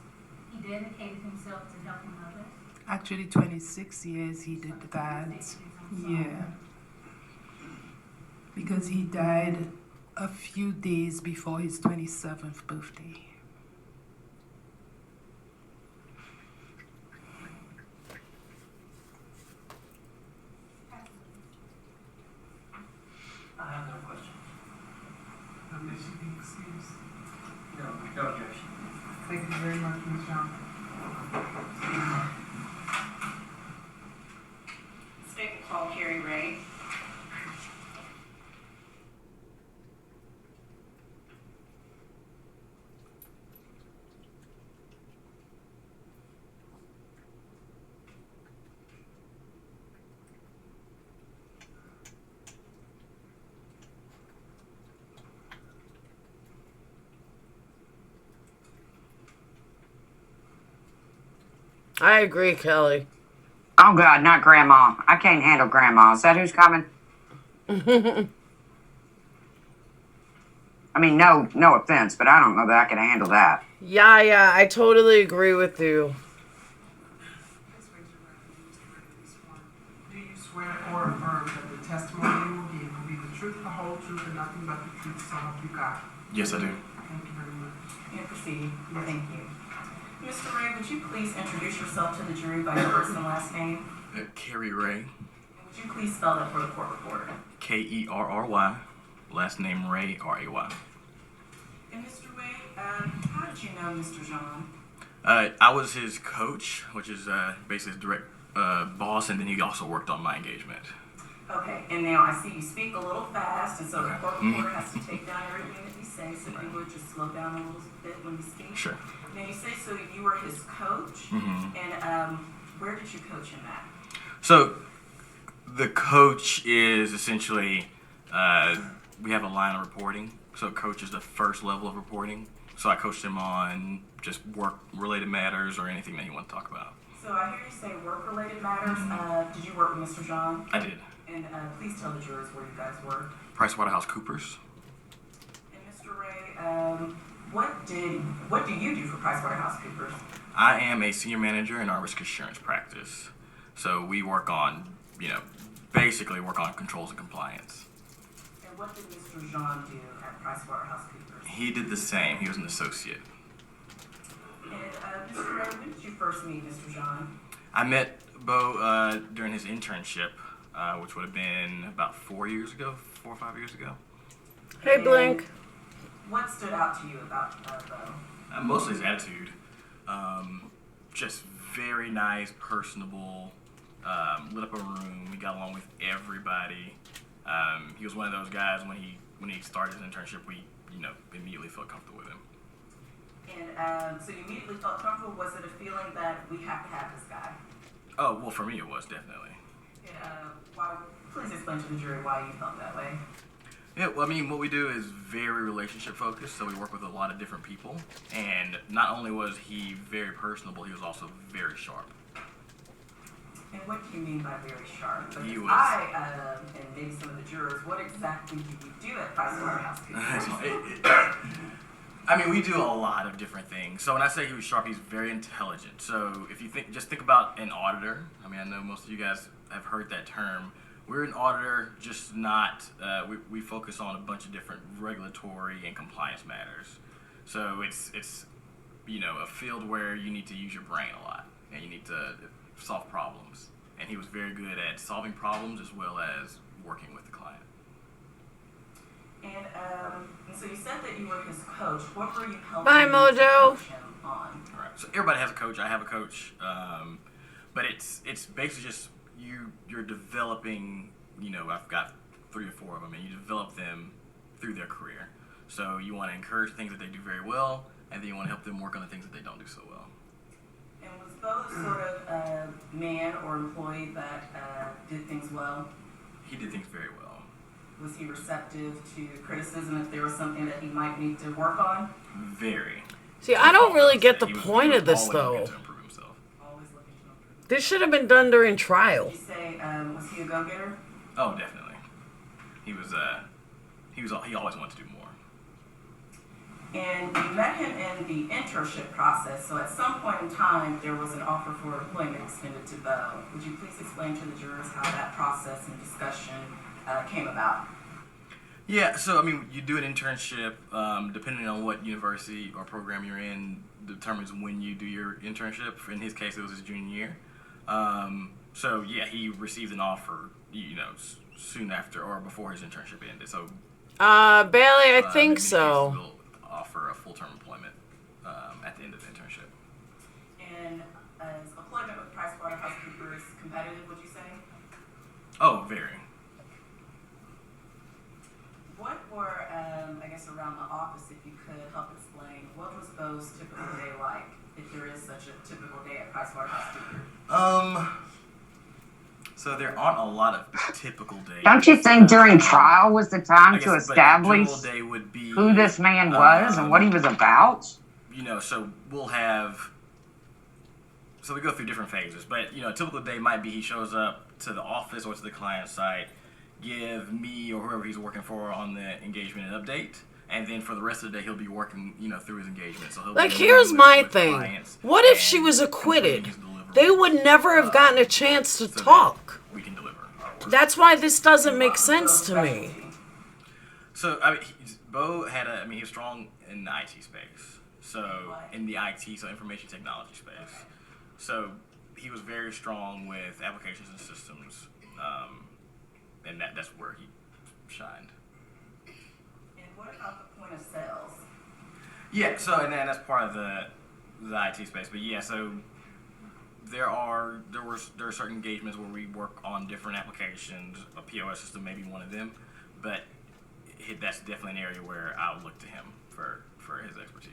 he dedicated himself to helping others? Actually, 26 years he did that. Yeah. Because he died a few days before his 27th birthday. I have no questions. No objection. Thank you very much, Ms. John. State will call Carrie Ray. I agree, Kelly. Oh God, not grandma. I can't handle grandma. Is that who's coming? I mean, no offense, but I don't know that I can handle that. Yeah, I totally agree with you. Do you swear or affirm that the testimony you will give will be the truth, the whole truth, and nothing but the truth, so help you God? Yes, I do. Thank you very much. And proceed. Thank you. Mr. Ray, would you please introduce yourself to the jury by your first and last name? Kerry Ray, And would you please spell that for the court reporter? Kerry. Last name Ray, Ray. And Mr. Ray, how did you know Mr. John? I was his coach, which is basically his direct boss, and then he also worked on my engagement. Okay, and now I see you speak a little fast, and so the court reporter has to take down everything that you say, so if you would just slow down a little bit when you speak. Sure. Now you say so you were his coach, and where did you coach him at? So the coach is essentially, we have a line of reporting. So coach is the first level of reporting. So I coached him on just work-related matters or anything that he wanted to talk about. So I hear you say work-related matters. Did you work with Mr. John? I did. And please tell the jurors where you guys worked. PricewaterhouseCoopers. And Mr. Ray, what do you do for PricewaterhouseCoopers? I am a senior manager in our risk assurance practice. So we work on, basically work on controls and compliance. And what did Mr. John do at PricewaterhouseCoopers? He did the same. He was an associate. And Mr. Ray, when did you first meet Mr. John? I met Bo during his internship, which would have been about 4 or 5 years ago. Hey, Blink. What stood out to you about Bo? Mostly his attitude. Just very nice, personable, lit up a room. He got along with everybody. He was one of those guys when he started his internship, we immediately felt comfortable with him. And so you immediately felt comfortable. Was it a feeling that we have to have this guy? Oh, well, for me it was, definitely. Please explain to the jury why you felt that way. Yeah, well, I mean, what we do is very relationship focused, so we work with a lot of different people. And not only was he very personable, he was also very sharp. And what do you mean by very sharp? Because He was. and maybe some of the jurors, what exactly do you do at PricewaterhouseCoopers? I mean, we do a lot of different things. So when I say he was sharp, he's very intelligent. So if you just think about an auditor. I mean, I know most of you guys have heard that term. We're an auditor, just not, we focus on a bunch of different regulatory and compliance matters. So it's a field where you need to use your brain a lot, and you need to solve problems. And he was very good at solving problems as well as working with the client. And so you said that you were his coach. What were you helping Bye, Mojo. to coach him on? All right. So everybody has a coach. I have a coach. But it's basically just you're developing. I've got 3 or 4 of them, and you develop them through their career. So you want to encourage things that they do very well, and then you want to help them work on the things that they don't do so well. And was Bo sort of a man or employee that did things well? He did things very well. Was he receptive to criticism if there was something that he might need to work on? Very. See, I don't really get the point of this, always though. looking to improve himself. Always looking to improve. This should have been done during trial. Would you say, was he a go-getter? Oh, definitely. He always wanted to do more. And you met him in the internship process, so at some point in time, there was an offer for employment extended to Bo. Would you please explain to the jurors how that process and discussion came about? Yeah, so you do an internship, depending on what university or program you're in, determines when you do your internship. In his case, it was his junior year. So yeah, he received an offer, soon after or before his internship ended. So Bailey, I think so. We'll offer a full-term employment at the end of the internship. And is employment with PricewaterhouseCoopers competitive, would you say? Oh, very. What were, I guess, around the office, if you could help explain, what was Bo's typical day like, if there is such a typical day at PricewaterhouseCoopers? So there aren't a lot of typical days. Don't you think during trial was the time to but a establish typical day would be, who this man was and what he was about? So we'll have. So we go through different phases, but a typical day might be he shows up to the office or to the client site, give me or whoever he's working for on the engagement an update, and then for the rest of the day he'll be working, through his engagement. So he'll be here's my thing. clients What if she was acquitted? They would never have gotten a chance to talk. We can deliver our work. That's why this doesn't make sense to me. So Bo had he was strong in the IT space. So in the IT, so information technology space. So he was very strong with applications and systems, and that's where he shined. And what about the point of sales? Yeah. So and then that's part of the IT space. But yeah, so there are certain engagements where we work on different applications. A POS system may be one of them, but that's definitely an area where I would look to him for his expertise.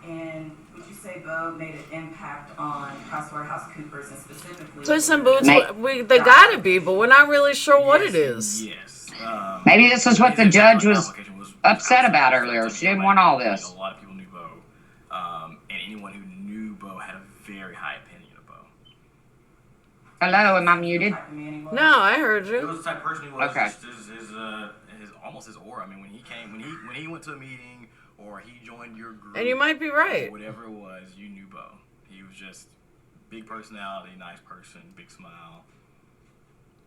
And would you say Bo made an impact on PricewaterhouseCoopers and specifically? Listen, Boots, they gotta be, but we're not really sure what it is. Yes. Maybe this is what the judge was upset about earlier. She didn't want all this. A lot of people knew Bo, and anyone who knew Bo had a very high opinion of Bo. Hello, am I muted? No, I heard It you. was the type of person he was. Okay. Just his aura. When he went to a meeting or he joined your group, And you might be right. or whatever it was, you knew Bo. He was just big personality, nice person, big smile.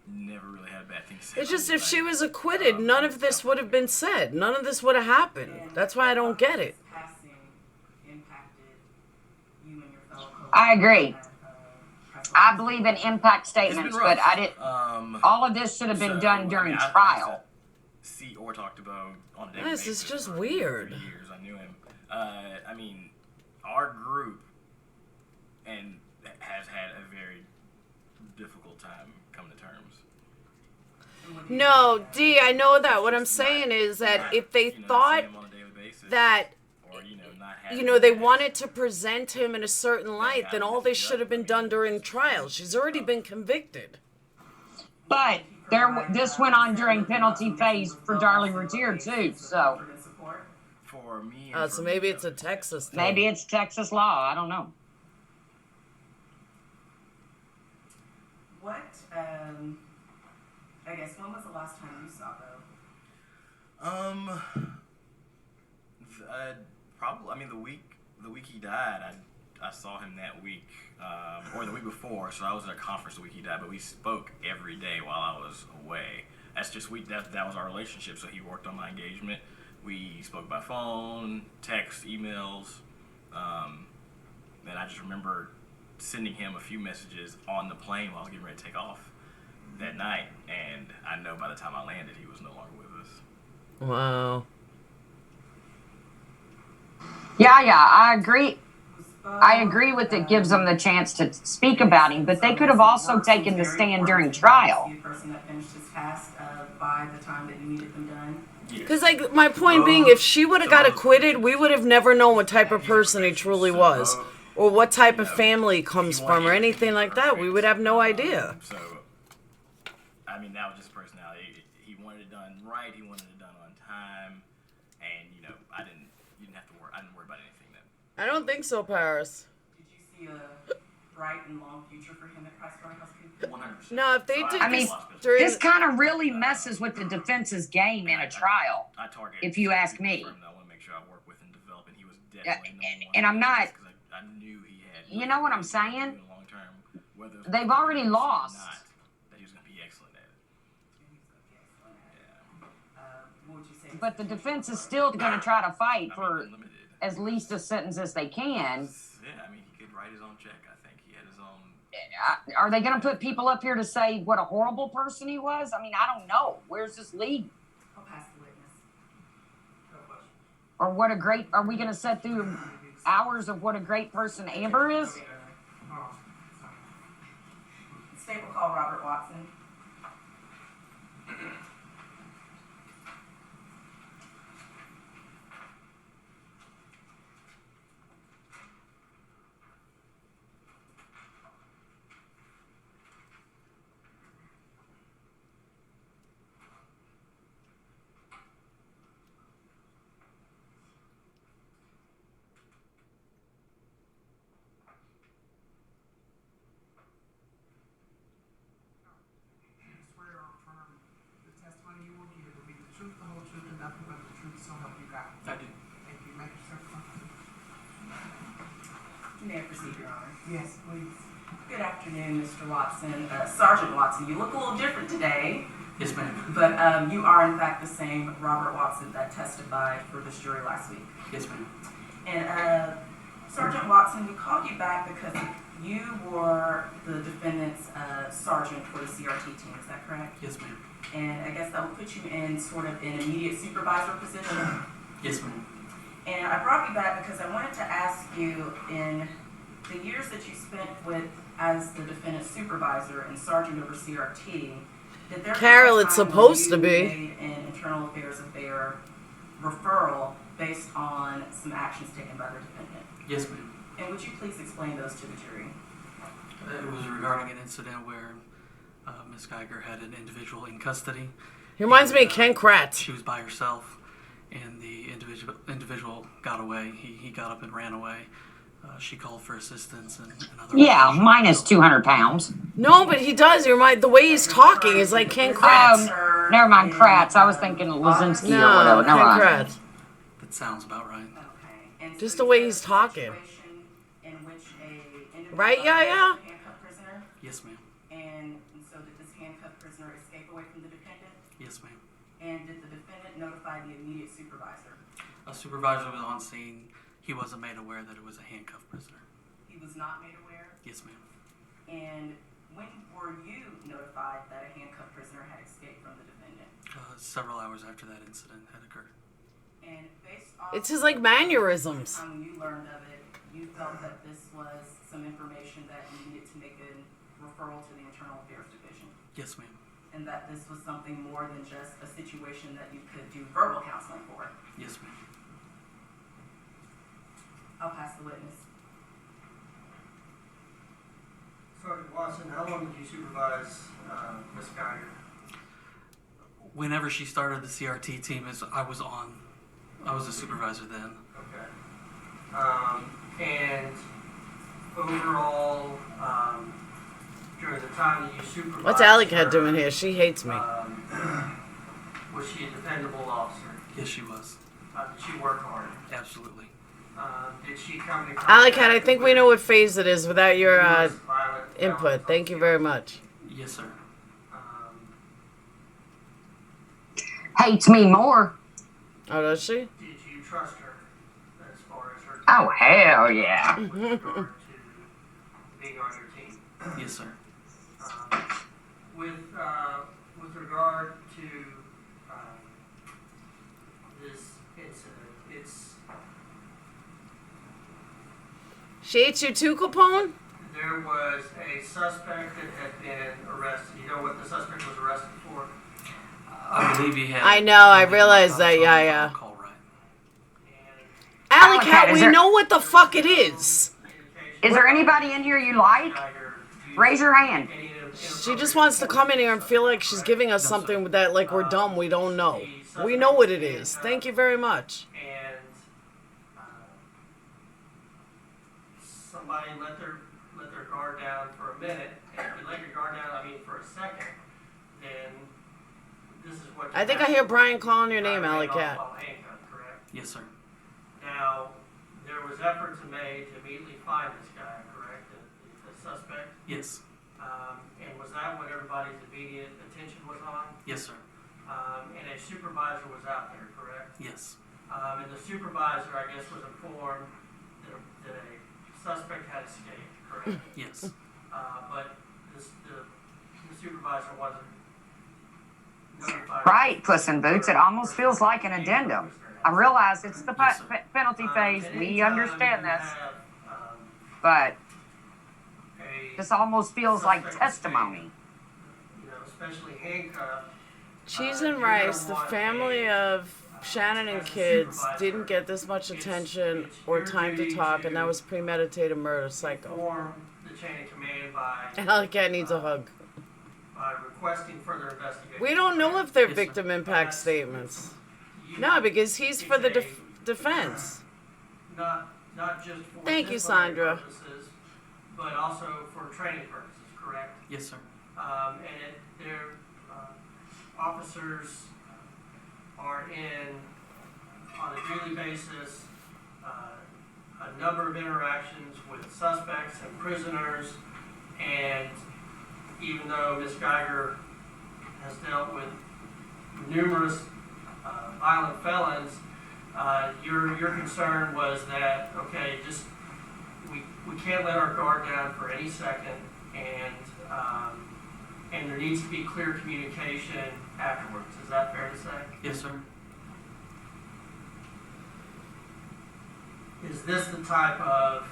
Never really had bad things to say. It's just if she was acquitted, none of this would have been said. None of this would have happened. That's why I don't get it. I agree. I believe in impact statements, but I did. All of this should have been done during trial. See or talk to Bo on a daily This basis. is just weird. For years, I knew him. Our group has had a very difficult time coming to terms. No, D, I know that. What I'm saying is that if they thought that, they wanted to present him in a certain light, then all this should have been done during trial. She's already been convicted. But this went on during penalty phase for Darling Routier too. So For me, so maybe it's a Texas thing. maybe it's Texas law. I don't know. What, I guess, when was the last time you saw Bo? Probably. The week he died, I saw him that week, or the week before. So I was at a conference the week he died, but we spoke every day while I was away. That's just that was our relationship. So he worked on my engagement. We spoke by phone, text, emails, and I just remember sending him a few messages on the plane while I was getting ready to take off that night, and I know by the time I landed, he was no longer with us. Wow. Yeah, I agree. I agree with it gives them the chance to speak about him, but they could have also taken the stand during trial. The person that finished his task by the time that you needed them done. Because, like, my point being, if she would have got acquitted, we would have never known what type of person he truly was, or what type of family he comes from, or anything like that. We would have no idea. So, I mean, that was just personality. He wanted it done right. He wanted it done on time, and you know, you didn't have to worry. I didn't worry about anything then. I don't think so, Paris. Did you see a bright and long future for him at Christ Warehouse? 100%. No, if they did I mean, this kind of really messes with the defense's game in a trial, if you ask me. I want to make sure I work with and develop, and he was definitely And I'm not, I knew he had. you know what I'm saying? Long term, whether They've already lost. That he was going to be excellent at it. But the defense is still going to try to fight for as least a sentence as they can. Yeah, I mean, he could write his own check. I think he had his own. Are they going to put people up here to say what a horrible person he was? I mean, I don't know. Where's this lead? I'll pass the witness. Or what a great, are we going to set through hours of what a great person Amber is? State will call Robert Watson. I do. Thank you. Make yourself comfortable. You may proceed, Your Honor. Yes, please. Good afternoon, Mr. Watson. Sergeant Watson, you look a little different today. Yes, ma'am. But you are, in fact, the same Robert Watson that testified for this jury last week. Yes, ma'am. And Sergeant Watson, we called you back because you were the defendant's sergeant for the CRT team. Is that correct? Yes, ma'am. And I guess that will put you in sort of an immediate supervisor position. Yes, ma'am. And I brought you back because I wanted to ask you, in the years that you spent with as the defendant's supervisor and sergeant over CRT, did there Carol, it's come a time supposed to when you be. made an internal affairs affair referral based on some actions taken by the defendant? Yes, ma'am. And would you please explain those to the jury? It was regarding an incident where Ms. Geiger had an individual in custody. He reminds me of Ken Kratz. She was by herself, and the individual got away. He got up and ran away. She called for assistance and other. Yeah, minus 200 pounds. No, but he does. The way he's talking is like Ken Kratz. Never mind, Kratz. I was thinking Lazinski or whatever. Ken Never mind. Kratz. That sounds about right. Okay. And Just so the way you he's said talking. a situation in which a individual Right, yeah. was a handcuffed prisoner? Yes, ma'am. And so did this handcuffed prisoner escape away from the defendant? Yes, ma'am. And did the defendant notify the immediate supervisor? A supervisor was on scene. He wasn't made aware that it was a handcuffed prisoner. He was not made aware? Yes, ma'am. And when were you notified that a handcuffed prisoner had escaped from the defendant? Several hours after that incident had occurred. And based on It's his like mannerisms. when you learned of it, you felt that this was some information that you needed to make a referral to the Internal Affairs Division? Yes, ma'am. And that this was something more than just a situation that you could do verbal counseling for? Yes, ma'am. I'll pass the witness. Sergeant Watson, how long did you supervise Ms. Geiger? Whenever she started the CRT team, I was a supervisor then. Okay. And overall, during the time that you supervised What's Alec her, doing here? She hates me. was she a dependable officer? Yes, she was. Did she work hard? Absolutely. Did she come to Alec, contact I think we with know what phase it is without your numerous violent input. felons? Thank you very much. Yes, sir. Hates me more. Oh, does she? Did you trust her as far as her? Oh, hell yeah. With regard to being on your team? Yes, sir. With regard to this incident, She ate you too, Capone? There was a suspect that had been arrested. You know what the suspect was arrested for? I believe he had. I know, I realized that, yeah. Alley Cat, we know what the fuck it is. Is there anybody in here you like? Raise your hand. She just wants to come in here and feel like she's giving us something that, like, we're dumb, we don't know. We know what it is. Thank you very much. And somebody let their guard down for a minute. And if you let your guard down, I mean, for a second, then this is what. I think I hear Brian calling your name, Alley Cat. Yes, sir. Now, there was efforts made to immediately find this guy, correct? The suspect? Yes. And was that what everybody's immediate attention was on? Yes, sir. And a supervisor was out there, correct? Yes. And the supervisor, I guess, was informed that a suspect had escaped, correct? Yes. But the supervisor wasn't notified. Right, Puss in Boots. It almost feels like an addendum. I realize it's the penalty phase. We understand this. But this almost feels like testimony. You know, especially handcuffed. Cheese and Rice, the family of Shannon and kids didn't get this much attention or time to talk, and that was premeditated murder, psycho. The chain of command by Alley Cat needs a hug. requesting further investigation. We don't know if they're victim impact statements. No, because he's for the defense. Not just for Thank you, disciplinary Sandra. purposes, but also for training purposes, correct? Yes, sir. And their officers are in, on a daily basis, a number of interactions with suspects and prisoners, and even though Ms. Geiger has dealt with numerous violent felons, your concern was that, okay, just we can't let our guard down for any second, and there needs to be clear communication afterwards. Is that fair to say? Yes, sir. Is this the type of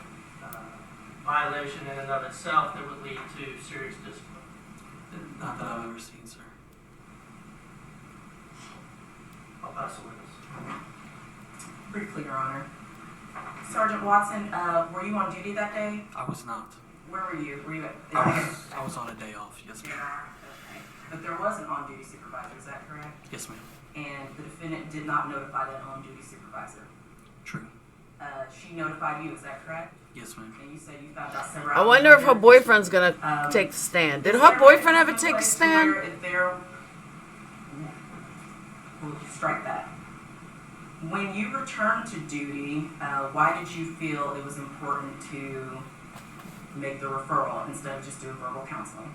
violation in and of itself that would lead to serious discipline? Not that I've ever seen, sir. I'll pass the witness. Briefly, Your Honor. Sergeant Watson, were you on duty that day? I was not. Where were you? Were you at? I was on a day off. Yes, ma'am. Okay. But there was an on-duty supervisor, is that correct? Yes, ma'am. And the defendant did not notify that on-duty supervisor? True. She notified you, is that correct? Yes, ma'am. And you said you found out several I wonder if her boyfriend's gonna take the stand. Did her boyfriend ever take a stand? We'll strike that. When you returned to duty, why did you feel it was important to make the referral instead of just doing verbal counseling?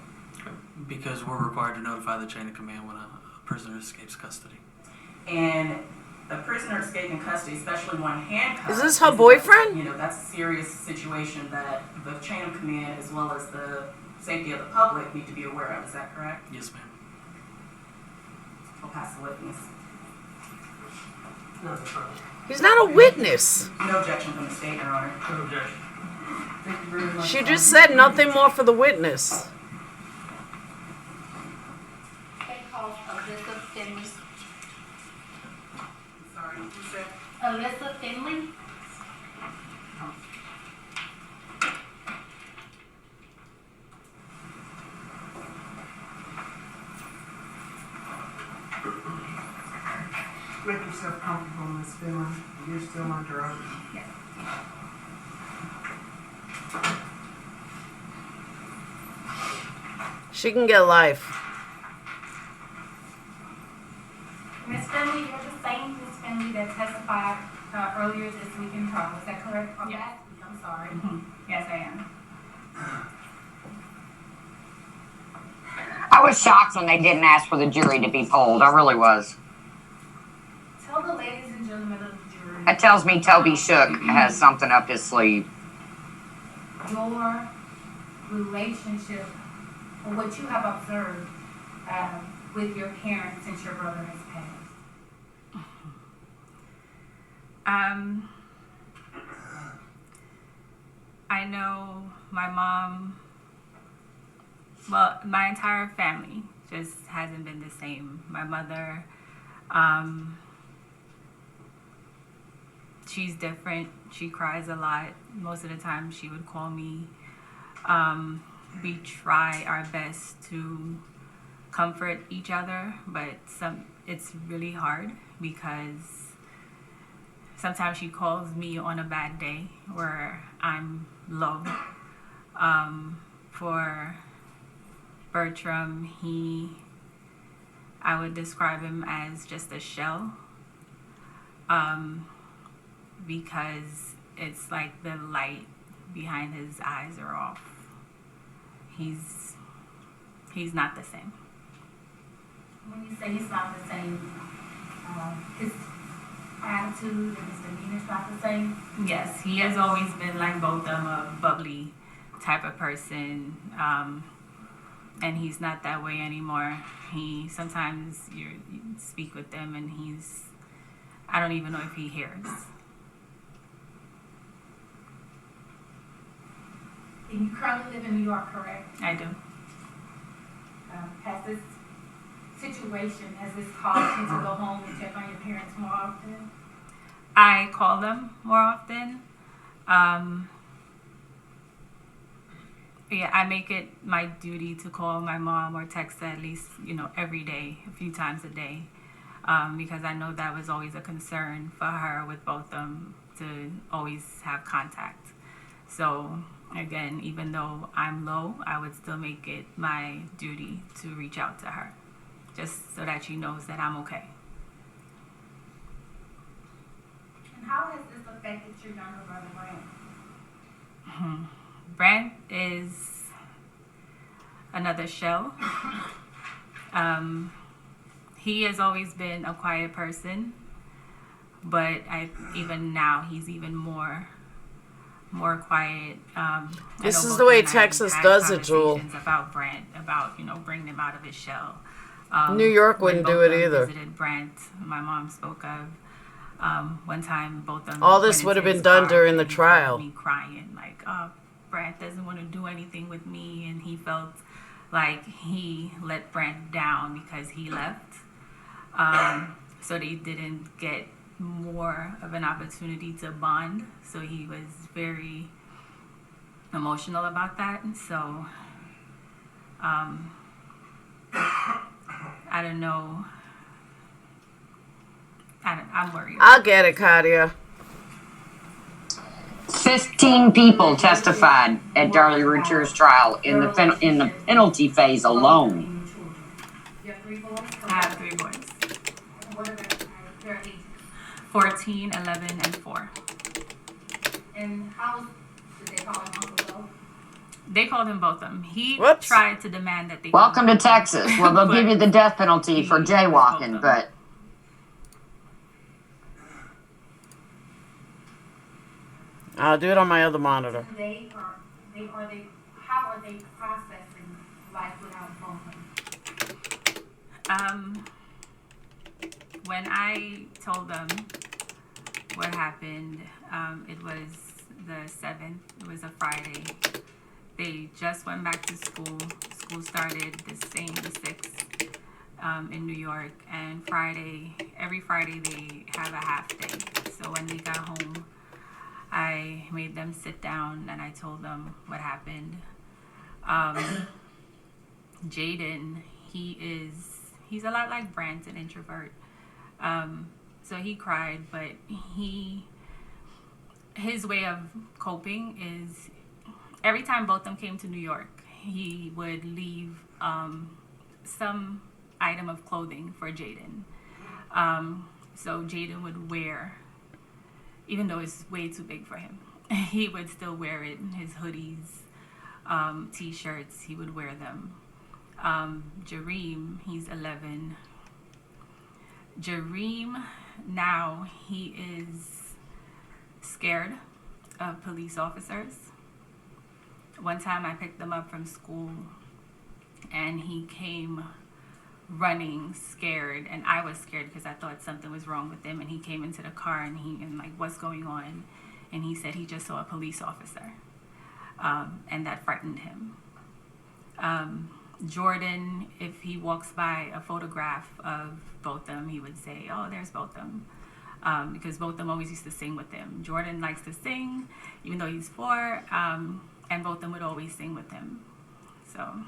Because we're required to notify the chain of command when a prisoner escapes custody. And a prisoner escaping custody, especially one handcuffed. Is this her boyfriend? You know, that's a serious situation that the chain of command as well as the safety of the public need to be aware of. Is that correct? Yes, ma'am. I'll pass the witness. He's not a witness. No objection from the state, Your Honor. No objection. Thank you very much. She just said nothing more for the witness. They called Alyssa Finley. Sorry, who's that? Alyssa Finley. Make yourself comfortable, Miss Finley. You're still under oath. Yes. She can get life. Ms. Finley, you're the same Ms. Finley that testified earlier this week in trial. Is that correct? Or last week? I'm sorry. Yes, I am. I was shocked when they didn't ask for the jury to be polled. I really was. Tell the ladies and gentlemen of the jury. That tells me Toby Shook has something up his sleeve. Your relationship, or what you have observed with your parents since your brother has passed. I know my mom, well, my entire family just hasn't been the same. My mother, she's different. She cries a lot. Most of the time she would call me. We try our best to comfort each other, but it's really hard because sometimes she calls me on a bad day where I'm low. For Bertram, I would describe him as just a shell, because it's like the light behind his eyes are off. He's not the same. When you say he's not the same, his attitude and his demeanor's not the same? Yes, he has always been like both of them, a bubbly type of person, and he's not that way anymore. Sometimes you speak with him and I don't even know if he hears. And you currently live in New York, correct? I do. Has this caused you to go home and check on your parents more often? I call them more often. Yeah, I make it my duty to call my mom or text her at least, every day, a few times a day, because I know that was always a concern for her with both of them to always have contact. So again, even though I'm low, I would still make it my duty to reach out to her, just so that she knows that I'm okay. And how has this affected your younger brother, Brent? Brent is another shell. He has always been a quiet person, but even now he's even more quiet. This is the way Texas does it, Jewel. About Brent, about bringing him out of his shell. New York wouldn't do it either. Visited Brent, my mom spoke of. One time, both of them. All this would have been done during the trial. Me crying like, Brent doesn't want to do anything with me, and he felt like he let Brent down because he left. So they didn't get more of an opportunity to bond. So he was very emotional about that. And so I don't know. I'm worried. I'll get it, Katia. 15 people testified at Darlie Routier's trial in the penalty phase alone. You have 3 boys? I have 3 boys. What are their ages? 14, 11, and 4. And did they call him Uncle Joe? They called him both of them. He tried to demand that they. Welcome to Texas. Well, they'll give you the death penalty for jaywalking, but. I'll do it on my other monitor. How are they processing life without both? When I told them what happened, it was the 7th. It was a Friday. They just went back to school. School started the 6th, in New York. And every Friday they have a half day. So when they got home, I made them sit down and I told them what happened. Jaden, he's a lot like Brent, an introvert. So he cried, but his way of coping is every time both of them came to New York, he would leave some item of clothing for Jaden. So Jaden would wear, even though it's way too big for him, he would still wear it. His hoodies, t-shirts, he would wear them. Jareem, he's 11. Jareem, now he is scared of police officers. One time I picked them up from school and he came running scared, and I was scared because I thought something was wrong with him, and he came into the car and like, what's going on? And he said he just saw a police officer. and that frightened him. Jordan, if he walks by a photograph of Botham, he would say, "Oh, there's Botham," because Botham always used to sing with him. Jordan likes to sing, even though he's 4, and Botham would always sing with him. So.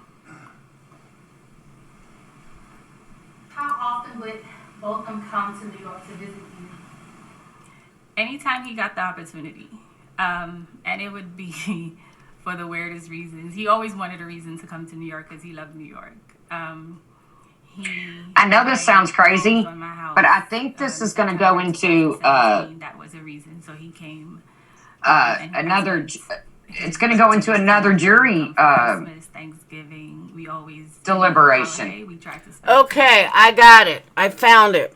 How often would Botham come to New York to visit you? Anytime he got the opportunity, and it would be for the weirdest reasons. He always wanted a reason to come to New York because he loved New York. I know this sounds crazy, but I think this is going to go into that was a reason. So he came. another. It's going to go into another jury Christmas, Thanksgiving, we always deliberation. We tried to Okay, I got it. I found it.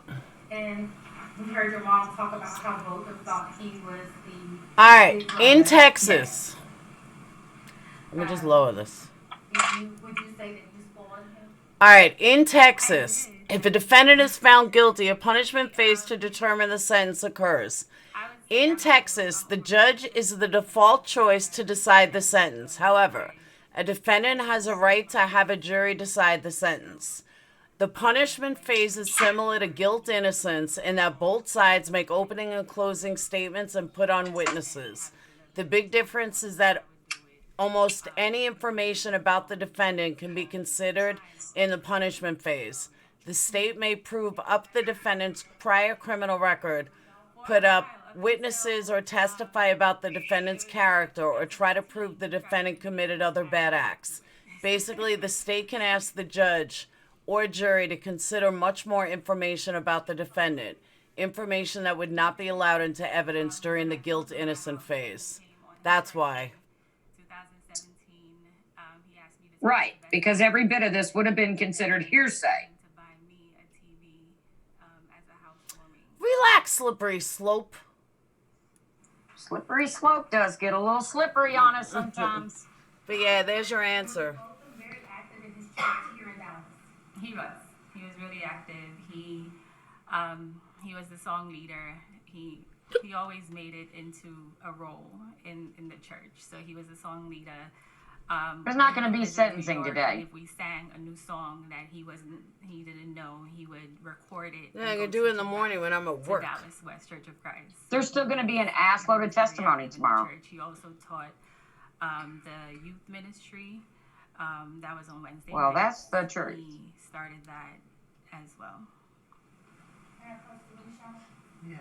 And we heard your mom talk about how Botham thought he was the. All right, in Texas. Let me just lower this. Would you say that you spoiled him? All right, in Texas, if a defendant is found guilty, a punishment phase to determine the sentence occurs. In Texas, the judge is the default choice to decide the sentence. However, a defendant has a right to have a jury decide the sentence. The punishment phase is similar to guilt-innocence in that both sides make opening and closing statements and put on witnesses. The big difference is that almost any information about the defendant can be considered in the punishment phase. The state may prove up the defendant's prior criminal record, put up witnesses or testify about the defendant's character, or try to prove the defendant committed other bad acts. Basically, the state can ask the judge or jury to consider much more information about the defendant, information that would not be allowed into evidence during the guilt-innocent phase. That's why. Right, because every bit of this would have been considered hearsay. Relax, slippery slope. Slippery slope does get a little slippery on us sometimes. But yeah, there's your answer. He was. He was really active. He was the song leader. He always made it into a role in the church. So he was a song leader. There's not going to be sentencing today. If we sang a new song that he didn't know, he would record it. Yeah, I can do it in the morning when I'm at work. Dallas West Church of Christ. There's still going to be an assload of testimony tomorrow. He also taught the youth ministry. That was on Wednesday. Well, that's the church. He started that as well. Yes.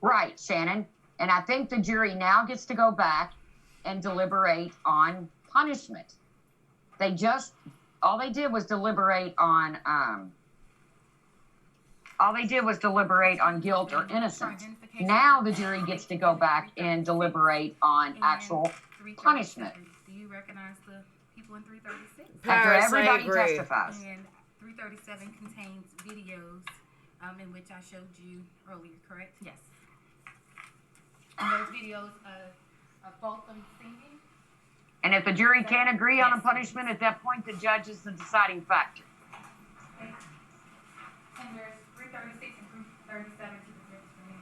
Right, Shannon. And I think the jury now gets to go back and deliberate on punishment. All they did was deliberate on guilt or innocence. Now the jury gets to go back and deliberate on actual punishment. Do you recognize the people in 336? After Paris, everybody I agree. testifies. And 337 contains videos in which I showed you earlier, correct? Yes. And those videos of Botham singing? And if the jury can't agree on a punishment, at that point, the judge is the deciding factor. And there's 336 and 337 to the judge for me.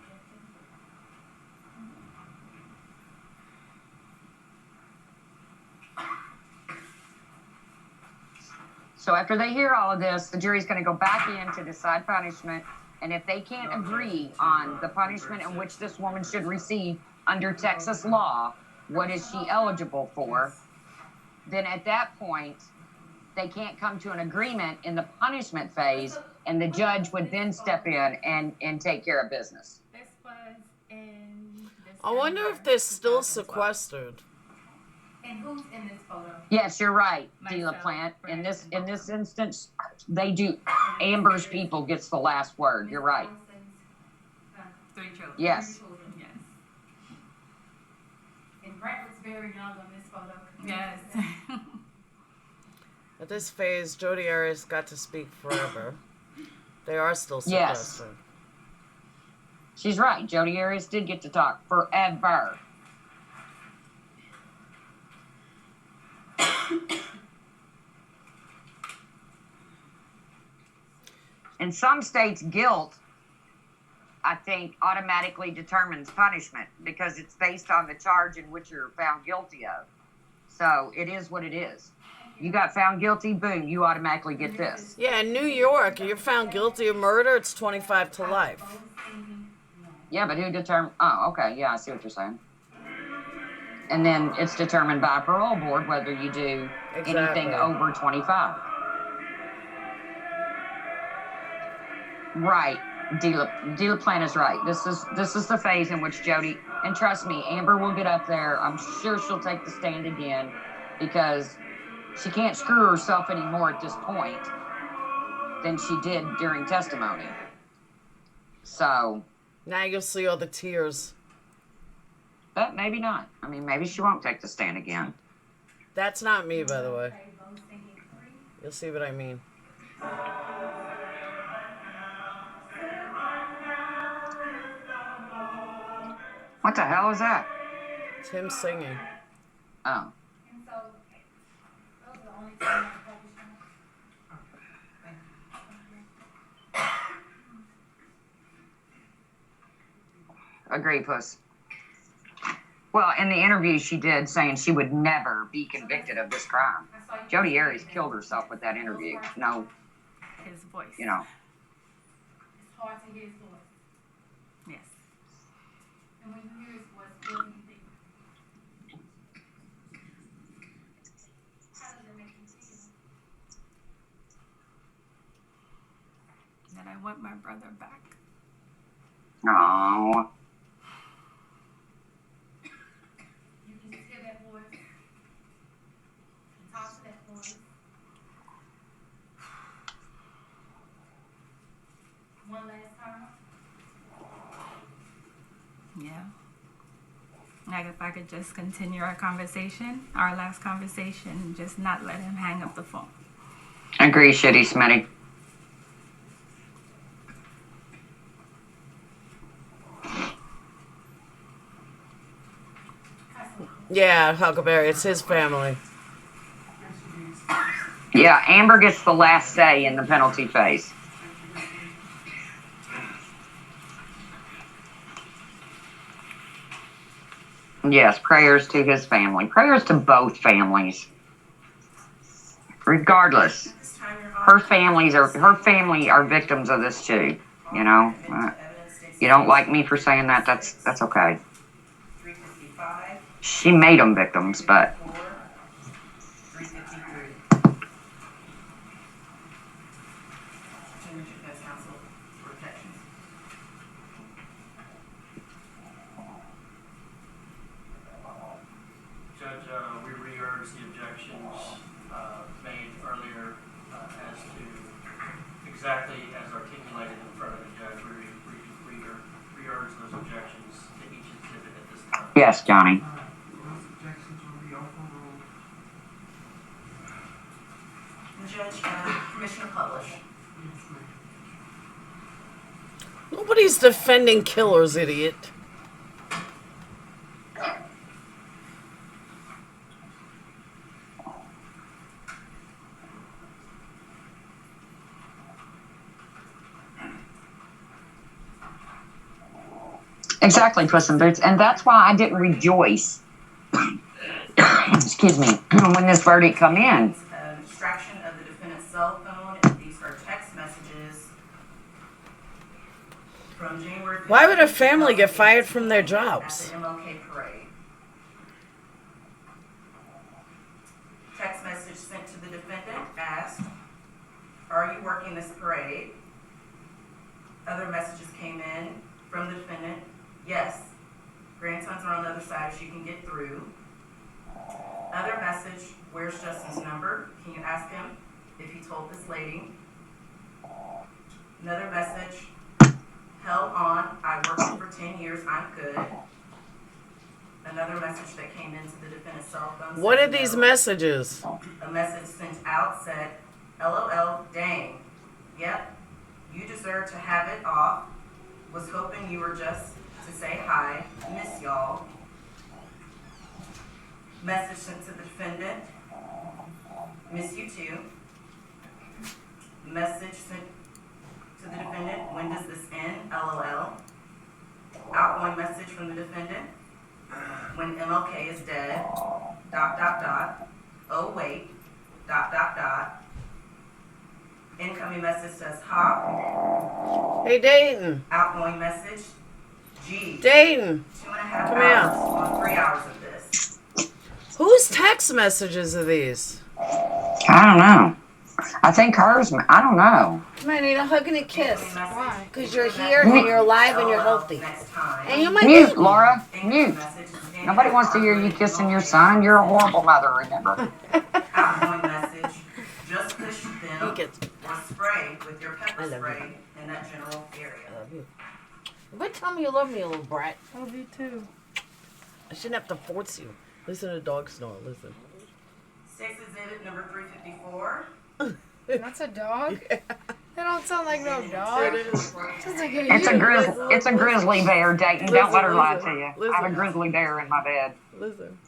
So after they hear all of this, the jury's going to go back in to decide punishment. And if they can't agree on the punishment in which this woman should receive under Texas law, what is she eligible for, then at that point, they can't come to an agreement in the punishment phase, and the judge would then step in and take care of business. This was in I wonder if they're still sequestered. And who's in this photo? Yes, you're right, Dela Plant. In this instance, they do. Amber's people gets the last word. You're right. 3 children. Yes. 3 children, yes. And Brett was very young on this photo. Yes. At this phase, Jodi Arias got to speak forever. They are still Yes. sequestered. She's right. Jodi Arias did get to talk forever. In some states, guilt, I think, automatically determines punishment because it's based on the charge in which you're found guilty of. So it is what it is. You got found guilty, boom, you automatically get this. Yeah, in New York, you're found guilty of murder, it's 25 to life. Yeah, but who determines? Oh, okay, yeah, I see what you're saying. And then it's determined by a parole board whether you do anything over 25. Right. Delaplan is right. This is the phase in which Jody, and trust me, Amber will get up there. I'm sure she'll take the stand again because she can't screw herself anymore at this point than she did during testimony. So now you'll see all the tears. But maybe not. I mean, maybe she won't take the stand again. That's not me, by the way. You'll see what I mean. What the hell is that? It's him singing. Oh. Agree, puss. Well, in the interview she did saying she would never be convicted of this crime. Jodi Arias killed herself with that interview. No. His voice. You know. It's hard to hear his voice. Yes. And when you hear his voice, what do you think? How does it make you feel? That I want my brother back. No. You can just hear that voice. And talk to that voice. One last time. Yeah. Like if I could just continue our conversation, our last conversation, just not let him hang up the phone. Agree, shitty Smitty. Yeah, Huckleberry, it's his family. Yeah, Amber gets the last say in the penalty phase. Yes, prayers to his family. Prayers to both families. Regardless, her family are victims of this too. You know, you don't like me for saying that. That's okay. She made them victims, but. Judge, we re-urged the objections made earlier as to exactly as articulated in front of the judge. We re-urged those objections to each exhibit at this time. Yes, Johnny. Those objections will be overruled. Judge, Commissioner Publish. Nobody's defending killers, idiot. Exactly, Puss in Boots. And that's why I didn't rejoice, excuse me, when this verdict come in. Extraction of the defendant's cell phone, and these are text messages from January 15th. Why would a family get fired from their jobs? At the MLK parade. Text message sent to the defendant asked, "Are you working this parade?" Other messages came in from the defendant. "Yes. Grandsons are on the other side if you can get through." Other message, "Where's Justin's number? Can you ask him if he told this lady?" Another message, "Held on. I worked for 10 years. I'm good." Another message that came into the defendant's cell phone. What are these messages? A message sent out said, "LOL, dang. Yep, you deserve to have it off. Was hoping you were just to say hi. Miss y'all." Message sent to the defendant, "Miss you too." Message sent to the defendant, "When does this end? LOL." Outgoing message from the defendant. When MLK is dead, ... Oh wait, ... Incoming message says, ha. Hey, Dayton. Outgoing message, G. Dayton. 2.5 Come hours here. on 3 hours of this. Whose text messages are these? I don't know. I think hers. I don't know. Come on, I need a hug and a kiss. Why? Because you're here and you're alive and you're healthy. And you're my Mute, baby. Laura. Mute. Nobody wants to hear you kissing your son. You're a horrible mother, remember? Outgoing message, just push them or spray with your pepper spray in that general area. I love you. But tell me you love me, you little brat. I love you too. I shouldn't have to force you. Listen to the dog snore. Listen. State's exhibit number 354. That's a dog? That don't sound like no dog. Sounds like It's a grizzly bear, Dayton. Don't let her lie to you. I have a grizzly bear in my bed. Listen.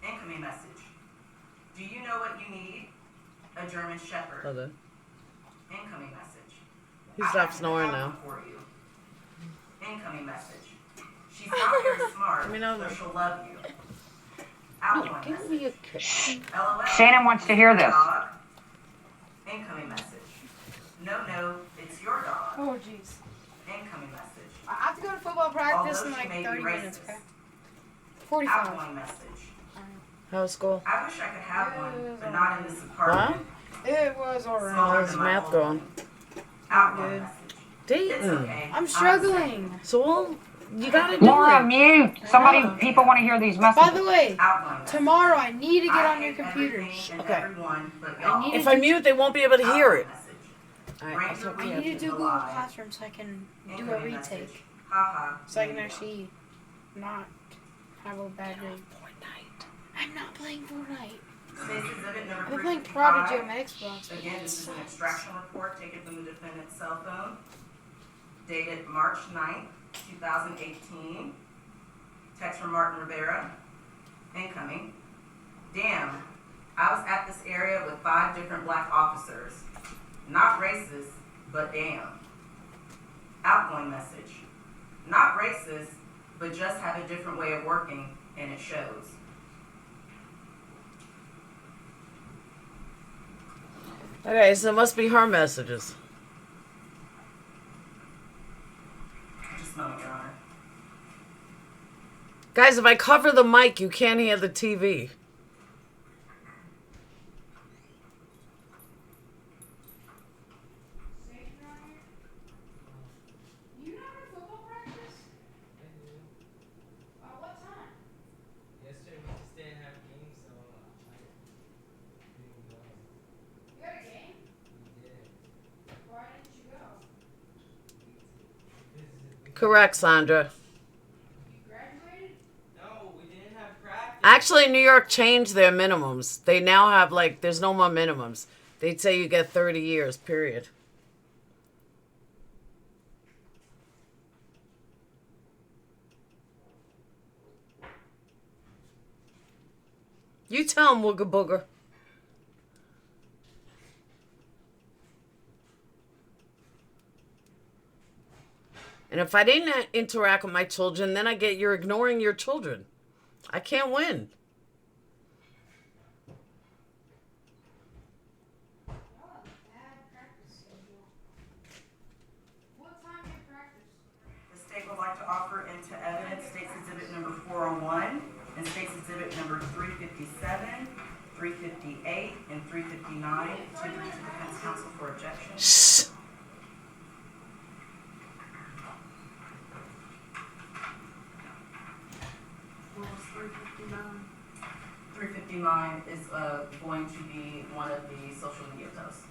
Incoming message. Do you know what you need? A German Shepherd. Hold on. Incoming message. He stopped snoring now. For you. Incoming message. She's not very smart, so she'll love you. Outgoing Give me a kiss. LOL. Shannon wants to hear this. Dog. Incoming message. No, it's your dog. Oh, jeez. Incoming message. I have to go to football practice in like 30 minutes, okay? 45. Outgoing message. How's school? I wish I could have one, but not in this apartment. It was alright. How's math going? Outgoing message. Dayton. I'm struggling. So you gotta do Laura, it. mute. People want to hear these messages. By the way, tomorrow I need to get on your computer. Okay. I need If to I mute, they won't be able to hear it. Alright, I'll talk to you I need to after. do Google Classroom so I can do a retake. So I can actually not have a bad grade. I'm not playing Fortnite. I've been playing Prodigy on my Xbox. Again, this is an extraction report taken from the defendant's cell phone, dated March 9th, 2018. Text from Martin Rivera. Incoming. Damn, I was at this area with 5 different black officers. Not racist, but damn. Outgoing message. Not racist, but just have a different way of working, and it shows. Okay, so it must be her messages. Just a moment, Your Honor. Guys, if I cover the mic, you can't hear the TV. Correct, Sandra. Actually, New York changed their minimums. They now have, like, there's no more minimums. They'd say you get 30 years, period. You tell them, Wooga Booger. And if I didn't interact with my children, then I get you're ignoring your children. I can't win. The state would like to offer into evidence State's Exhibit number 401 and State's Exhibit number 357, 358, and 359 to the defense counsel for objection. Shh. What was 359? 359 is going to be one of the social media posts.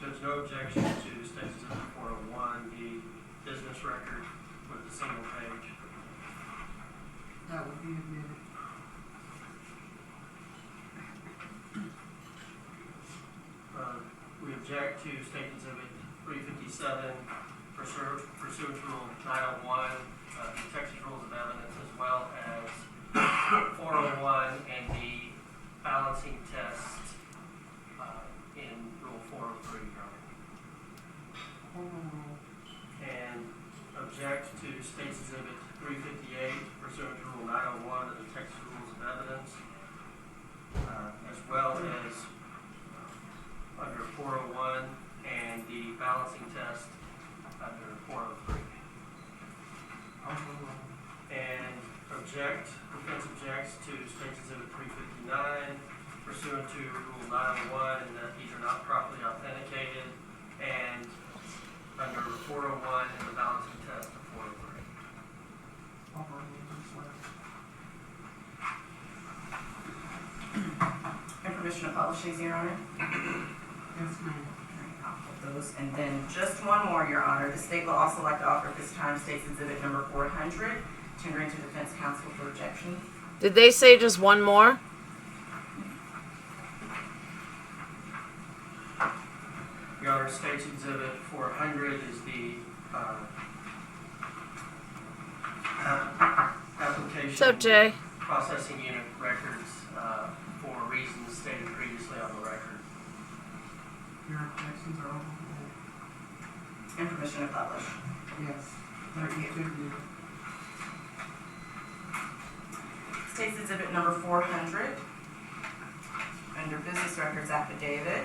Judge, no objection to State's Exhibit 401, the business record with the single page. That would be admitted. We object to State Exhibit 357 pursuant to Rule 901, the Texas Rules of Evidence, as well as 401 and the balancing test in Rule 403, Your Honor. object to State's Exhibit 358 pursuant to Rule 901 of the Texas Rules of Evidence, as well as under 401 and the balancing test under 403. And defense objects to State's Exhibit 359 pursuant to Rule 901 and that these are not properly authenticated, and under 401 and the balancing test of 403. And permission to publish these, Your Honor? Yes, ma'am. I'll put those. And then just one more, Your Honor. The state will also like to offer at this time State's Exhibit number 400, tendering to defense counsel for rejection. Did they say just one more? Your Honor, State's Exhibit 400 is the application What's up, Jay? processing unit records for reasons stated previously on the record. Your objections are all. And permission to publish. Yes. Thank you. State's Exhibit number 400, under business records affidavit,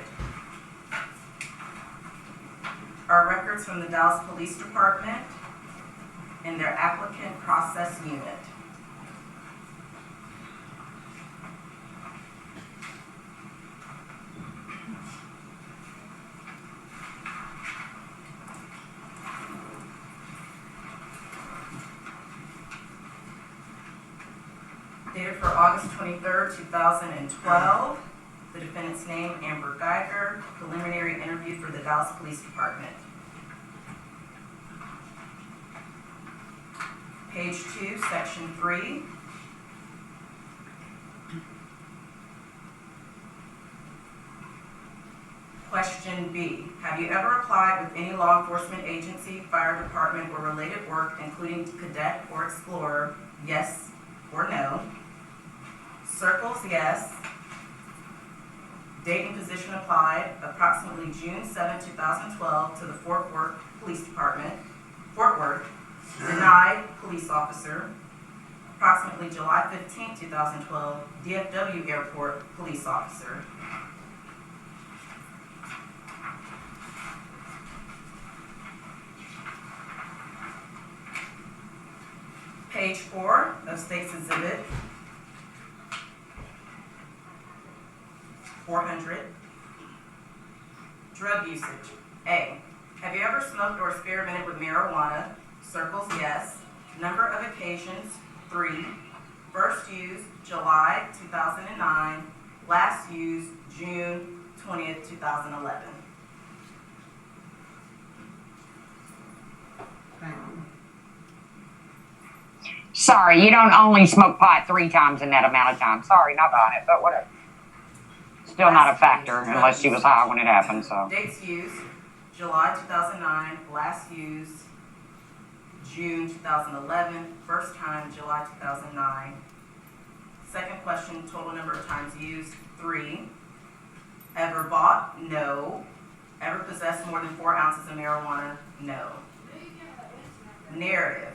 are records from the Dallas Police Department and their applicant process unit. Dated for August 23rd, 2012. The defendant's name, Amber Geiger, preliminary interview for the Dallas Police Department. Page 2, Section 3. Question B. Have you ever applied with any law enforcement agency, fire department, or related work, including cadet or explorer? Yes or no? Circles, yes. Date and position applied, approximately June 7, 2012, to the Fort Worth Police Department. Fort Worth, denied, police officer. Approximately July 15, 2012, DFW Airport, police officer. Page 4 of State's Exhibit 400. Drug usage. A. Have you ever smoked or experimented with marijuana? Circles, yes. Number of occasions, 3. First used, July 2009. Last used, June 20th, 2011. Thank you. Sorry, you don't only smoke pot 3 times in that amount of time. Sorry, not buying it, but whatever. Still not a factor unless she was high when it happened, so. Dates used, July 2009. Last used, June 2011. First time, July 2009. Second question, total number of times used, 3. Ever bought? No. Ever possessed more than 4 ounces of marijuana? No. Narrative.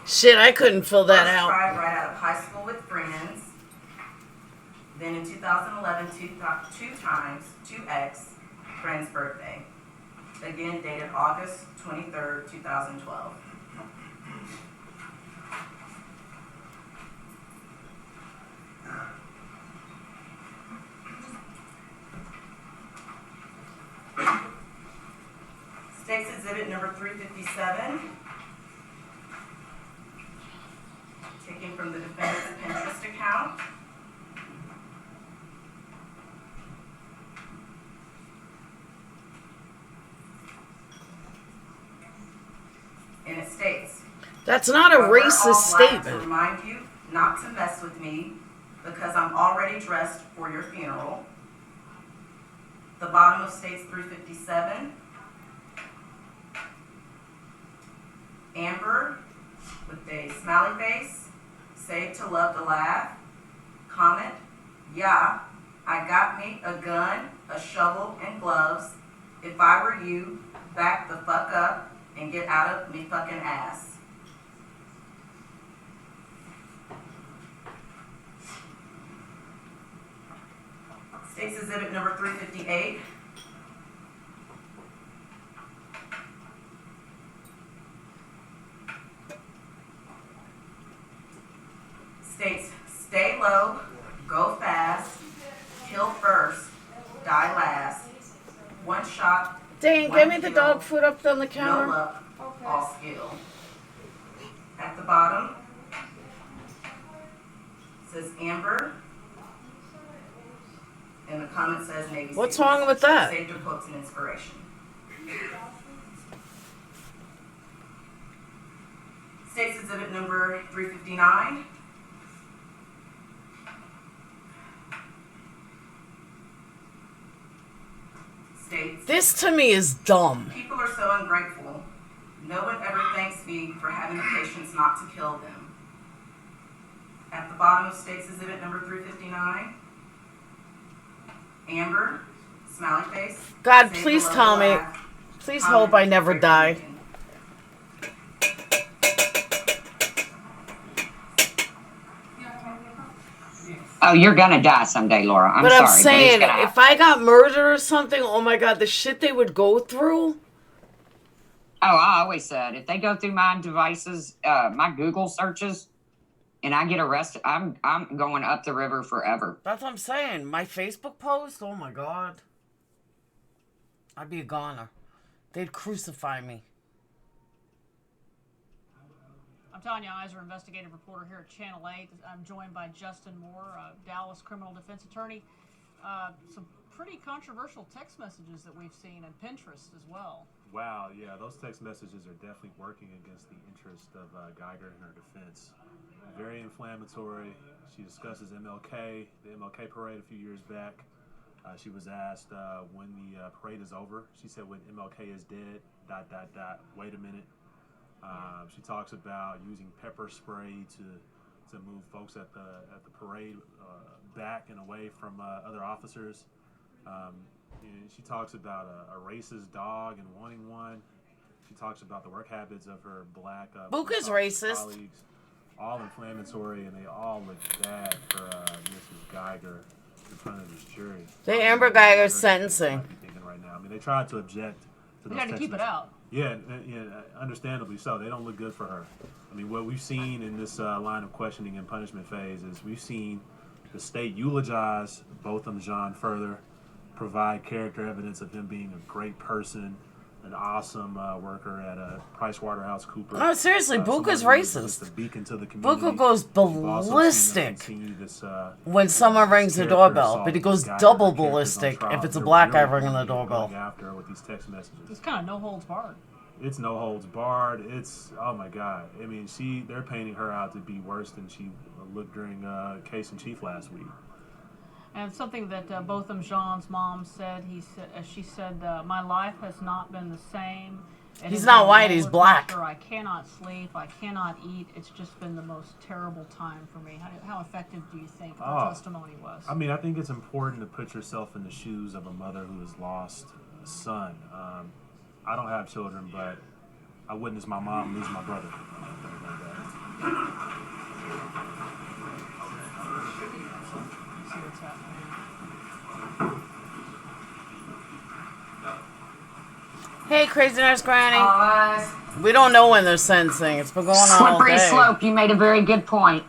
Shit, I couldn't fill that First out. tried right out of high school with friends. Then in 2011, two times, 2X, friend's birthday. Again, dated August 23rd, 2012. State's Exhibit number 357. Taken from the defendant's Pinterest account. And it states, That's not a "We're racist all glad to statement. remind you not to mess with me because I'm already dressed for your funeral." The bottom of States 357. Amber with a smiley face, saved to love to laugh. Comment, yeah, I got me a gun, a shovel, and gloves. If I were you, back the fuck up and get out of me fucking ass. State's Exhibit number 358. States, stay low, go fast, kill first, die last. One shot. Dang, one give me the kill, dog food up on the counter. No luck, all skill. At the bottom, it says Amber. And the comment says Navy What's SEALs. wrong with that? Saved her quotes and inspiration. State's Exhibit number 359. States. This to me is dumb. People are so ungrateful. No one ever thanks me for having the patience not to kill them. At the bottom of State's Exhibit number 359, Amber, smiley face. God, say please below tell the me. laugh, Please comment, hope I never great die. thinking. Oh, you're gonna die someday, Laura. I'm But sorry. I'm saying, but it's gonna if I got murdered or something, oh my God, the shit they would go through. Oh, I always said if they go through my devices, my Google searches, and I get arrested, I'm going up the river forever. That's what I'm saying. My Facebook post, oh my God. I'd be a goner. They'd crucify me. I'm Tanya Iser, investigative reporter here at Channel 8. I'm joined by Justin Moore, a Dallas criminal defense attorney. Some pretty controversial text messages that we've seen, and Pinterest as well. Wow, yeah, those text messages are definitely working against the interest of Geiger and her defense. Very inflammatory. She discusses MLK, the MLK parade a few years back. She was asked when the parade is over. She said when MLK is dead, ... Wait a minute. She talks about using pepper spray to move folks at the parade back and away from other officers. She talks about a racist dog and wanting one. She talks about the work habits of her black Buka's racist. colleagues. All inflammatory, and they all look bad for Mrs. Geiger in front of this jury. The Amber Geiger sentencing. Right now. I mean, they tried to object to We those got to keep it messages. out. Yeah, understandably so. They don't look good for her. I mean, what we've seen in this line of questioning and punishment phase is we've seen the state eulogize Botham Jean further, provide character evidence of him being a great person, an awesome worker at PricewaterhouseCoopers. No, seriously, Buka's someone who's racist. just a beacon to the community. Buka goes We've also seen them ballistic continue this, when someone rings the character doorbell, assault but he goes Geiger double characters on ballistic trial. if it's a They're black guy really ringing the going doorbell. after her with these text messages. It's kind of no holds barred. It's no holds barred. It's, oh my God. I mean, they're painting her out to be worse than she looked during Case in Chief last week. And something that Botham Jean's mom said, she said, my life has not been the same. It He's has not been a white, he's roller black. coaster. I cannot sleep. I cannot eat. It's just been the most terrible time for me. How effective do you think her testimony was? I mean, I think it's important to put yourself in the shoes of a mother who has lost a son. I don't have children, but I witnessed my mom lose my brother. Hey, Crazy Nurse Granny. We don't know when they're sentencing. It's been going on all Slippery day. slope. You made a very good point.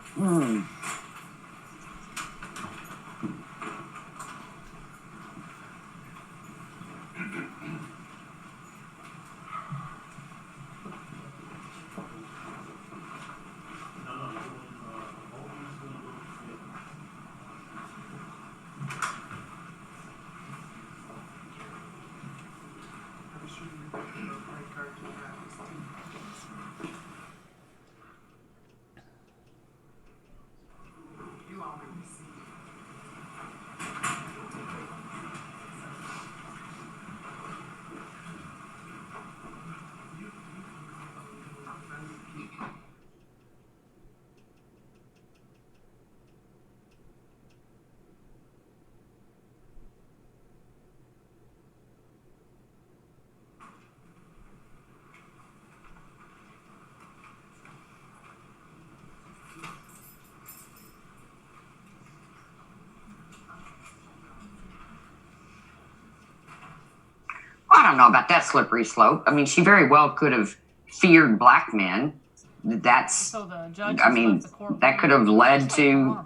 don't know about that slippery slope. I mean, she very well could have feared black men. That's, So the judge I mean, that could have led to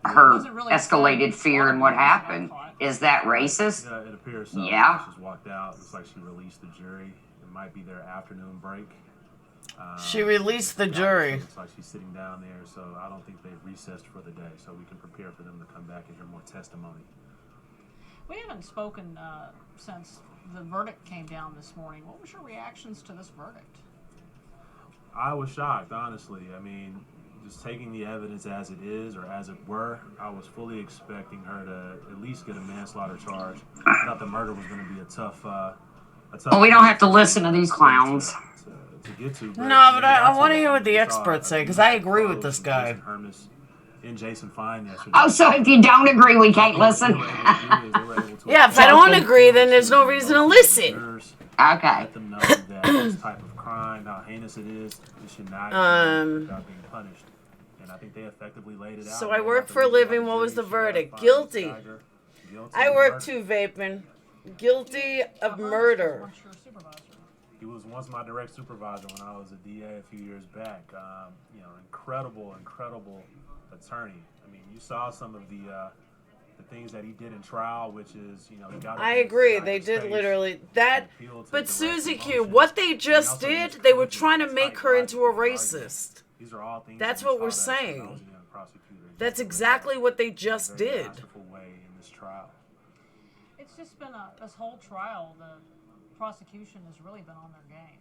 her escalated fear and what happened. Is that racist? Yeah, it appears so. Yeah. She just walked out. Looks like she released the jury. It might be their afternoon break. She released the jury. Looks like she's sitting down there, so I don't think they've recessed for the day, so we can prepare for them to come back and hear more testimony. We haven't spoken since the verdict came down this morning. What was your reactions to this verdict? I was shocked, honestly. I mean, just taking the evidence as it is, or as it were, I was fully expecting her to at least get a manslaughter charge. I thought the murder was going to be a tough. Well, we don't have to listen to these clowns. To get to, No, but I want to hear what the experts say, because I agree with this guy. And Jason Fine yesterday. Oh, so if you don't agree, we can't listen? Yeah, if I don't agree, then there's no reason to listen. Okay. Let them know that this type of crime, how heinous it is, it should not be without being punished. And I think they effectively laid it out. So I work for a living. What was the verdict? Guilty. I work too, vaping. Guilty of murder. He was once my direct supervisor when I was a DA a few years back. You know, incredible attorney. I mean, you saw some of the things that he did in trial, which is, you know, he got. I agree. They did literally that. But Susie Q, what they just did, they were trying to make her into a racist. These are all things. That's what we're saying. That's exactly what they just did. It's just been this whole trial. The prosecution has really been on their game.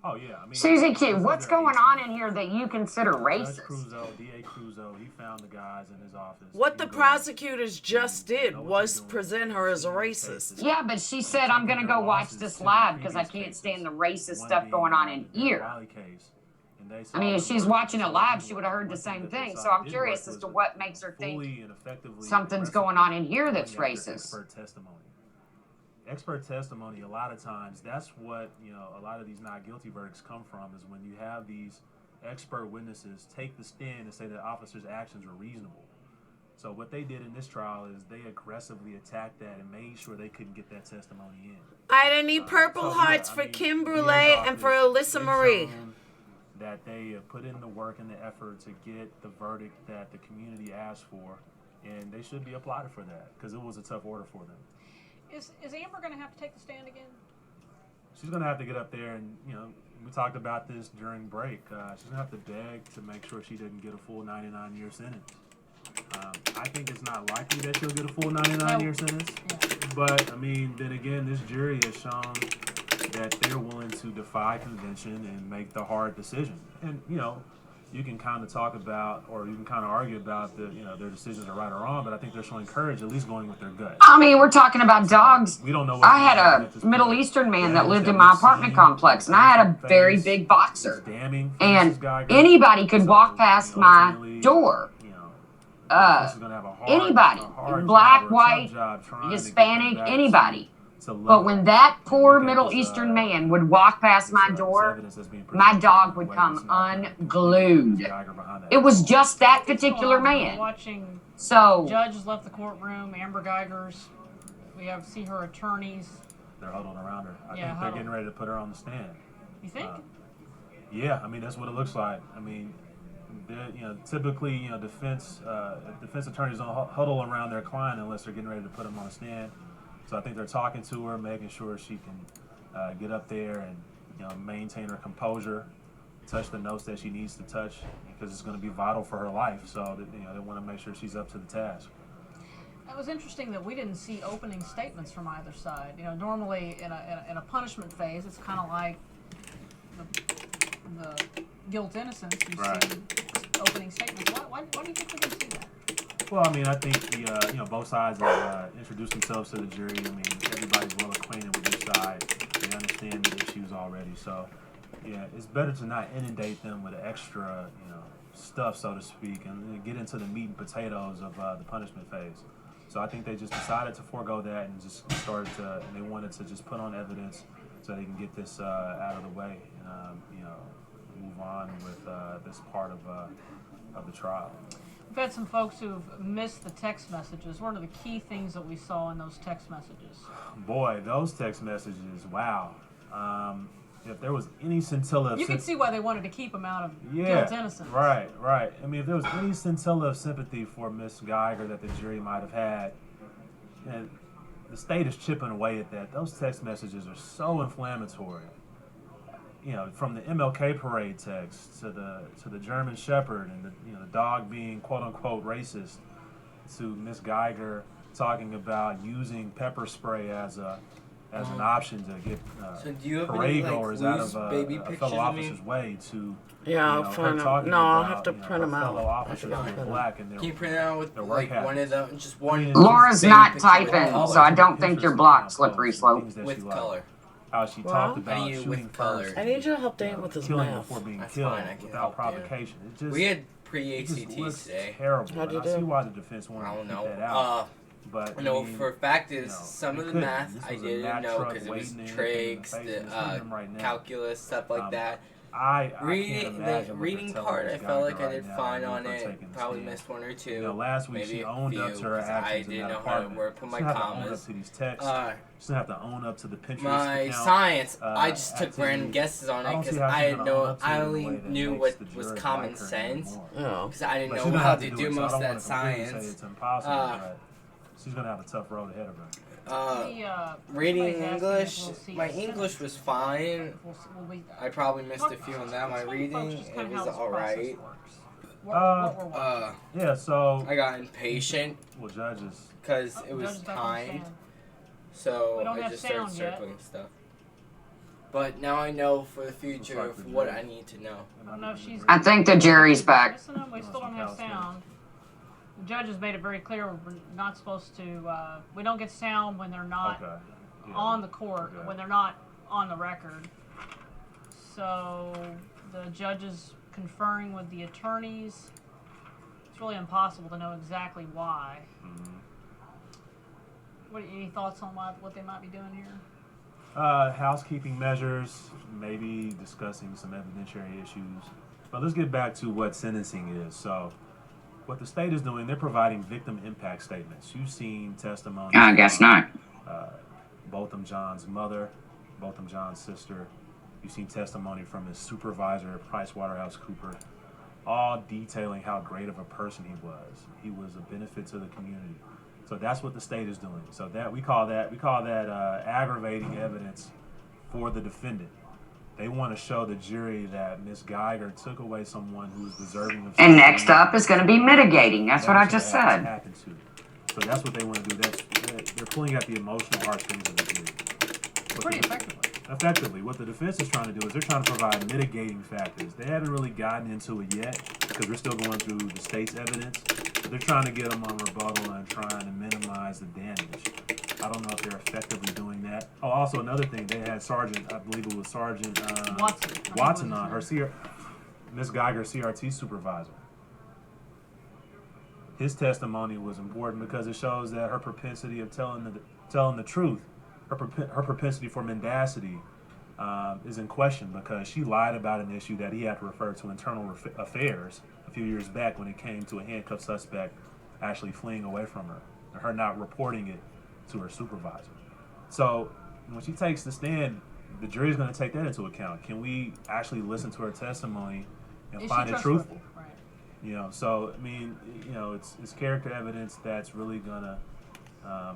Oh yeah, I mean, Susie Q, what's going on in here that you consider racist? DA Cruzo, he found the guys in his office. What the prosecutors just did was present her as a racist. Yeah, but she said, I'm going to go watch this live because I can't stand the racist stuff going on in here. I mean, if she's watching it live, she would have heard the same thing. So I'm curious as to what makes her think something's going on in here that's racist. Expert testimony, a lot of times, that's what, you know, a lot of these not guilty verdicts come from, is when you have these expert witnesses take the stand and say that officers' actions were reasonable. So what they did in this trial is they aggressively attacked that and made sure they couldn't get that testimony in. I didn't need Purple Hearts for Kim Brule and for Alyssa Marie. That they put in the work and the effort to get the verdict that the community asked for, and they should be applauded for that, because it was a tough order for them. Is Amber going to have to take the stand again? She's going to have to get up there and, you know, we talked about this during break. She's going to have to beg to make sure she didn't get a full 99-year sentence. I think it's not likely that she'll get a full 99-year sentence. But, I mean, then again, this jury has shown that they're willing to defy convention and make the hard decision. And, you know, you can kind of talk about, or you can kind of argue about the, you know, their decisions are right or wrong, but I think they're showing courage, at least going with their gut. I mean, we're talking about dogs. We don't know what I had a Middle Eastern man that lived in my apartment complex, and I had a very big boxer. And anybody could walk past my door. Anybody, black, white, Hispanic, anybody. But when that poor Middle Eastern man would walk past my door, my dog would come unglued. It was just that particular man. So Judge left the courtroom. Amber Geiger's. We see her attorneys. They're huddled around her. I think they're getting ready to put her on the stand. You think? Yeah, I mean, that's what it looks like. I mean, you know, typically, you know, defense attorneys don't huddle around their client unless they're getting ready to put them on the stand. So I think they're talking to her, making sure she can get up there and, you know, maintain her composure, touch the notes that she needs to touch, because it's going to be vital for her life. So that, you know, they want to make sure she's up to the task. It was interesting that we didn't see opening statements from either side. You know, normally in a punishment phase, it's kind of like the guilt innocence. You see opening statements. Why do you think we didn't see that? Well, I mean, I think the you know, both sides have introduced themselves to the jury. I mean, everybody's well acquainted with this side. They understand the issues already. So, yeah, it's better to not inundate them with extra, you know, stuff, so to speak, and get into the meat and potatoes of the punishment phase. So I think they just decided to forego that and just started to, and they wanted to just put on evidence so they can get this out of the way and, you know, move on with this part of the trial. We've had some folks who've missed the text messages. What are the key things that we saw in those text messages? Boy, those text messages, wow. If there was any scintilla of you can see why they wanted to keep him out of yeah, guilt innocence. Right. I mean, if there was any scintilla of sympathy for Miss Geiger that the jury might have had, and the state is chipping away at that. Those text messages are so inflammatory. You know, from the MLK parade text to the German Shepherd and the dog being quote unquote racist, to Miss Geiger talking about using pepper spray as an option to get so do you have parade any, goers out of a fellow officer's way to. Yeah, I'll find them. No, I'll have to print them out. Officers who are black and can you print it out with like one of them? Just one. Laura's not typing, so I don't think you're blocked, Slippery Slope. With color. How she talked about shooting with color. I need you to help Dan with his math. Before being That's killed fine, I can without help provocation. It just, we had pre-ACTs today. Terrible. How'd you I do? see why the defense wanted to keep that out. But I know for a fact is some of the math I didn't know because it was trigs, the calculus, stuff like that. The reading part, I felt like I did fine on it. Probably missed one or two. Last week maybe she owned up to her actions. I didn't know how to work with my commas. She doesn't have to own up to the Pinterest my account, science, I just took random guesses on it because I only knew what was common sense. Because I didn't know how to do most of that science. It's impossible, but she's gonna have a tough road ahead of her. Reading English, my English was fine. I probably missed a few on that. My reading, it was alright. Yeah, so I got impatient. Well, judges. Because it was timed. So I just started circling stuff. But now I know for the future of what I need to know. I think the jury's back. We still don't have sound. The judge has made it very clear we're not supposed to, we don't get sound when they're not on the court, when they're not on the record. So the judge is conferring with the attorneys. It's really impossible to know exactly why. Any thoughts on what they might be doing here? Housekeeping measures, maybe discussing some evidentiary issues. But let's get back to what sentencing is. So what the state is doing, they're providing victim impact statements. You've seen testimony. I guess not. Botham John's mother, Botham John's sister. You've seen testimony from his supervisor, PricewaterhouseCoopers, all detailing how great of a person he was. He was a benefit to the community. So that's what the state is doing. So that we call that aggravating evidence for the defendant. They want to show the jury that Miss Geiger took away someone who was deserving of. And next up is going to be mitigating. That's what I just said. So that's what they want to do. They're pulling at the emotional heartstrings of the jury. Pretty effectively. Effectively, what the defense is trying to do is they're trying to provide mitigating factors. They haven't really gotten into it yet because we're still going through the state's evidence. But they're trying to get them on rebuttal and trying to minimize the damage. I don't know if they're effectively doing that. Oh, also another thing, they had Sergeant, I believe it was Sergeant Watson on her, Miss Geiger, CRT supervisor. His testimony was important because it shows that her propensity of telling the truth, her propensity for mendacity is in question because she lied about an issue that he had to refer to internal affairs a few years back when it came to a handcuffed suspect actually fleeing away from her, and her not reporting it to her supervisor. So when she takes the stand, the jury's going to take that into account. Can we actually listen to her testimony and find it truthful? Right. You know, so I mean, you know, it's character evidence that's really going to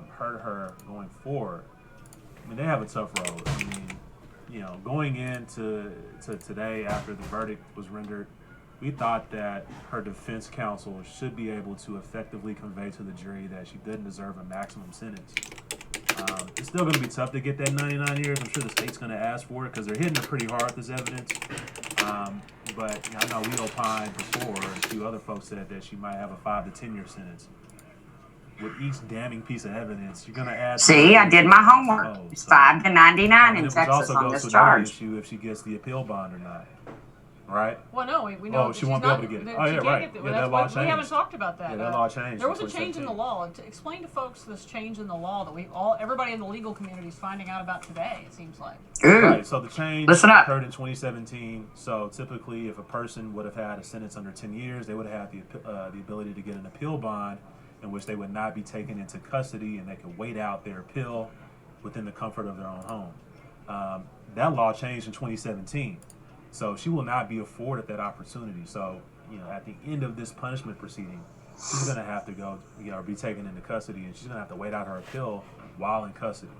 hurt her going forward. I mean, they have a tough road. I mean, you know, going into today after the verdict was rendered, we thought that her defense counsel should be able to effectively convey to the jury that she didn't deserve a maximum sentence. It's still going to be tough to get that 99 years. I'm sure the state's going to ask for it because they're hitting it pretty hard, this evidence. But you know, I know we opined before, and a few other folks said that she might have a 5 to 10 year sentence. With each damning piece of evidence, you're going to add. See, I did my homework. It's 5 to 99 in Texas on this charge. Issue if she gets the appeal bond or not. right? Well, no, we know. Oh, she won't be able to get it. Oh, yeah, right. Yeah, that law changed. We haven't talked about that. Yeah, that law changed. There was a change in the law. Explain to folks this change in the law that everybody in the legal community is finding out about today. It seems like. Right. So the change occurred in 2017. So typically, if a person would have had a sentence under 10 years, they would have the ability to get an appeal bond, in which they would not be taken into custody and they could wait out their appeal within the comfort of their own home. That law changed in 2017. So she will not be afforded that opportunity. So, at the end of this punishment proceeding, she's going to have to go, be taken into custody, and she's going to have to wait out her appeal while in custody,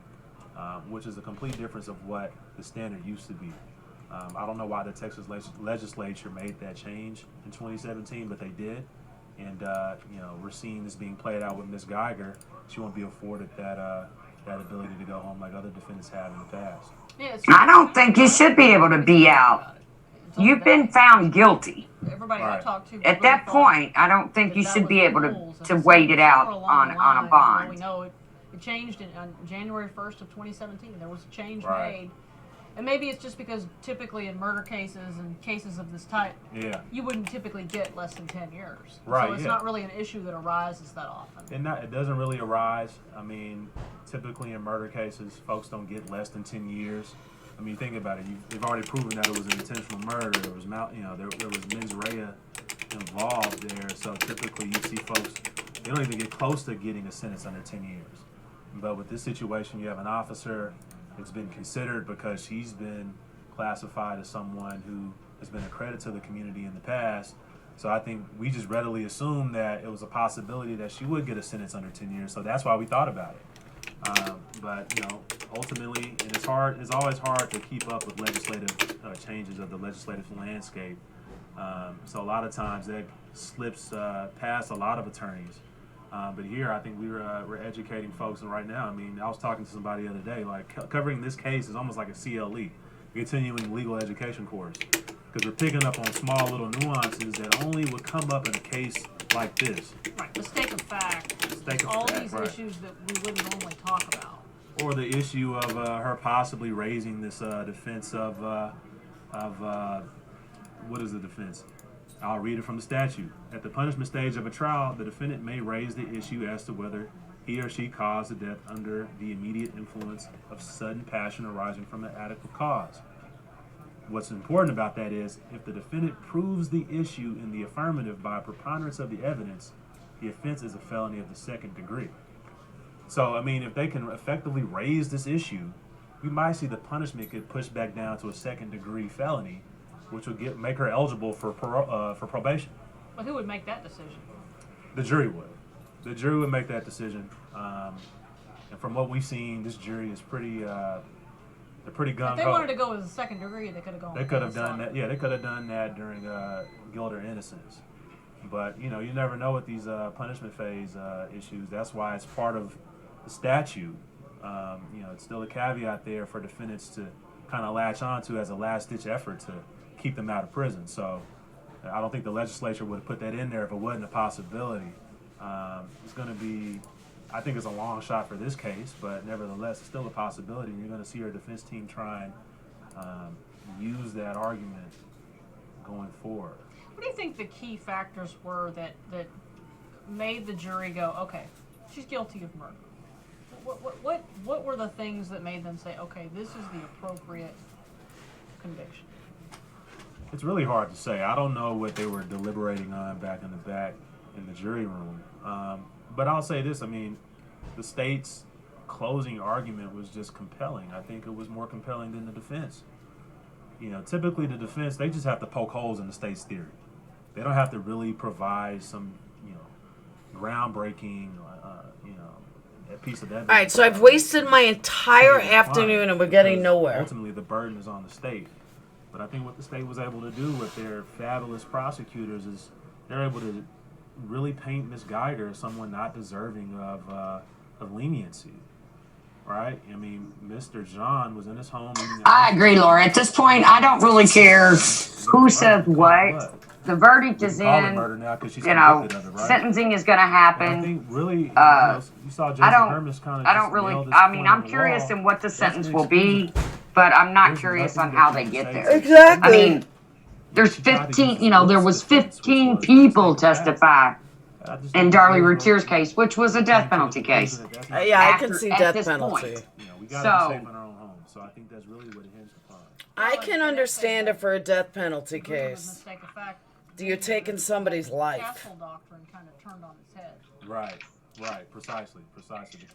which is a complete difference of what the standard used to be. I don't know why the Texas legislature made that change in 2017, but they did. And, we're seeing this being played out with Ms. Geiger. She won't be afforded that ability to go home like other defendants have in the past. I don't think you should be able to be out. You've been found guilty. Everybody I talked to. At that point, I don't think you should be able to wait it out on a bond. We know it changed on January 1st of 2017. There was a change made. And maybe it's just because typically in murder cases and cases of this type, you wouldn't typically get less than 10 years. Right. So it's not really an issue that arises that often. It doesn't really arise. I mean, typically in murder cases, folks don't get less than 10 years. I mean, think about it. They've already proven that it was an intentional murder. There was, there was mens rea involved there. So typically, you see folks, they don't even get close to getting a sentence under 10 years. But with this situation, you have an officer that's been considered because she's been classified as someone who has been a credit to the community in the past. So I think we just readily assumed that it was a possibility that she would get a sentence under 10 years. So that's why we thought about it. But ultimately, and it's always hard to keep up with legislative changes of the legislative landscape. So a lot of times that slips past a lot of attorneys. But here, I think we're educating folks, and right now, I mean, I was talking to somebody the other day, like covering this case is almost like a CLE, continuing legal education course, because we're picking up on small little nuances that only would come up in a case like this. Right, mistake of fact. These issues that we wouldn't normally talk about. Or the issue of her possibly raising this defense of what is the defense? I'll read it from the statute. At the punishment stage of a trial, the defendant may raise the issue as to whether he or she caused the death under the immediate influence of sudden passion arising from an adequate cause. What's important about that is, if the defendant proves the issue in the affirmative by a preponderance of the evidence, the offense is a felony of the second degree. So, I mean, if they can effectively raise this issue, we might see the punishment get pushed back down to a second degree felony, which would make her eligible for probation. But who would make that decision? The jury would. The jury would make that decision. And from what we've seen, this jury is pretty gung-ho. If they wanted to go as a second degree, they could have gone. They could have done that. Yeah, they could have done that during guilt or innocence. But you never know with these punishment phase issues. That's why it's part of the statute. It's still a caveat there for defendants to kind of latch onto as a last-ditch effort to keep them out of prison. So I don't think the legislature would have put that in there if it wasn't a possibility. It's going to be, I think it's a long shot for this case, but nevertheless, it's still a possibility. And you're going to see our defense team try and use that argument going forward. What do you think the key factors were that made the jury go, okay, she's guilty of murder? What were the things that made them say, okay, this is the appropriate conviction? It's really hard to say. I don't know what they were deliberating on back in the jury room. But I'll say this, I mean, the state's closing argument was just compelling. I think it was more compelling than the defense. Typically the defense, they just have to poke holes in the state's theory. They don't have to really provide some, groundbreaking, a piece of evidence. All right, so I've wasted my entire afternoon and we're getting nowhere. Ultimately, the burden is on the state. But I think what the state was able to do with their fabulous prosecutors is they're able to really paint Ms. Geiger as someone not deserving of leniency. Right? I mean, Mr. John was in his home. I agree, Laura. At this point, I don't really care who says what. The verdict is in. Sentencing is going to happen. I think really, you saw Jason Hermes kind of. I don't really. I mean, I'm curious in what the sentence will be, but I'm not curious on how they get there. Exactly. I mean, There's 15, there was 15 people testify in Darlie Routier's case, which was a death penalty case. Yeah, I can see death penalty. We got to be safe in our own home. So I think that's really what it hinged upon. I can understand it for a death penalty case. You're taking somebody's life. Castle doctrine kind of turned on its head. Right, precisely.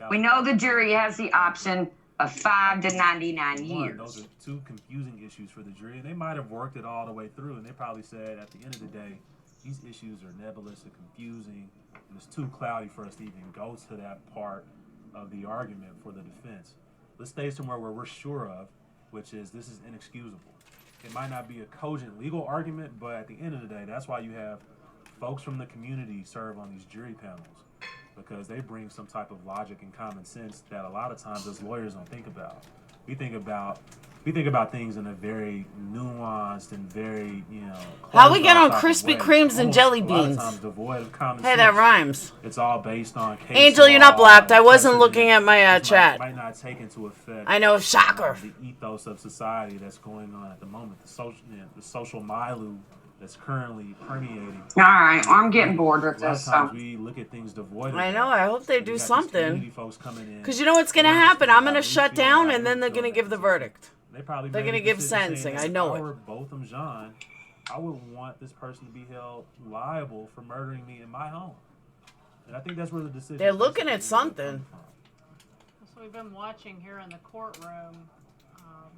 We know the jury has the option of 5 to 99 years. Those are two confusing issues for the jury, and they might have worked it all the way through, and they probably said at the end of the day, these issues are nebulous and confusing, and it's too cloudy for us to even go to that part of the argument for the defense. Let's stay somewhere where we're sure of, which is this is inexcusable. It might not be a cogent legal argument, but at the end of the day, that's why you have folks from the community serve on these jury panels, because they bring some type of logic and common sense that a lot of times as lawyers don't think about. We think about things in a very nuanced and very, How we get on Krispy Kremes and jelly beans? Devoid of common hey, sense. That rhymes. It's all based on case Angel, you're not blocked. I wasn't looking at my chat. Might not take into effect. I know, shocker. The ethos of society that's going on at the moment, the social milieu that's currently permeating. All right, I'm getting bored with this. We look at things devoid of I know. I hope they do something. Because you know what's going to happen? I'm going to shut down, and then they're going to give the verdict. They're going to give sentencing. I know it. Botham Jean, I would want this person to be held liable for murdering me in my home. And I think that's where the decision. They're looking at something. So we've been watching here in the courtroom.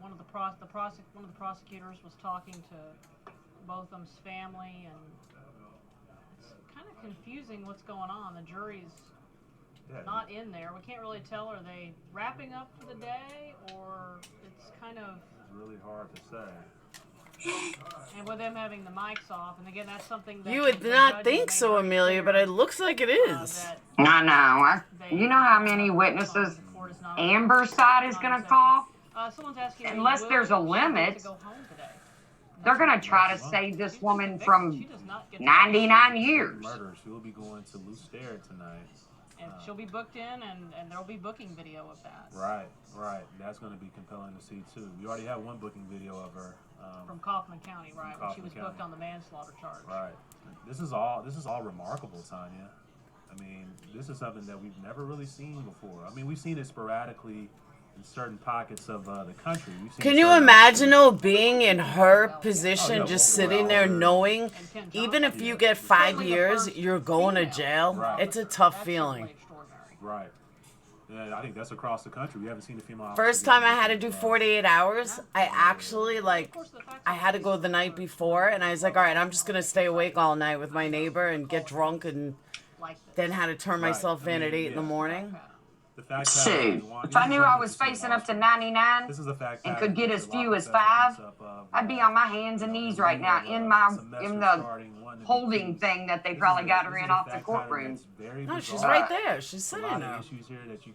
One of the prosecutors was talking to Botham's family, and it's kind of confusing what's going on. The jury's not in there. We can't really tell, are they wrapping up for the day, or it's kind of... It's really hard to say. And with them having the mics off, and again, that's something that... You would not think so, Amelia, but it looks like it is. I know. You know how many witnesses Amber's side is going to call? Someone's asking, unless there's a limit, they're going to try to save this woman from 99 years. Murder. She'll be going to Lou Stair tonight. And she'll be booked in, and there'll be booking video of that. Right. That's going to be compelling to see, too. We already have one booking video of her. From Kaufman County, right, when she was booked on the manslaughter charge. Right. This is all remarkable, Tanya. I mean, this is something that we've never really seen before. I mean, we've seen it sporadically in certain pockets of the country. Can you imagine, though, being in her position, just sitting there knowing, even if you get 5 years, you're going to jail? Right. It's a tough feeling. Right. Yeah, I think that's across the country. We haven't seen a female. First time I had to do 48 hours, I actually, I had to go the night before, and I was like, all right, I'm just going to stay awake all night with my neighbor and get drunk, and then had to turn myself in at 8 in the morning. Shoot, if I knew I was facing up to 99 and could get as few as 5, I'd be on my hands and knees right now in the holding thing that they probably got her in off the courtroom. No, she's right there. She's sitting there.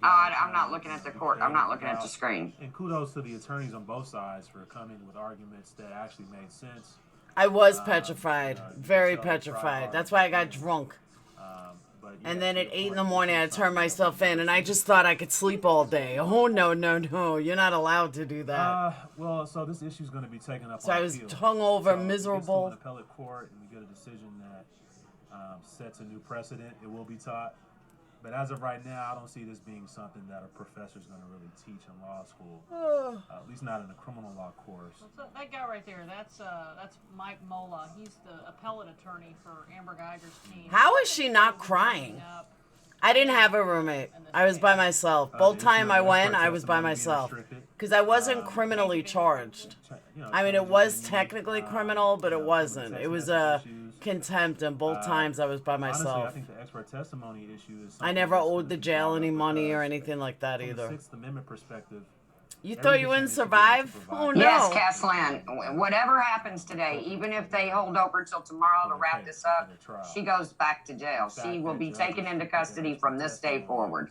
I'm not looking at the court. I'm not looking at the screen. And kudos to the attorneys on both sides for coming with arguments that actually made sense. I was petrified, very petrified. That's why I got drunk. And then at 8 in the morning, I turned myself in, and I just thought I could sleep all day. Oh, no, you're not allowed to do that. Well, so this issue is going to be taken up. So I was hungover, miserable. It's an appellate court, and we get a decision that sets a new precedent. It will be taught. But as of right now, I don't see this being something that a professor is going to really teach in law school. At least not in a criminal law course. That guy right there, that's Mike Mola. He's the appellate attorney for Amber Geiger's team. How is she not crying? I didn't have a roommate. I was by myself. Both time I went, I was by myself. Because I wasn't criminally charged. I mean, it was technically criminal, but it wasn't. It was a contempt, and both times I was by myself. Honestly, I think the expert testimony issue is... I never owed the jail any money or anything like that either. From the Sixth Amendment perspective... You thought you wouldn't survive? Oh, no. Yes, Casslan. Whatever happens today, even if they hold over till tomorrow to wrap this up, she goes back to jail. She will be taken into custody from this day forward.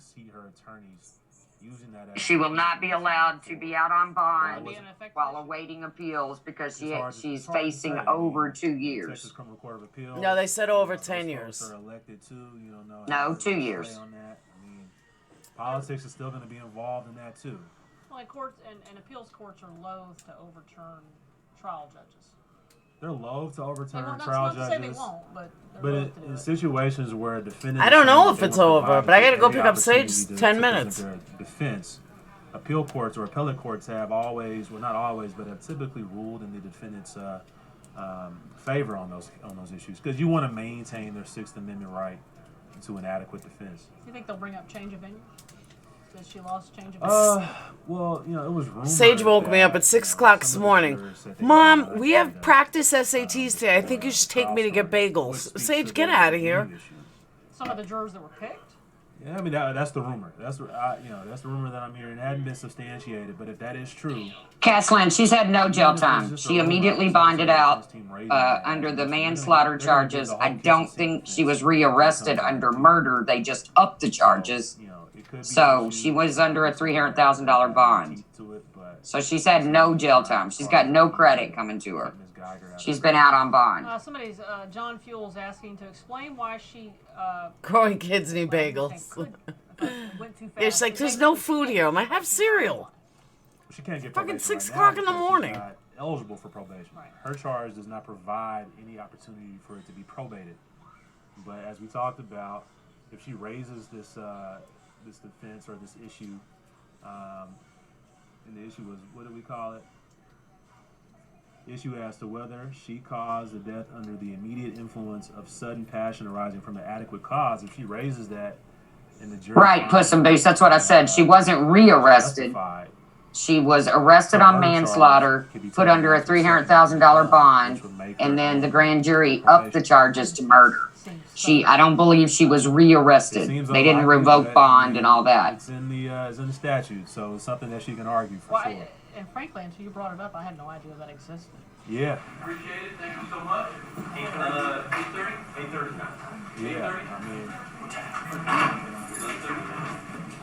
She will not be allowed to be out on bond while awaiting appeals because she's facing over 2 years. No, they said over 10 years. No, 2 years. Politics is still going to be involved in that too. Well, courts and appeals courts are loath to overturn trial judges. they're loath to overturn That's trial not to say judges. they won't, but in situations where a defendant, I don't know if it's over, but I gotta go pick up Sage. 10 minutes. Defense. Appeal courts or appellate courts have always, well, not always, but have typically ruled in the defendant's favor on those issues because you want to maintain their Sixth Amendment right to an adequate defense. You think they'll bring up change of venue? Since she lost change of venue? Well, it was rumored. Sage woke me up at 6 o'clock this morning. Mom, we have practice SATs today. I think you should take me to get bagels. Sage, get out of here. Some of the jurors that were picked? Yeah, I mean that's the rumor. That's the rumor that I'm hearing. It hadn't been substantiated, but if that is true, Caslin, she's had no jail time. She immediately bonded out under the manslaughter charges. I don't think she was rearrested under murder. They just upped the charges. So she was under a $300,000 bond. So she's had no jail time. She's got no credit coming to her. She's been out on bond. John Fuel's asking to explain why she... Growing kids need bagels. It's like, there's no food here. I'm like, have cereal. She can't get fucking probation 6 right o'clock now in the because morning. she's not eligible for probation. Right. Her charge does not provide any opportunity for it to be probated. But as we talked about, if she raises this this defense or this issue, and the issue was, what do we call it? Issue as to whether she caused the death under the immediate influence of sudden passion arising from an adequate cause. If she raises that in the jury, right, Puss and Boots, that's what I said. She wasn't rearrested. She was arrested on manslaughter, put under a $300,000 bond, and then the grand jury upped the charges to murder. I don't believe she was rearrested. They didn't revoke bond and all that. It's in the statute, so it's something that she can argue for sure. And frankly, until you brought it up, I had no idea that existed. Yeah. Appreciate it. Thank you so much. 8:30? 8:30. Yeah,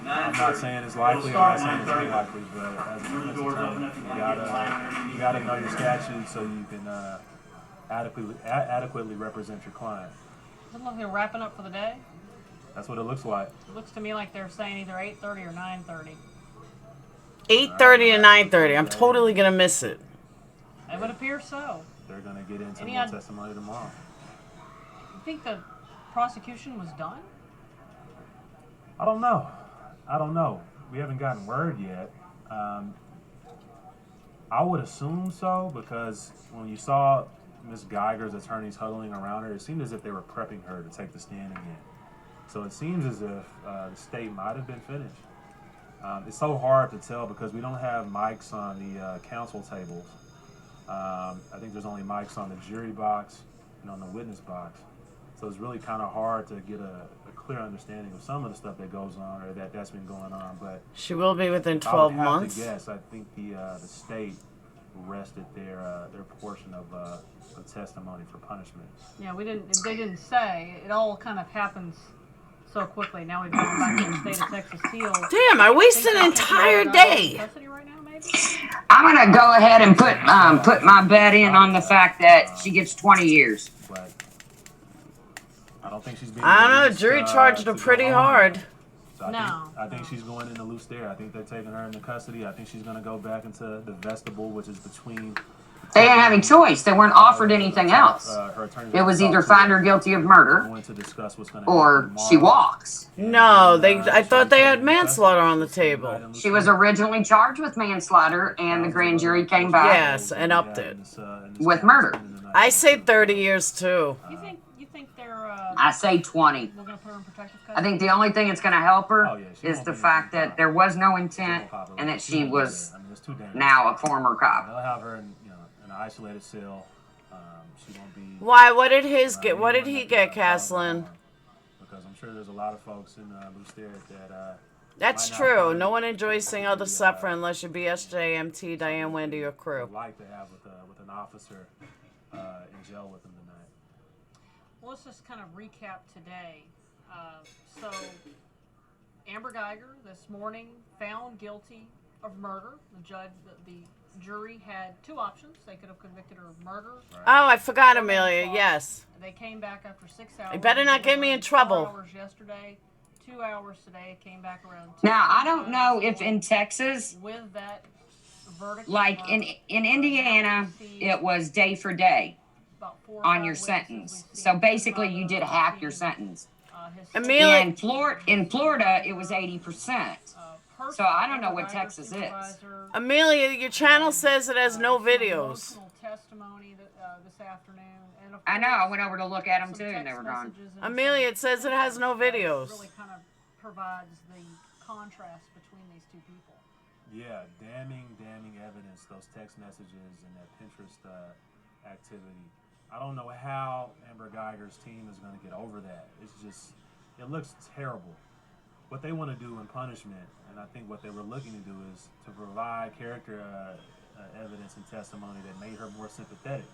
I'm not saying it's likely, I'm not saying it's unlikely, but as a defense attorney, you gotta know your statute so you can adequately represent your client. Does it look like they're wrapping up for the day? That's what it looks like. It looks to me like they're saying either 8:30 or 9:30. 8:30 to 9:30. I'm totally gonna miss it. It would appear so. They're gonna get into more testimony tomorrow. You think the prosecution was done? I don't know. We haven't gotten word yet. I would assume so because when you saw Ms. Geiger's attorneys huddling around her, it seemed as if they were prepping her to take the stand again. So it seems as if the state might have been finished. It's so hard to tell because we don't have mics on the counsel tables. I think there's only mics on the jury box and on the witness box. So it's really kind of hard to get a clear understanding of some of the stuff that goes on or that's been going on. But she will be within 12 months. Yes, I think the state rested their portion of testimony for punishment. Yeah, they didn't say. It all kind of happens so quickly. Now we've gone back to the state of Texas Steel. Damn, I wasted an entire day. I'm gonna go ahead and put my bet in on the fact that she gets 20 years. But I don't think she's being I don't know, the jury charged her pretty hard. So I think she's going into loose there. I think they're taking her into custody. I think she's going to go back into the vestibule, which is between... They didn't have any choice. They weren't offered anything else. It was either find her guilty of murder or she walks. No, I thought they had manslaughter on the table. She was originally charged with manslaughter, and the grand jury came back. Yes, and upped it. With murder. I say 30 years, too. You think they're... I say 20. They're going to put her in protective custody? I think the only thing that's going to help her is the fact that there was no intent and that she was now a former cop. They'll have her in an isolated cell. She won't be... Why? What did What did he get, Caslin? Because I'm sure there's a lot of folks in Blue Stair that... That's true. No one enjoys seeing others suffer unless you're BSJ, MT, Diane Wendy, or crew. Like to have with an officer in jail with them tonight. Well, let's just kind of recap today. So, Amber Geiger this morning found guilty of murder. The jury had two options. They could have convicted her of murder. Oh, I forgot, Amelia. Yes. They came back after 6 hours. You better not get me in trouble. 4 hours yesterday, 2 hours today. Came back around 2 Now, I don't know if in Texas, with that verdict, like in Indiana, it was day for day. about 4 or on 5 your witnesses sentence. we've So seen basically, you testify did that half your seen, sentence. Amelia, In Florida, it was 80%. So I don't know what Texas is. Amelia, your channel says it has no videos. Testimony this afternoon, and of I know. course, I went over to look at them some too, and they text were gone. messages and Amelia, it says it has no videos. really kind of provides the contrast between these two people. Yeah, damning evidence, those text messages and that Pinterest activity. I don't know how Amber Geiger's team is going to get over that. It's just, it looks terrible. What they want to do in punishment, and I think what they were looking to do, is to provide character evidence and testimony that made her more sympathetic.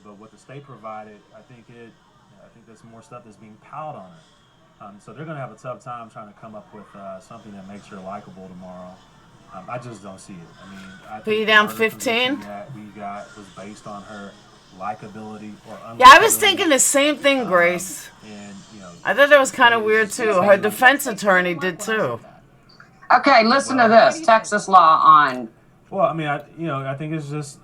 But what the state provided, I think there's more stuff that's being piled on her. So they're going to have a tough time trying to come up with something that makes her likable tomorrow. I just don't see it. I mean, I Put you think down the murder 15? conviction that we got was based on her likability or unlikability. Yeah, I was thinking the same thing, Grace. And, you know, I thought that was kind of weird too. Her defense attorney did too. Okay, listen to this. Texas law on. Well, I mean, I think it's just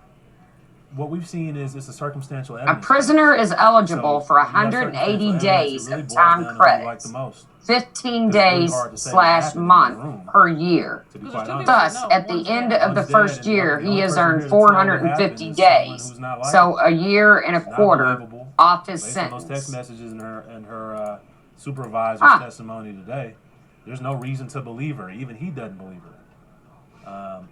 what we've seen is it's a circumstantial A evidence. prisoner is eligible So for you have 180 circumstantial days evidence, it really of boils time down to who you like credits, the most. 15 It's really days hard to say what happened in that / month room, per year. to be quite honest. Thus, at the end of the One's first dead, and year, the he only has person here earned to tell what happened 450 is someone days. who's not So likable. a year and a Not quarter believable. off his Based on those text sentence. messages and her supervisor's testimony today, there's no reason to believe her. Even he doesn't believe her.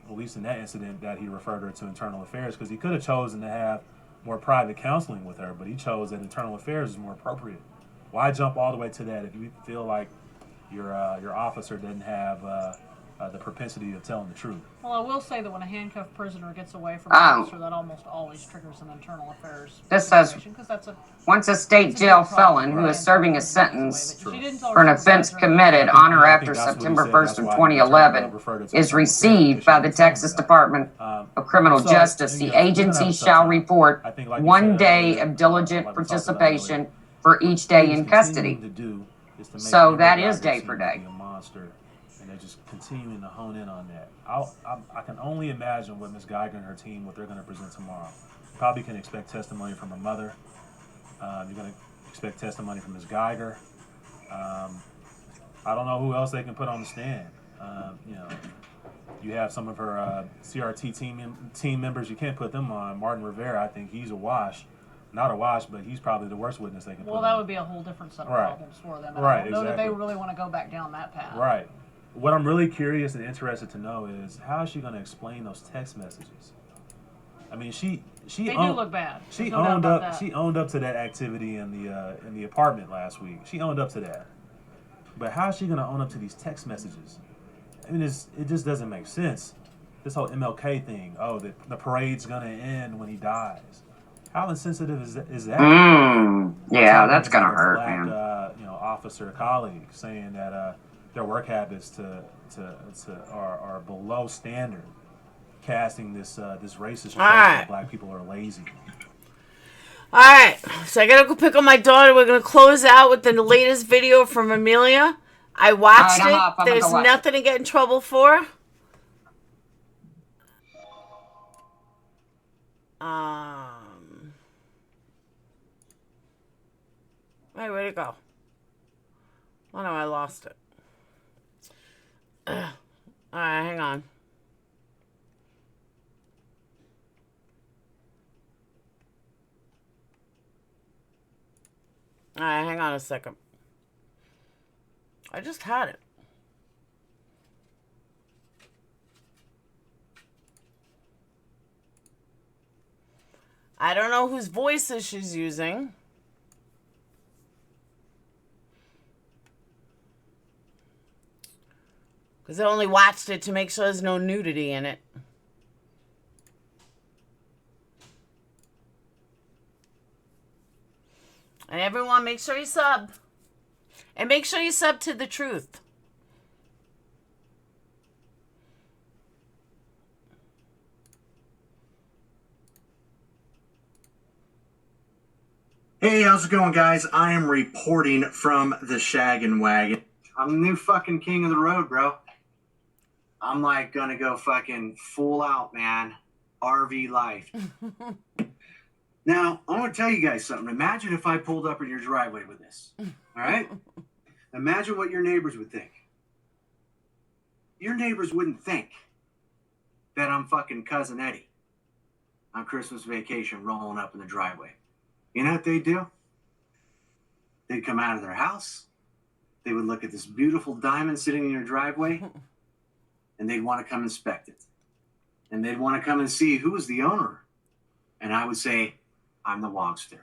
At least in that incident that he referred her to internal affairs, because he could have chosen to have more private counseling with her, but he chose that internal affairs is more appropriate. Why jump all the way to that if you feel like your officer doesn't have the propensity of telling the truth? Well, I will say that when a handcuffed prisoner gets away from an officer, that almost always triggers an internal affairs This says, situation, 'cause that's once a state jail felon who is serving a sentence for an offense committed on or after September 1st of 2011 is received by the Texas Department of Criminal Justice, the agency shall report 1 day of diligent participation for each day in custody. So that is day for day. And they're just continuing to hone in on that. I can only imagine what Ms. Geiger and her team, what they're going to present tomorrow. Probably can expect testimony from her mother. You're going to expect testimony from Ms. Geiger. I don't know who else they can put on the stand. You have some of her CRT team members. You can't put them on. Martin Rivera, I think he's a wash. Not a wash, but he's probably the worst witness they can put on. Well, that would be a whole different set of problems for them. And I don't know that they really want to go back down that path. Right. What I'm really curious and interested to know is how is she going to explain those text messages? I mean, they do look bad. She owned up. She owned up to that activity in the apartment last week. She owned up to that. But how is she going to own up to these text messages? I mean, it just doesn't make sense. This whole MLK thing. Oh, the parade's going to end when he dies. How insensitive is that? Yeah, that's going to hurt, black, man. Officer colleagues saying that their work habits are below standard, casting this racist approach that black people are lazy. All right, so I gotta go pick up my daughter. We're gonna close out with the latest video from Amelia. I watched it. There's nothing to get in trouble for. Wait, where'd it go? Oh no, I lost it. All right, hang on. All right, hang on a second. I just had it. I don't know whose voices she's using. Because I only watched it to make sure there's no nudity in it. And everyone, make sure you sub. And make sure you sub to The Truth. Hey, how's it going, guys? I am reporting from the Shaggin' Wagon. I'm the new fucking king of the road, bro. I'm like gonna go fucking full out, man. RV life. Now, I want to tell you guys something. Imagine if I pulled up in your driveway with this. All right? Imagine what your neighbors would think. Your neighbors wouldn't think that I'm fucking Cousin Eddie on Christmas vacation rolling up in the driveway. You know what they'd do? They'd come out of their house. They would look at this beautiful diamond sitting in your driveway, and they'd want to come inspect it. And they'd want to come and see who was the owner. And I would say, I'm the Wogster.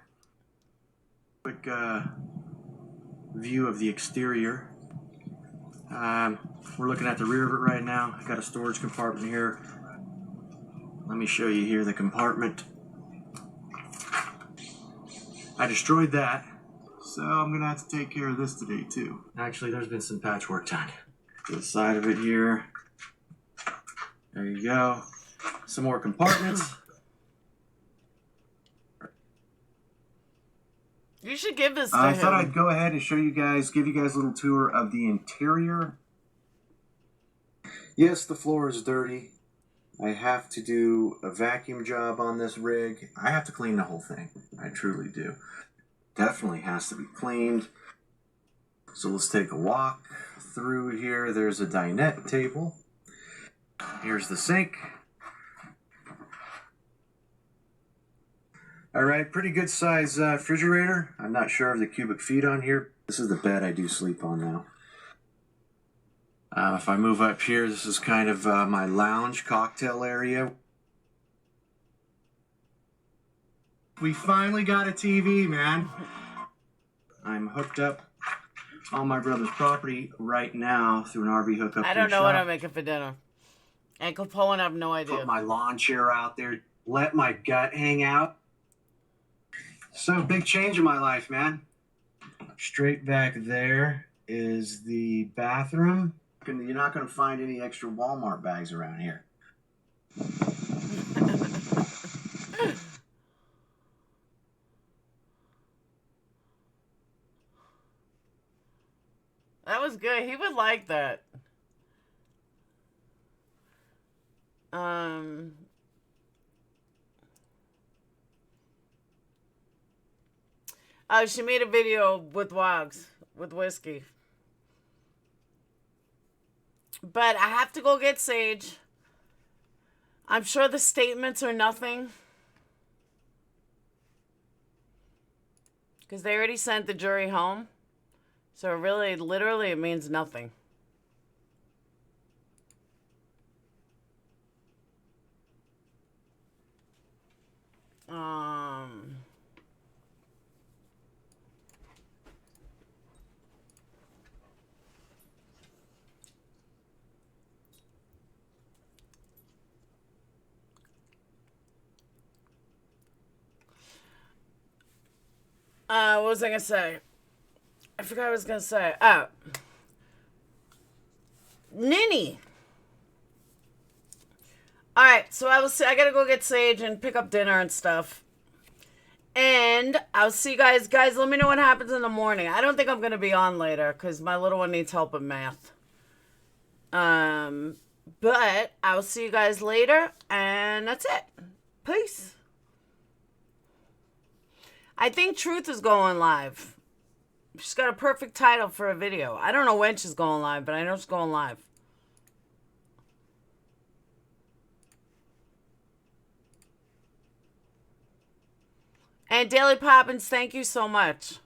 Quick view of the exterior. We're looking at the rear of it right now. I've got a storage compartment here. Let me show you here the compartment. I destroyed that, so I'm gonna have to take care of this today too. Actually, there's been some patchwork done. To the side of it here. There you go. Some more compartments. You should give this to him. I thought I'd go ahead and show you guys, give you guys a little tour of the interior. Yes, the floor is dirty. I have to do a vacuum job on this rig. I have to clean the whole thing. I truly do. Definitely has to be cleaned. So let's take a walk through here. There's a dinette table. Here's the sink. All right, pretty good size refrigerator. I'm not sure of the cubic feet on here. This is the bed I do sleep on now. If I move up here, this is kind of my lounge cocktail area. We finally got a TV, man. I'm hooked up on my brother's property right now through an RV hookup. I don't know what I'm making for dinner. And Capone, I have no idea. Put my lawn chair out there. Let my gut hang out. So, big change in my life, man. Straight back there is the bathroom. You're not going to find any extra Walmart bags around here. That was good. He would like that. Oh, she made a video with Wogs, with whiskey. But I have to go get Sage. I'm sure the statements are nothing. Because they already sent the jury home. So really, literally, it means nothing. What was I gonna say? I forgot what I was gonna say. Oh, Ninny. All right, so I gotta go get Sage and pick up dinner and stuff. And I'll see you guys. Guys, let me know what happens in the morning. I don't think I'm gonna be on later because my little one needs help with math. But I'll see you guys later, and that's it. Peace. I think Truth is going live. She's got a perfect title for a video. I don't know when she's going live, but I know she's going live. And Daily Poppins, thank you so much.